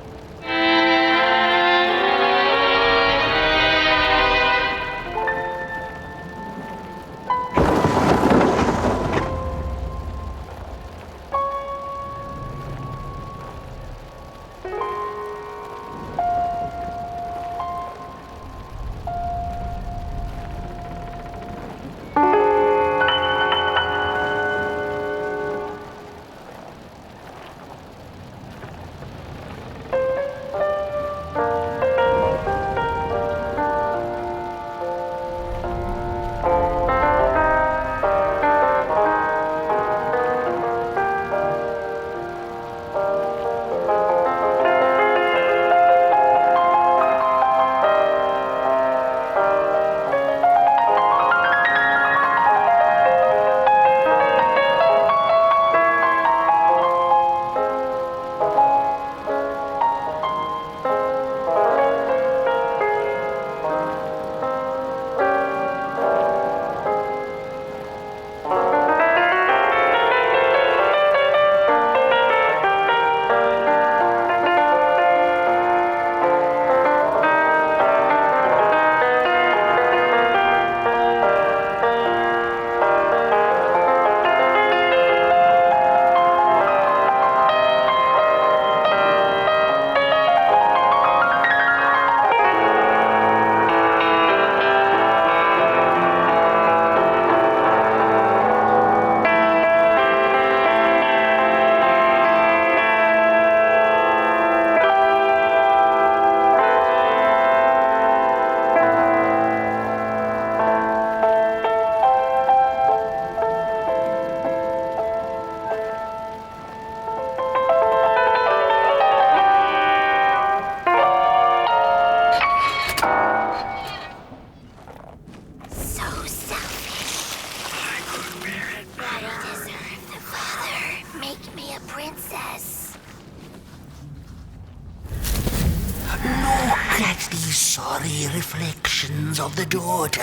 Sorry reflections of the daughter.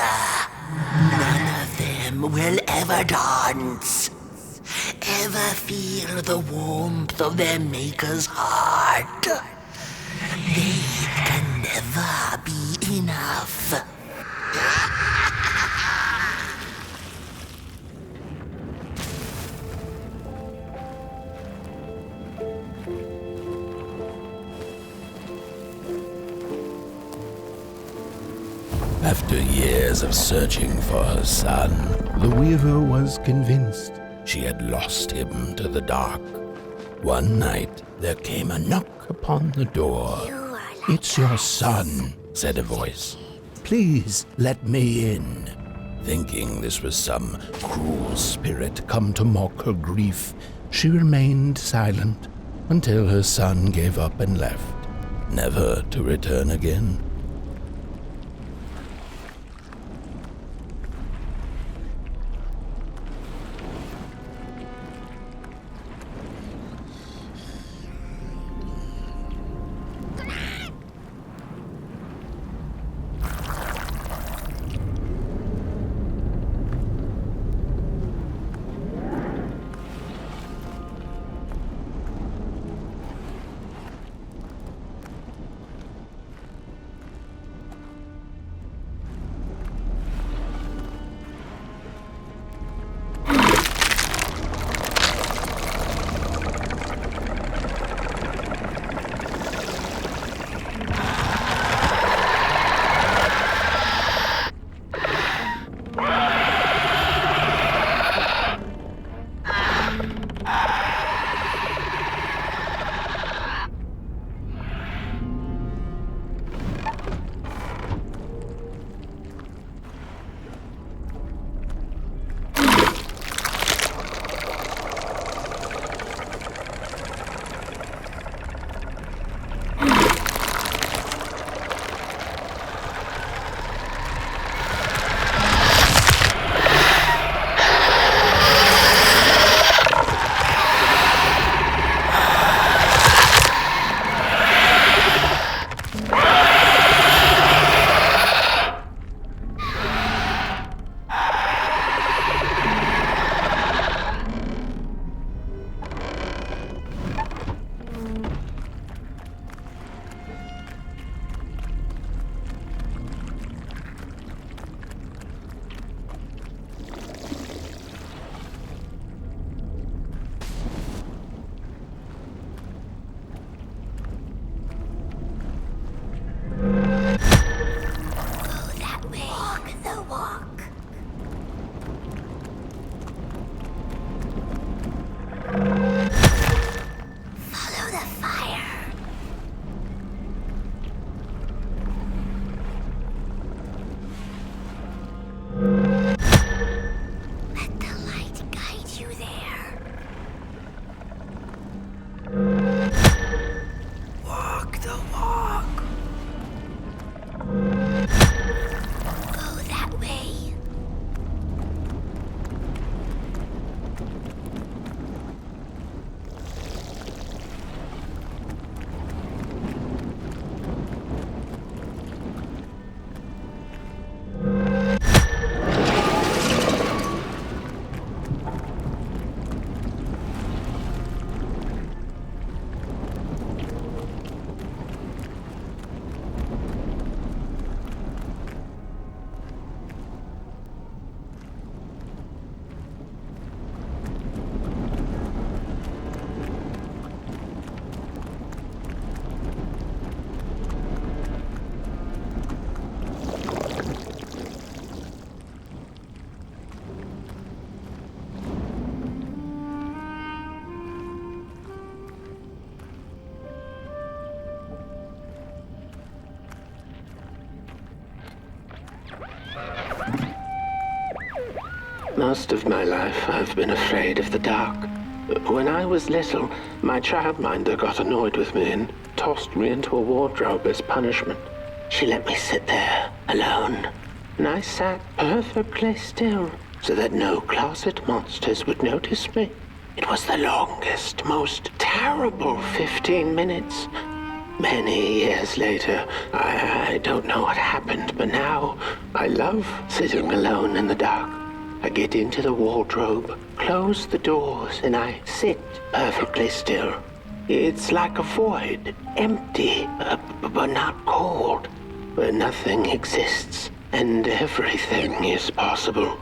None of them will ever dance. Ever feel the warmth of their maker's heart. They can never be enough. After years of searching for her son, the weaver was convinced she had lost him to the dark. One night, there came a knock upon the door. "It's your son," said a voice. "Please let me in." Thinking this was some cruel spirit come to mock her grief, she remained silent until her son gave up and left, never to return again. Most of my life, I've been afraid of the dark. When I was little, my childminder got annoyed with me and tossed me into a wardrobe as punishment. She let me sit there, alone, and I sat perfectly still so that no closet monsters would notice me. It was the longest, most terrible 15 minutes. Many years later, I don't know what happened, but now I love sitting alone in the dark. I get into the wardrobe, close the doors, and I sit perfectly still. It's like a void, empty, but not cold, where nothing exists and everything is possible.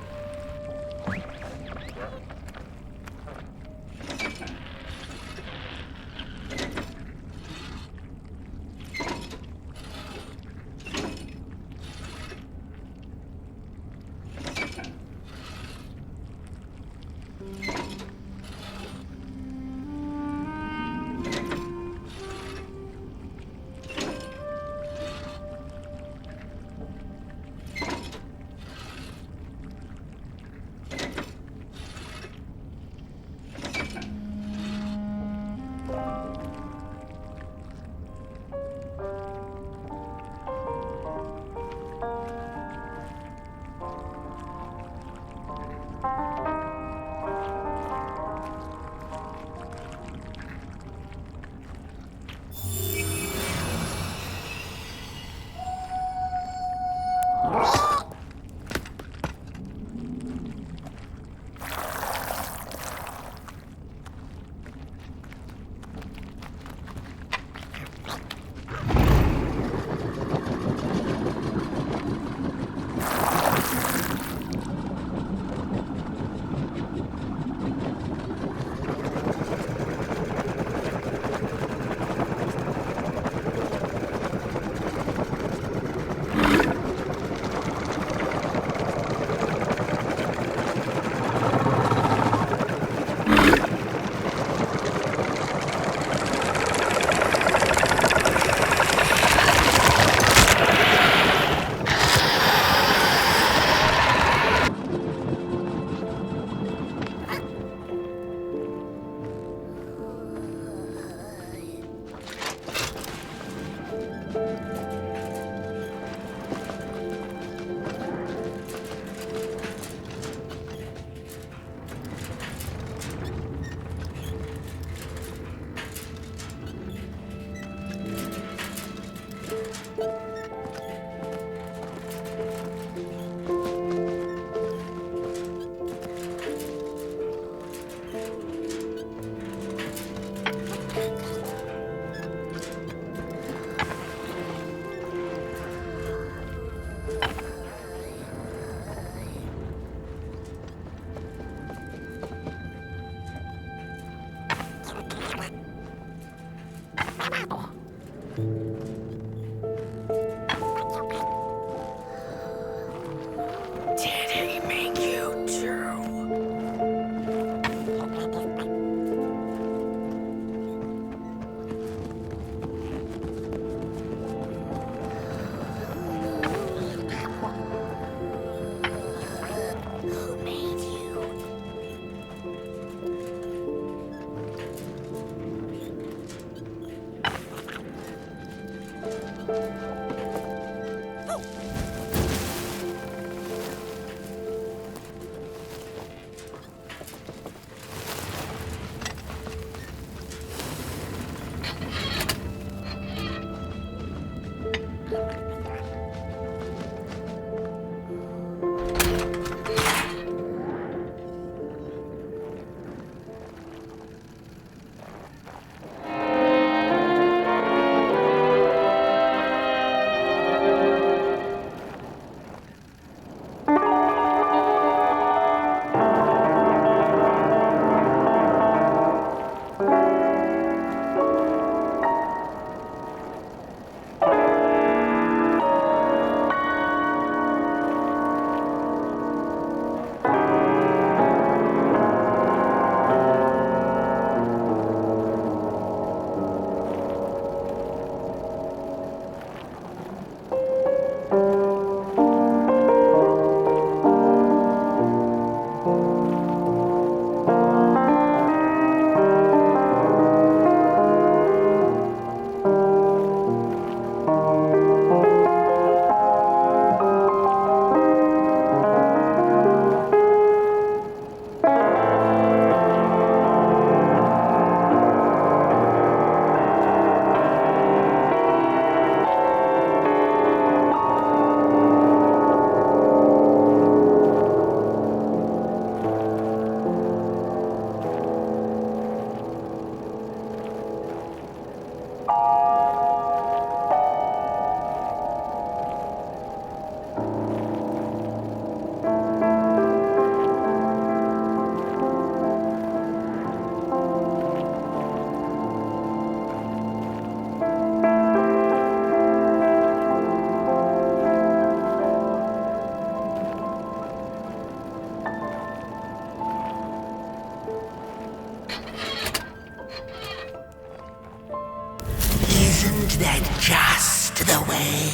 that just the way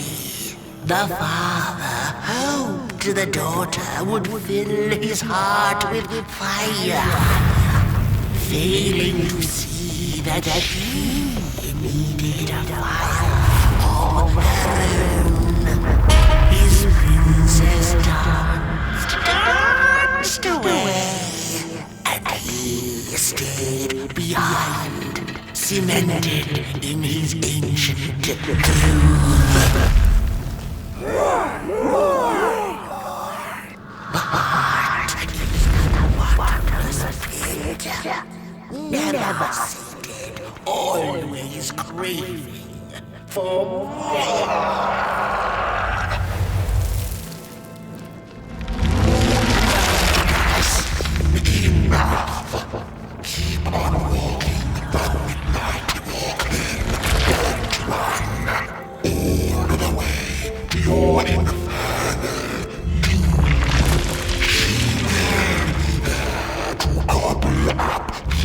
the father hoped the daughter would fill his heart with fire, failing to see that she needed a fire of her own? His princess danced away, and he stayed behind, cemented in his ancient doom. Never sated, always craving for more. Enough. Keep on walking the midnight walking. Don't run. All the way. You're in the She will be there to gobble up the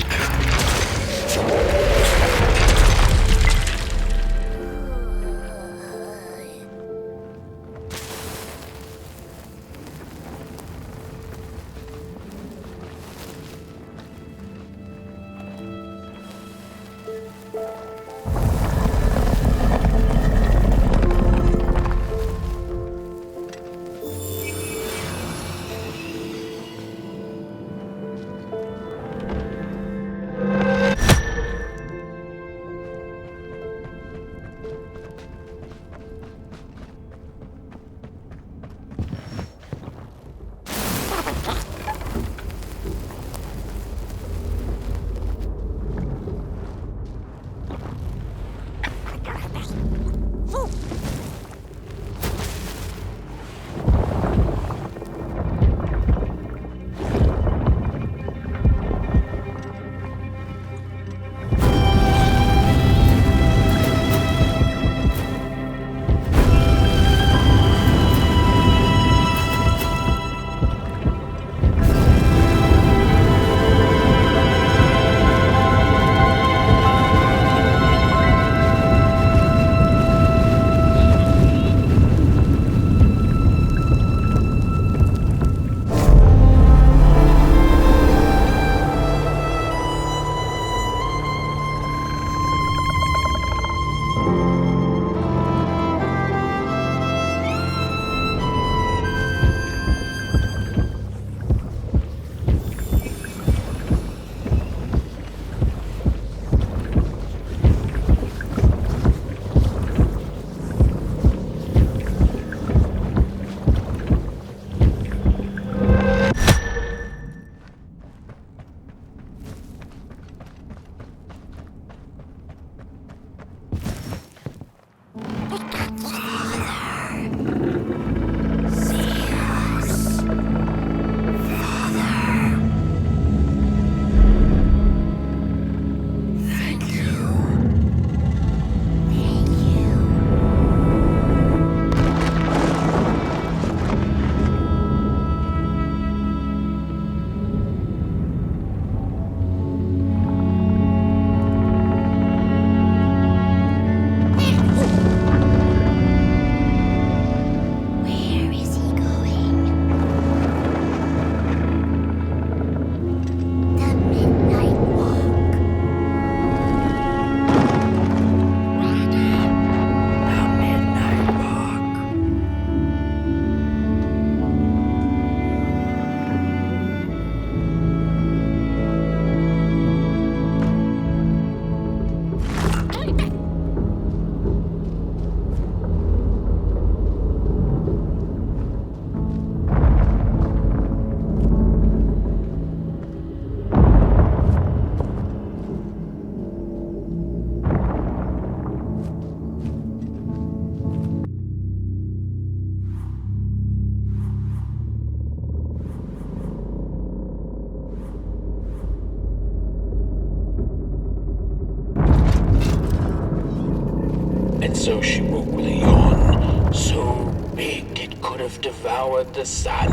So she woke with a yawn, so big it could have devoured the sun.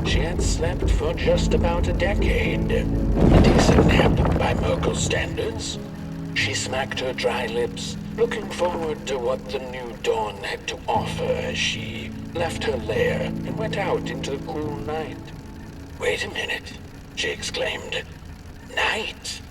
She had slept for just about a decade. A decent nap by Merkel standards. She smacked her dry lips, looking forward to what the new dawn had to offer as she left her lair and went out into the cool night. "Wait a minute," she exclaimed. "Night?"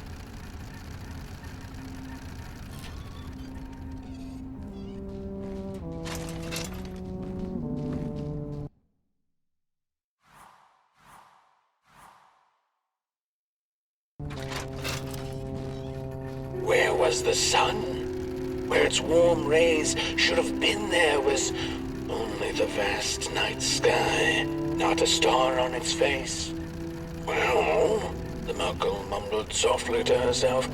Where was the sun? Where its warm rays should have been there was only the vast night sky, not a star on its face. Well, the Merkle mumbled softly to herself,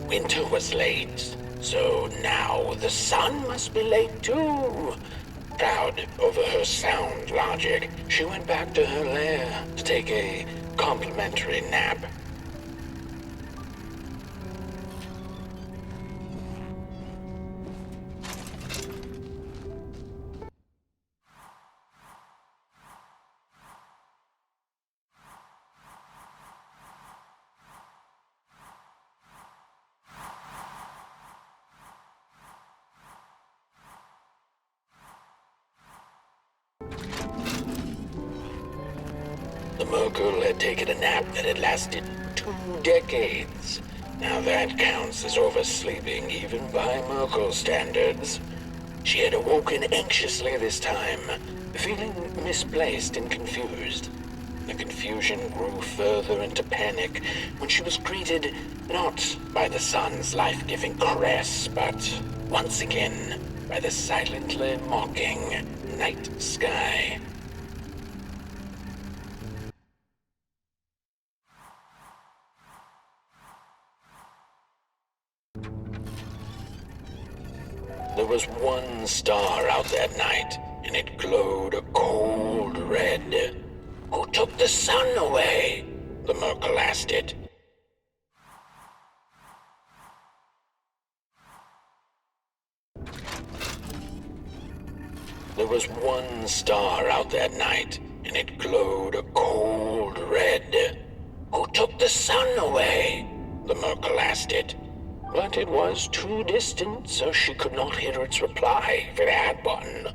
winter was late, so now the sun must be late too. Proud over her sound logic, she went back to her lair to take a complimentary nap. The Merkle had taken a nap that had lasted 2 decades. Now that counts as oversleeping even by Merkle standards. She had awoken anxiously this time, feeling misplaced and confused. The confusion grew further into panic when she was greeted not by the sun's life-giving caress, but once again by the silently mocking night sky. There was one star out that night, and it glowed a cold red. Who took the sun away? The Merkle asked it. There was one star out that night, and it glowed a cold red. Who took the sun away? The Merkle asked it. But it was too distant, so she could not hear its reply if it had one.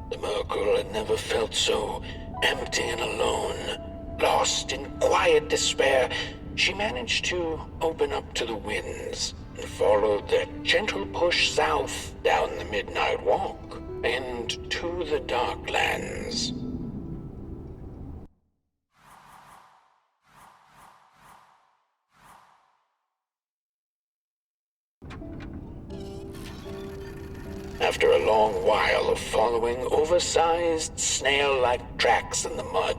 The Merkle had never felt so empty and alone. Lost in quiet despair, she managed to open up to the winds and followed their gentle push south down the midnight walk and to the Darklands. After a long while of following oversized, snail-like tracks in the mud,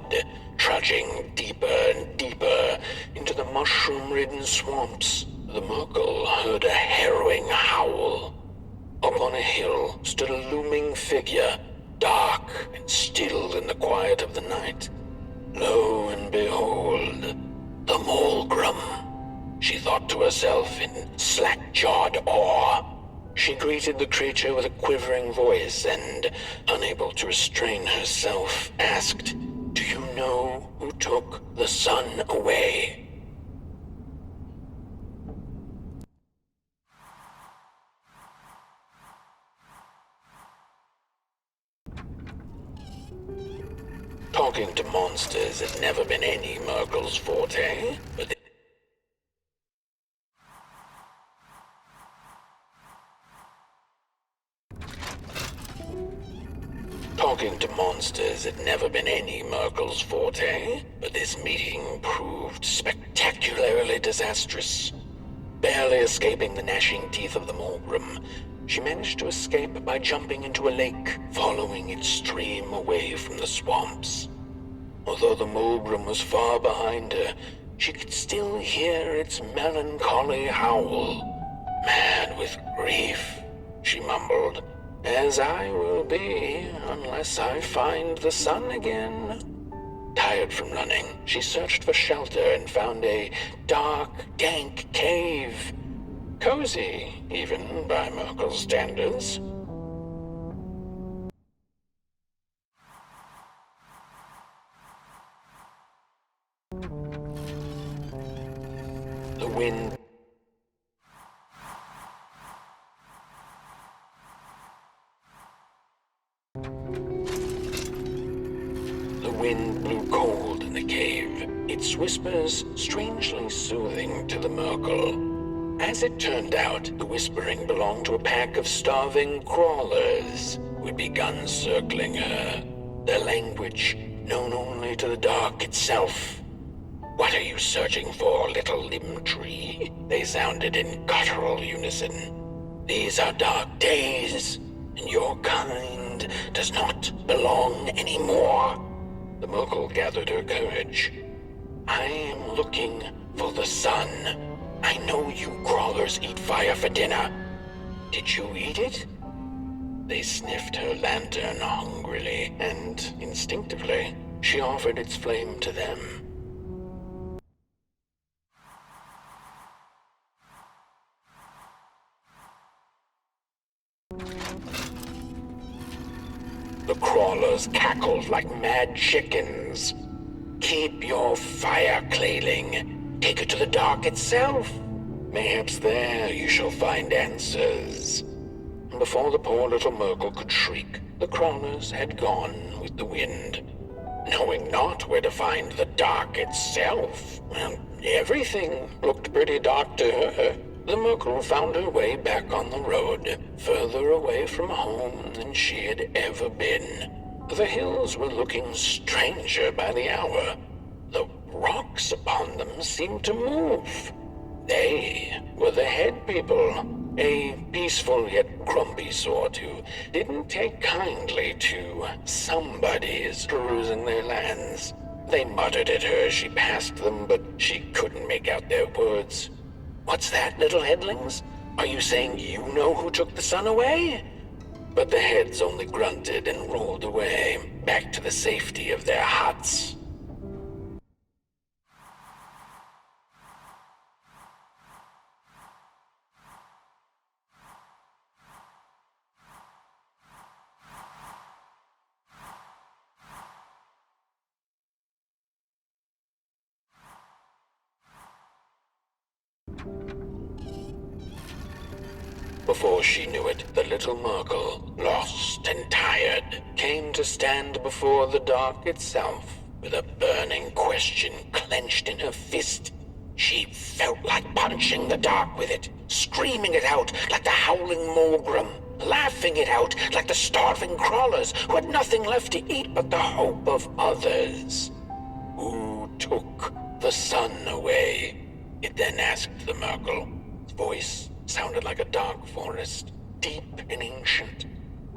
trudging deeper and deeper into the mushroom-ridden swamps, the Merkle heard a harrowing howl. Up on a hill stood a looming figure, dark and still in the quiet of the night. Lo and behold, the Molgrim, she thought to herself in slack-jawed awe. She greeted the creature with a quivering voice and, unable to restrain herself, asked, "Do you know who took the sun away?" Talking to monsters had never been any Merkle's forte, but Talking to monsters had never been any Merkle's forte, but this meeting proved spectacularly disastrous. Barely escaping the gnashing teeth of the Molgrim, she managed to escape by jumping into a lake, following its stream away from the swamps. Although the Molgrim was far behind her, she could still hear its melancholy howl. "Mad with grief," she mumbled, "as I will be unless I find the sun again." Tired from running, she searched for shelter and found a dark, dank cave. Cozy, even by Merkle's standards. The wind the cave, its whispers strangely soothing to the Merkle. As it turned out, the whispering belonged to a pack of starving crawlers who had begun circling her, their language known only to the dark itself. "What are you searching for, little limb tree?" they sounded in guttural unison. "These are dark days, and your kind does not belong anymore." The Merkle gathered her courage. "I am looking for the sun. I know you crawlers eat fire for dinner. Did you eat it?" They sniffed her lantern hungrily, and instinctively, she offered its flame to them. The crawlers cackled like mad chickens. "Keep your fire, Clayling. Take it to the dark itself. Mayhaps there you shall find answers." And before the poor little Merkle could shriek, the crawlers had gone with the wind. Knowing not where to find the dark itself, well, everything looked pretty dark to her. The Merkle found her way back on the road, further away from home than she had ever been. The hills were looking stranger by the hour. The rocks upon them seemed to move. They were the head people, a peaceful yet grumpy sort who didn't take kindly to somebody's perusing their lands. They muttered at her as she passed them, but she couldn't make out their words. "What's that, little headlings? Are you saying you know who took the sun away?" But the heads only grunted and rolled away, back to the safety of their huts. Before she knew it, the little Merkle, lost and tired, came to stand before the dark itself, with a burning question clenched in her fist. She felt like punching the dark with it, screaming it out like the howling Molgrim, laughing it out like the starving crawlers who had nothing left to eat but the hope of others. "Who took the sun away?" it then asked the Merkle. Its voice sounded like a dark forest, deep and ancient.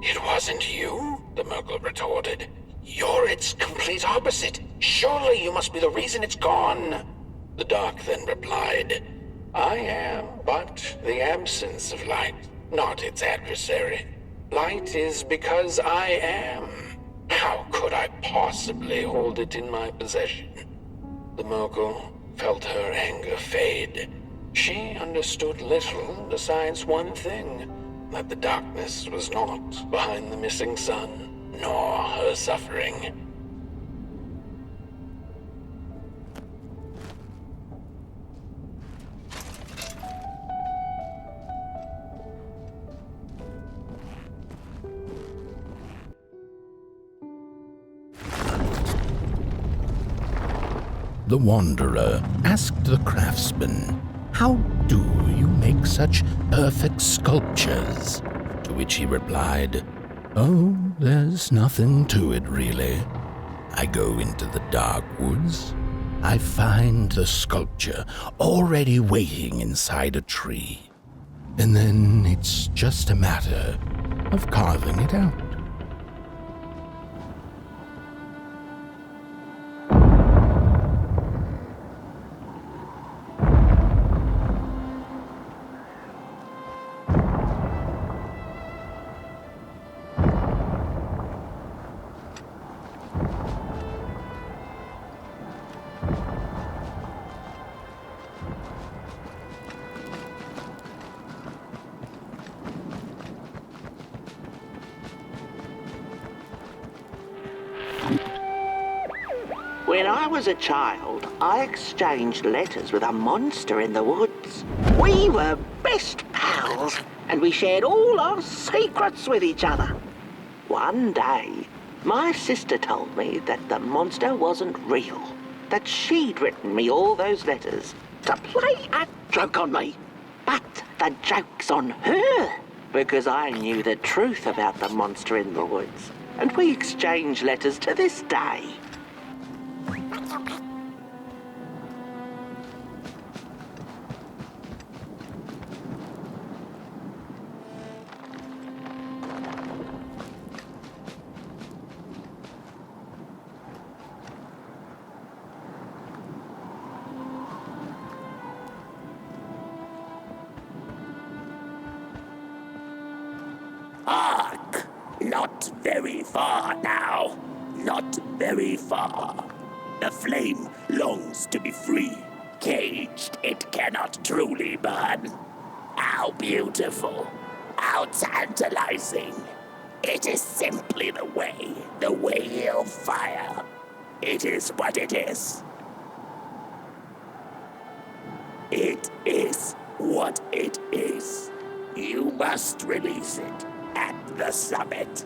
"It wasn't you," the Merkle retorted. "You're its complete opposite. Surely you must be the reason it's gone." The dark then replied, "I am but the absence of light, not its adversary. Light is because I am. How could I possibly hold it in my possession?" The Merkle felt her anger fade. She understood little besides one thing, that the darkness was not behind the missing sun, nor her suffering. The Wanderer asked the Craftsman, "How do you make such perfect sculptures?" To which he replied, "Oh, there's nothing to it really. I go into the dark woods. I find the sculpture already waiting inside a tree. And then it's just a matter of carving it out." When I was a child, I exchanged letters with a monster in the woods. We were best pals, and we shared all our secrets with each other. One day, my sister told me that the monster wasn't real. that she'd written me all those letters to play a joke on me. But the joke's on her, because I knew the truth about the monster in the woods, and we exchange letters to this day. Hark! Not very far now. Not very far. The flame longs to be free. Caged, it cannot truly burn. How beautiful. How tantalizing. It is simply the way of fire. It is what it is. It is what it is. You must release it at the summit.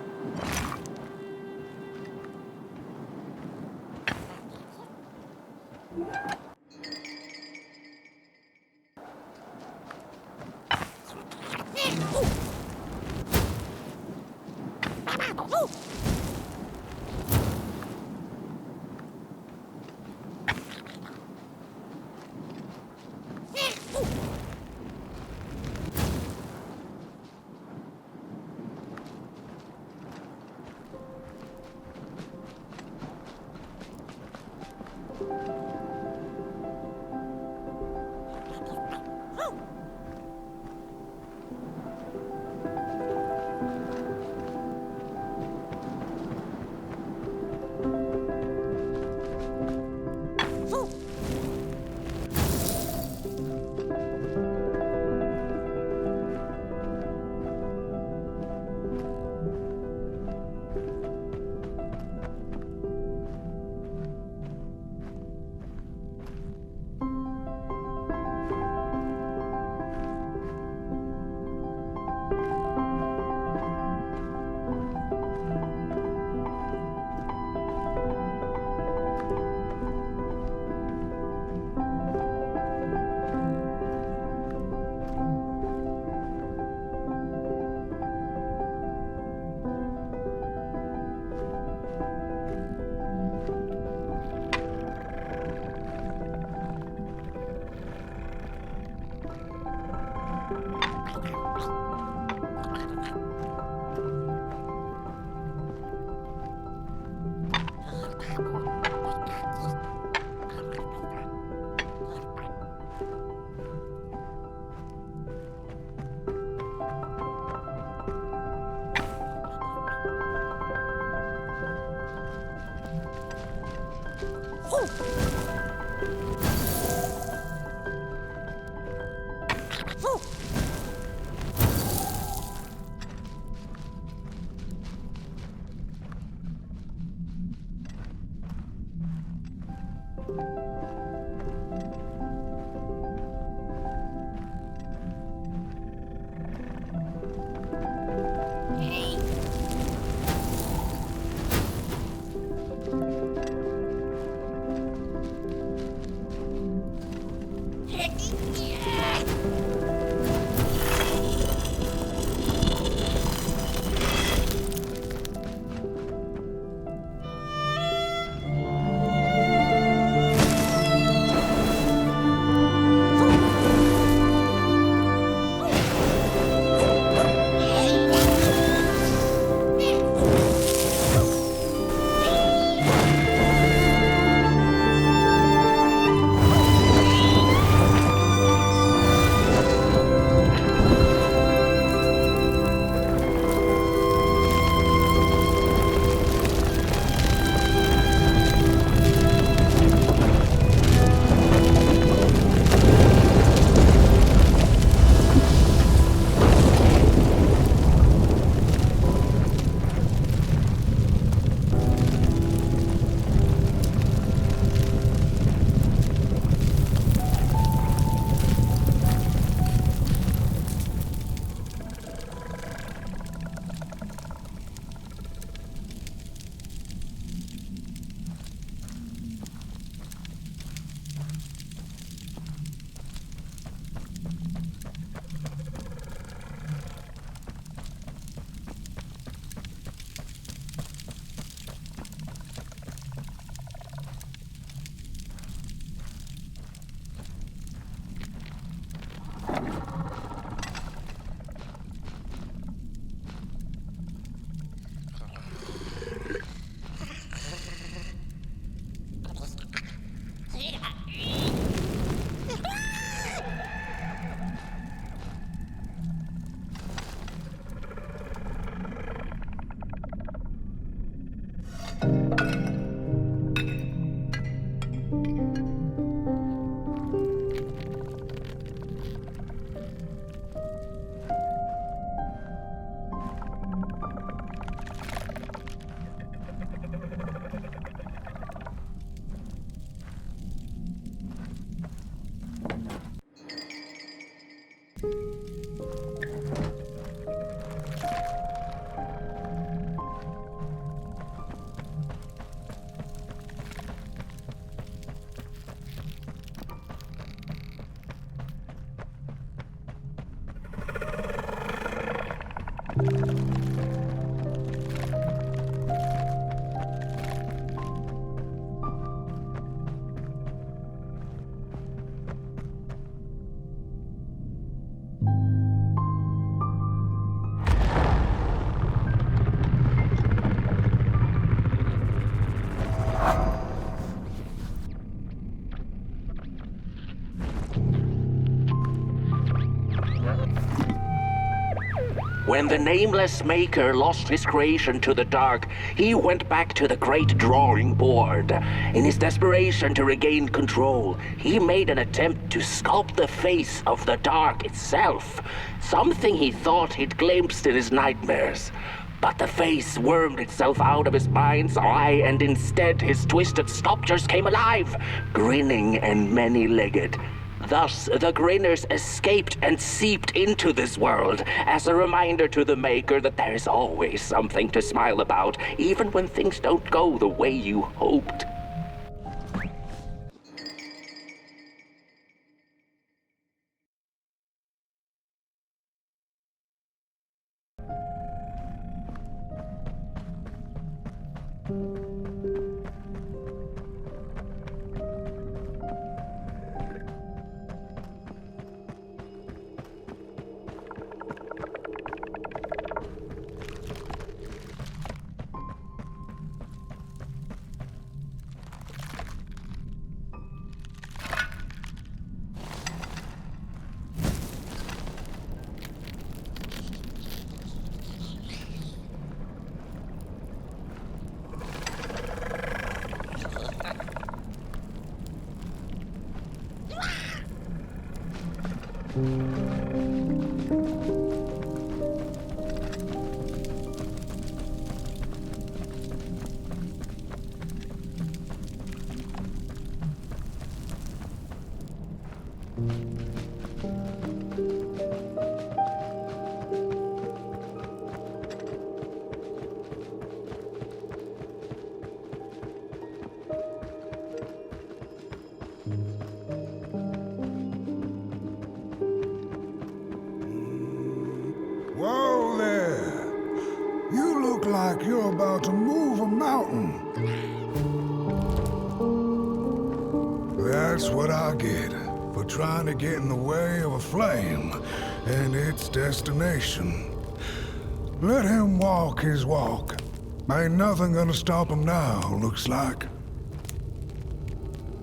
When the nameless maker lost his creation to the dark, he went back to the great drawing board. In his desperation to regain control, he made an attempt to sculpt the face of the dark itself, something he thought he'd glimpsed in his nightmares. But the face wormed itself out of his mind's eye, and instead his twisted sculptures came alive, grinning and many-legged. Thus, the grinners escaped and seeped into this world as a reminder to the Maker that there is always something to smile about, even when things don't go the way you hoped. Whoa there! You look like you're about to move a mountain. That's what I get for trying to get in the way of a flame and its destination. Let him walk his walk. Ain't nothing gonna stop him now, looks like.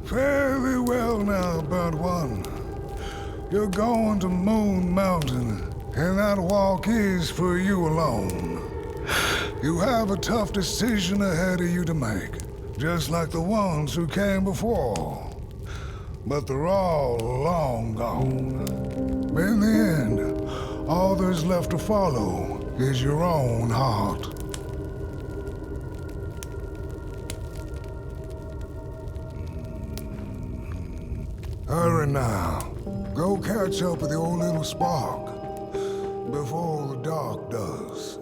Fare thee well now, Burnt One. You're going to Moon Mountain, and that walk is for you alone. You have a tough decision ahead of you to make, just like the ones who came before. But they're all long gone. In the end, all there's left to follow is your own heart. Hurry now. Go catch up with the old little spark before the dark does.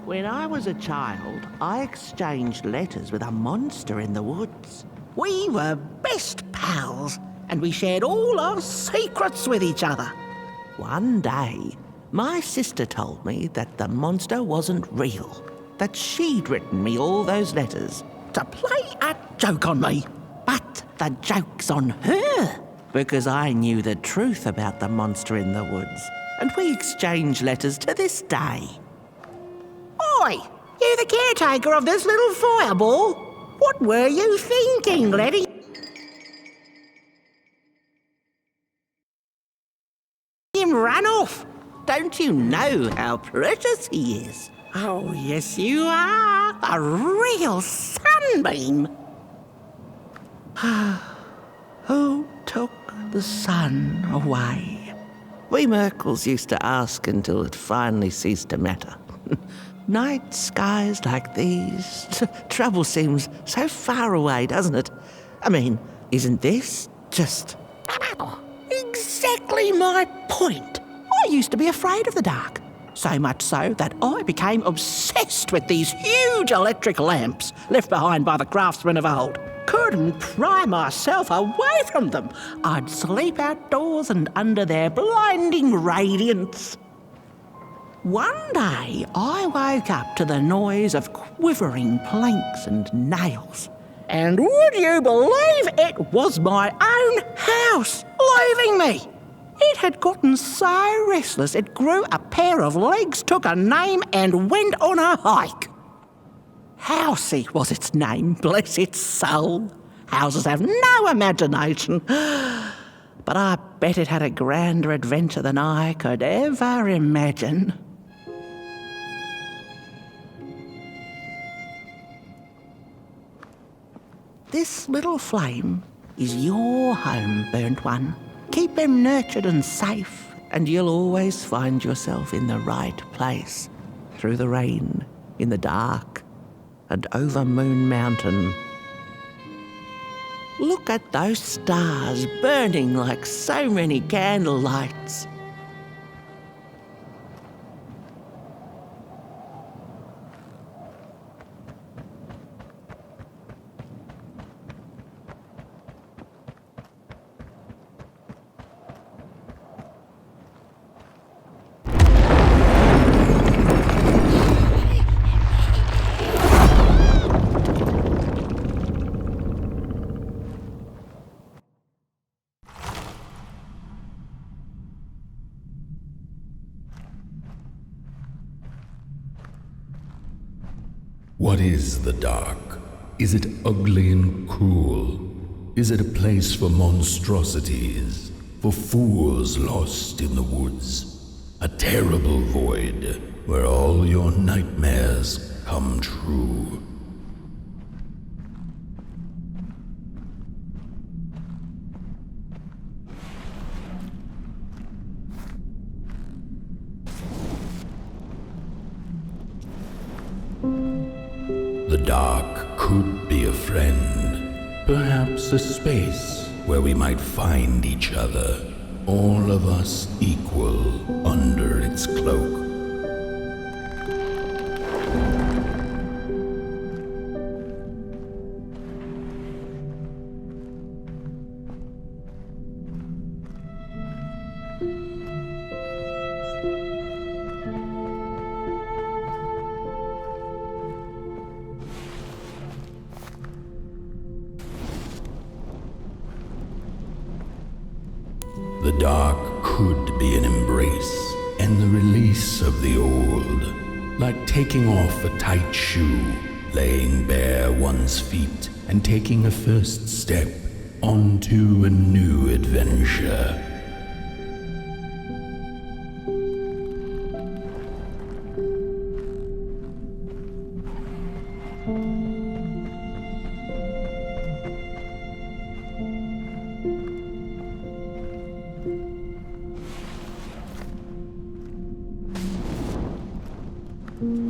When I was a child, I exchanged letters with a monster in the woods. We were best pals, and we shared all our secrets with each other. One day, my sister told me that the monster wasn't real, that she'd written me all those letters to play a joke on me. But the joke's on her, because I knew the truth about the monster in the woods, and we exchange letters to this day. Oi, you the caretaker of this little fireball? What were you thinking, laddie? Him run off. Don't you know how precious he is? Oh, yes you are. A real sunbeam. Who took the sun away? We Merkles used to ask until it finally ceased to matter. Night skies like these, trouble seems so far away, doesn't it? I mean, isn't this just exactly my point? I used to be afraid of the dark, so much so that I became obsessed with these huge electric lamps left behind by the craftsmen of old. Couldn't pry myself away from them. I'd sleep outdoors and under their blinding radiance. One day, I woke up to the noise of quivering planks and nails. And would you believe it was my own house leaving me? It had gotten so restless it grew a pair of legs, took a name and went on a hike. Housey was its name, bless its soul. Houses have no imagination. But I bet it had a grander adventure than I could ever imagine. This little flame is your home, burnt one. Keep him nurtured and safe, and you'll always find yourself in the right place. Through the rain, in the dark, and over Moon Mountain. Look at those stars burning like so many candle lights. What is the dark? Is it ugly and cruel? Is it a place for monstrosities, for fools lost in the woods? A terrible void where all your nightmares come true. The dark could be a friend, perhaps a space where we might find each other, all of us equal under its cloak. The dark could be an embrace and the release of the old, like taking off a tight shoe, laying bare one's feet, and taking a first step onto a new adventure.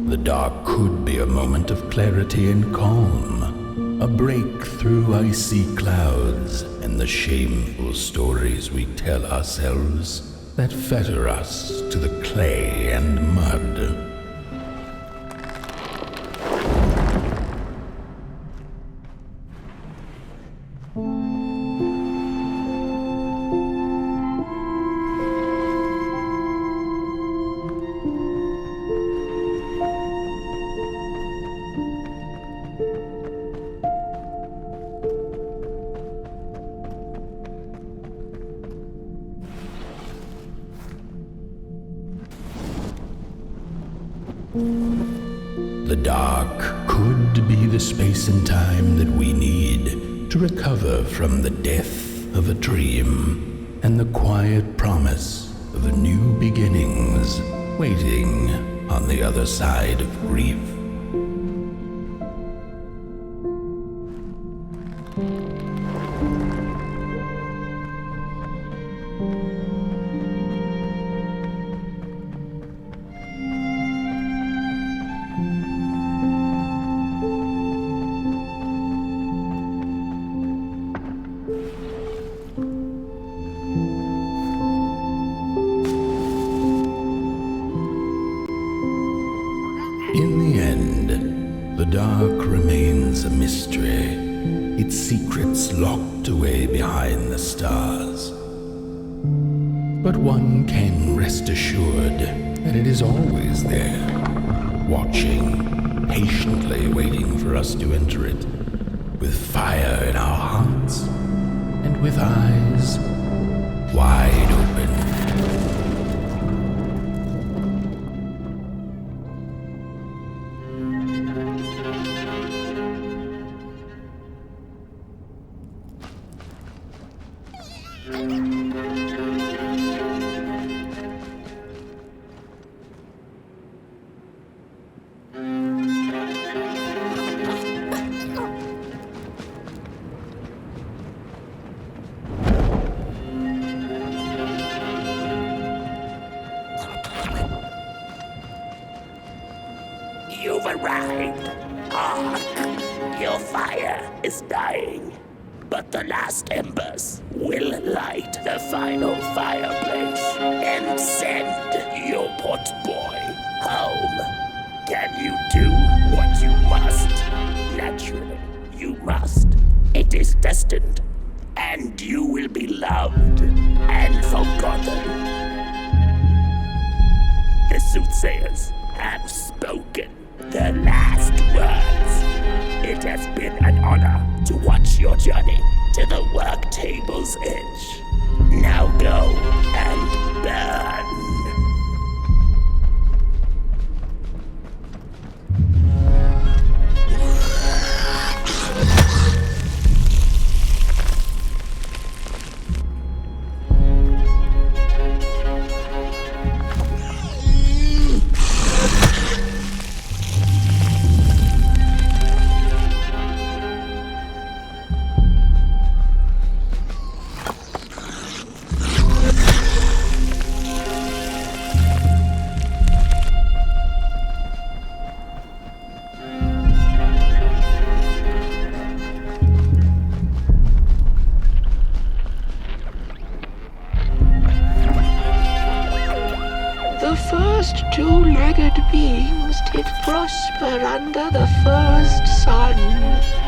The dark could be a moment of clarity and calm, a break through icy clouds and the shameful stories we tell ourselves that fetter us to the clay and mud. The dark could be the space and time that we need to recover from the death of a dream and the quiet promise of new beginnings waiting on the other side of grief. In the end, the dark remains a mystery, its secrets locked away behind the stars. But one can rest assured that it is always there, watching, patiently waiting for us to enter it, with fire in our hearts and with eyes wide open. You've arrived. Hark! Your fire is dying, but the last embers will light the final fireplace and send your potboy home. Can you do what you must? Naturally, you must. It is destined, and you will be loved and forgotten. The soothsayers have spoken the last words. It has been an honor to watch your journey to the work table's edge. Now go and burn. The first two-legged beings did prosper under the first sun,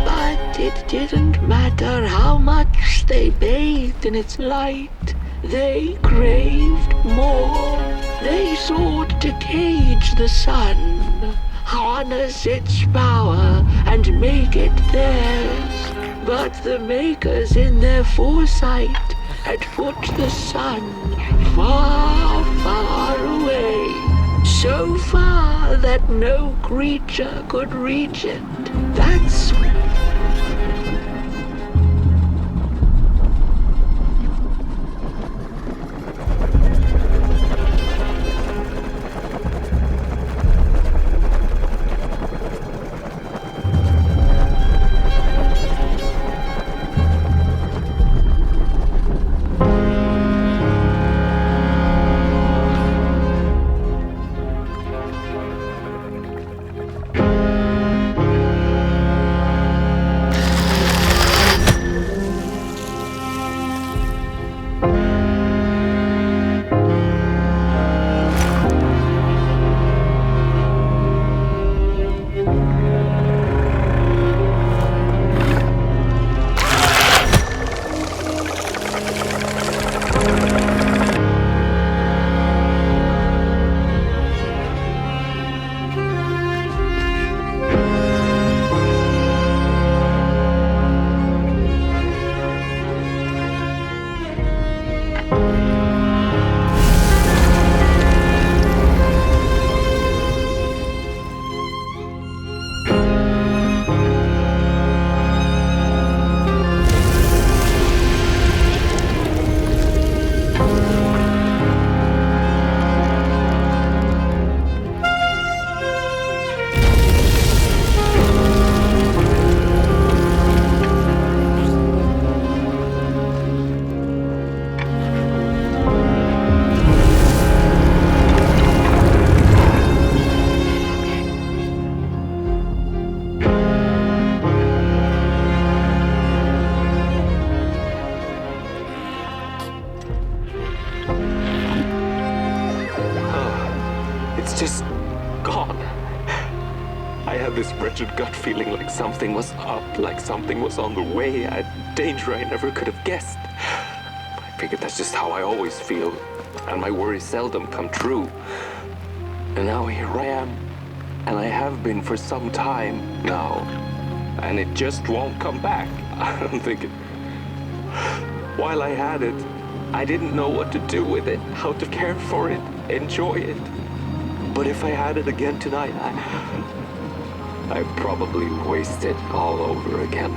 but it didn't matter how much they bathed in its light. They craved more. They sought to cage the sun, harness its power, and make it theirs. But the makers in their foresight had put the sun far, far away. So far that no creature could reach it. That's just gone. I had this wretched gut feeling like something was up, like something was on the way, a danger I never could have guessed. I figured that's just how I always feel, and my worries seldom come true. And now here I am, and I have been for some time now, and it just won't come back. I'm thinking, while I had it, I didn't know what to do with it, how to care for it, enjoy it. But if I had it again tonight, I'd probably waste it all over again.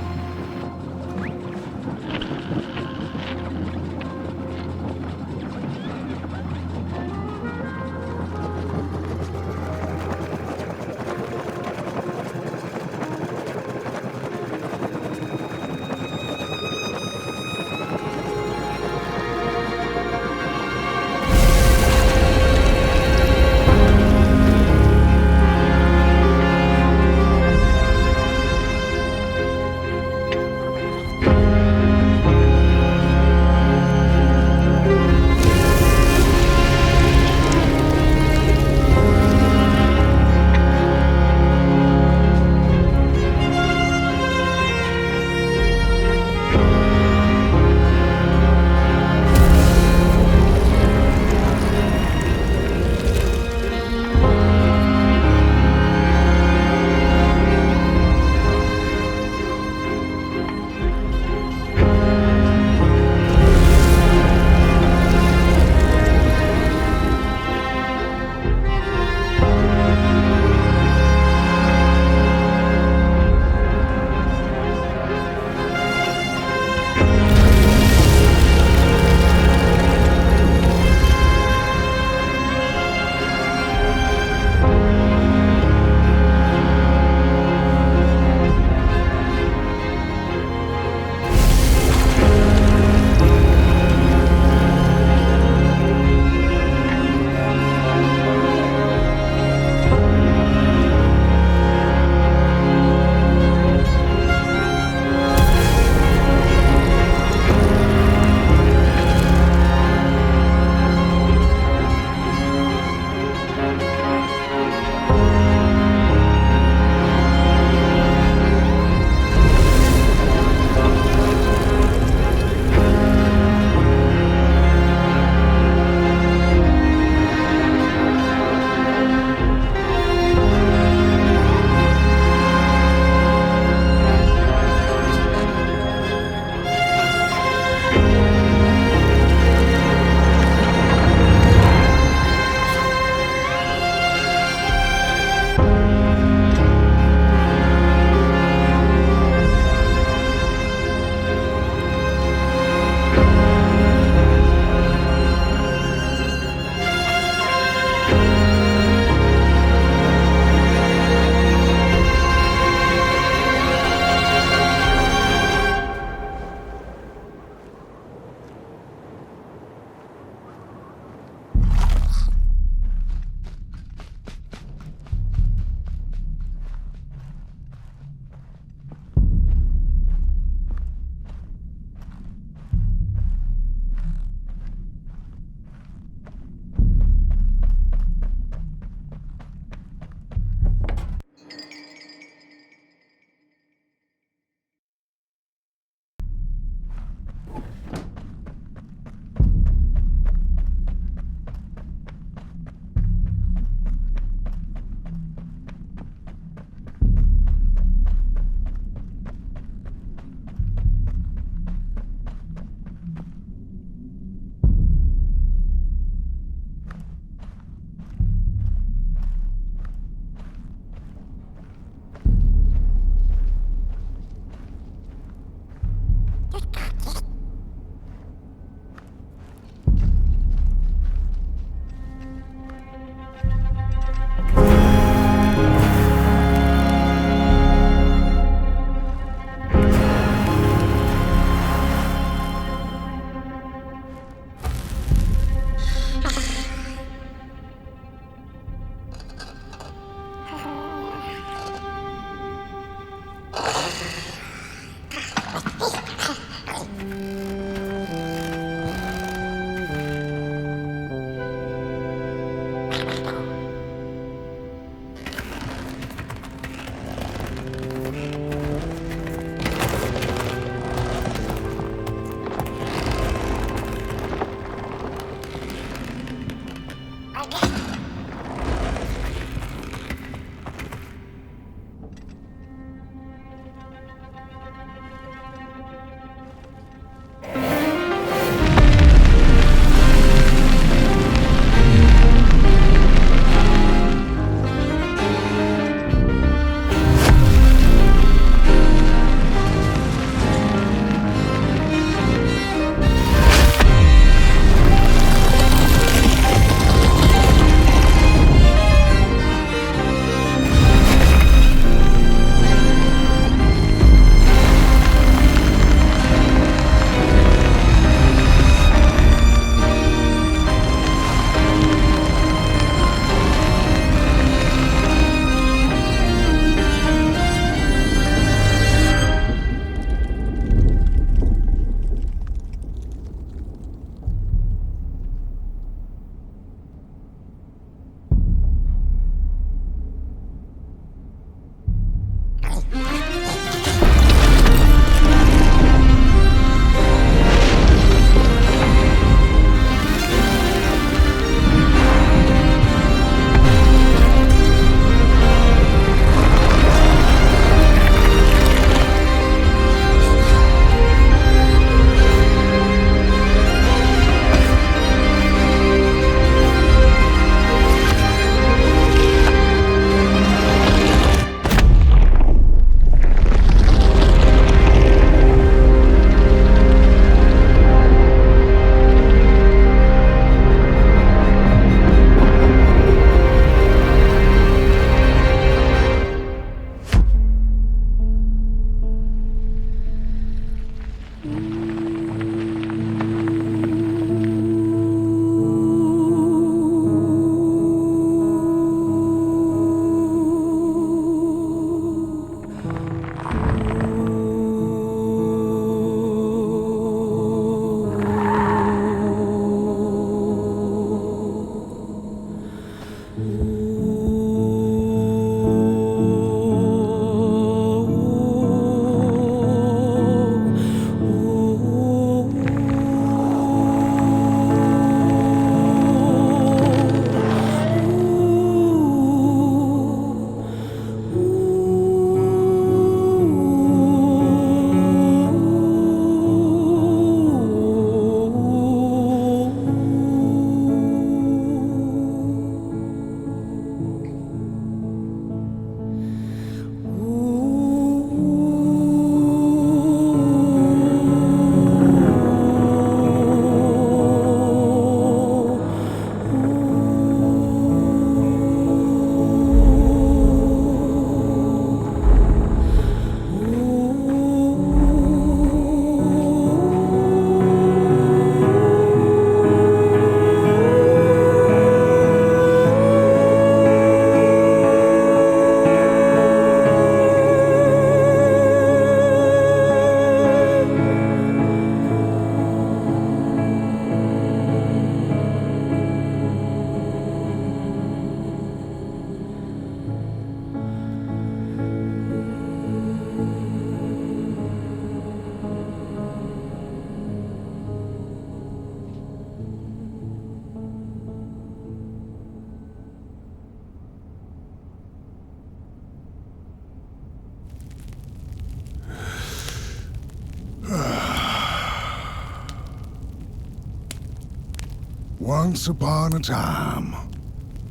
Once upon a time,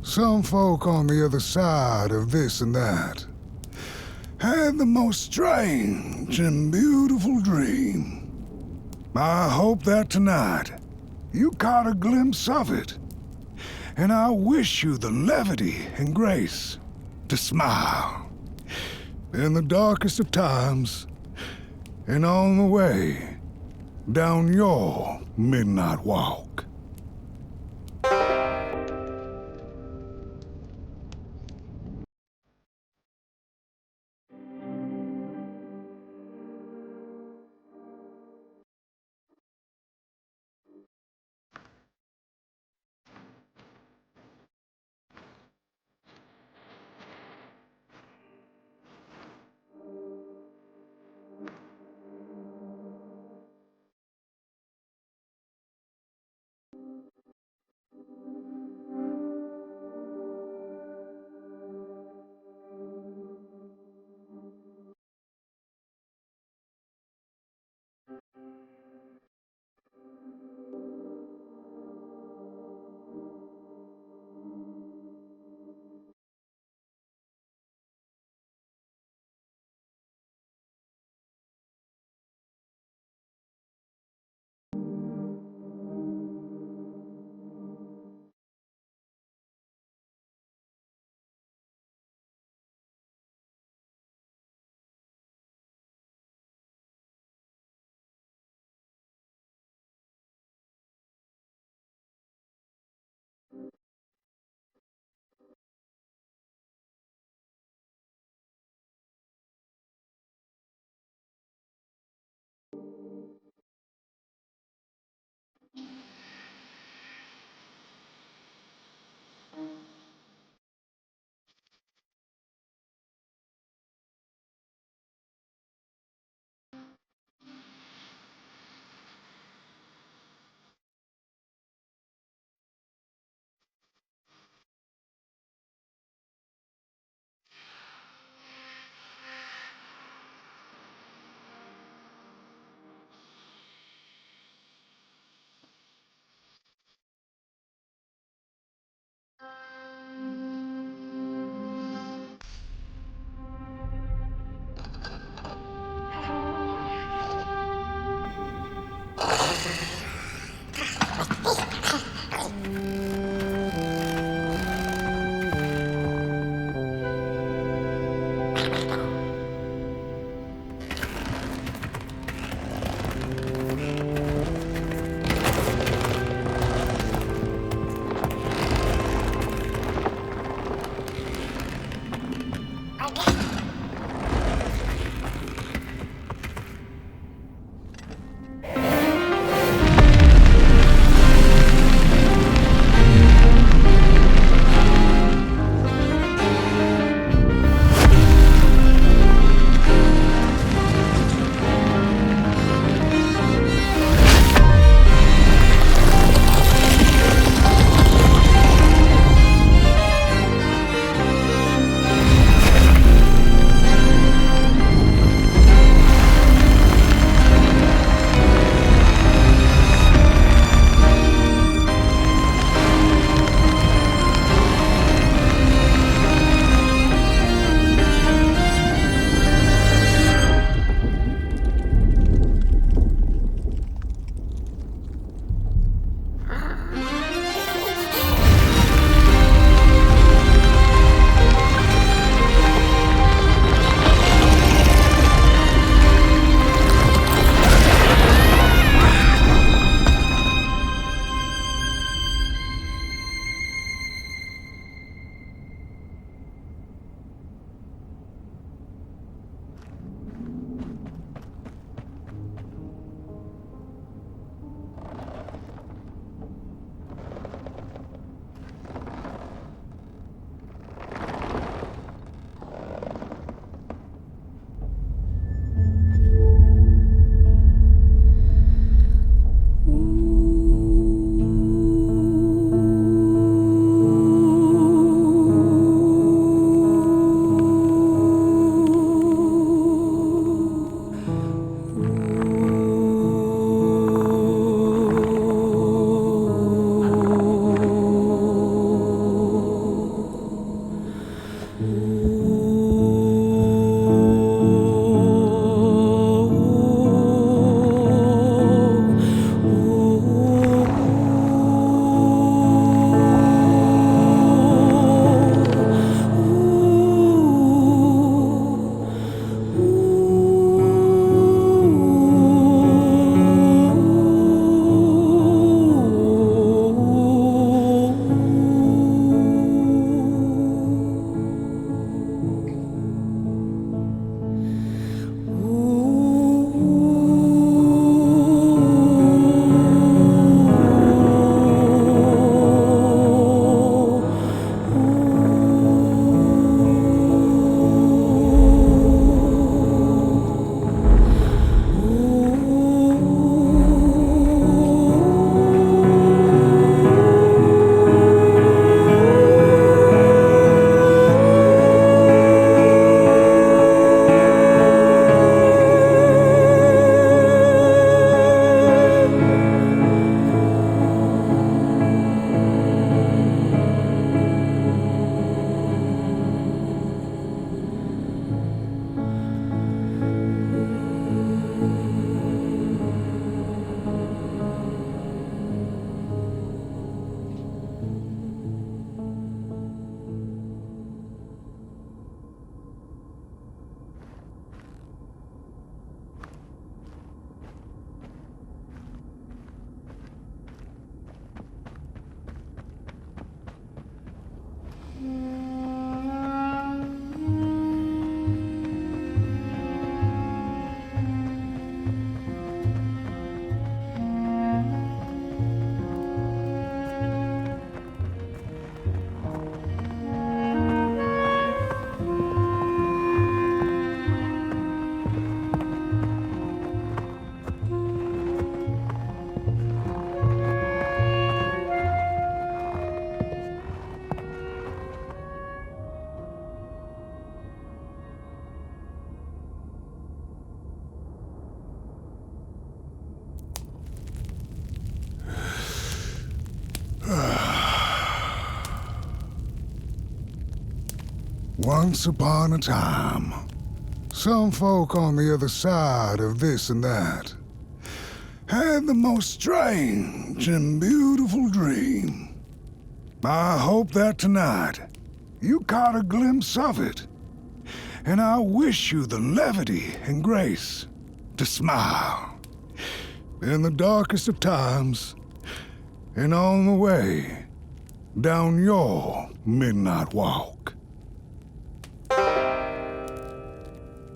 some folk on the other side of this and that had the most strange and beautiful dream. I hope that tonight you caught a glimpse of it, and I wish you the levity and grace to smile in the darkest of times and on the way down your midnight walk. Once upon a time, some folk on the other side of this and that had the most strange and beautiful dream. I hope that tonight you caught a glimpse of it, and I wish you the levity and grace to smile in the darkest of times and on the way down your midnight walk.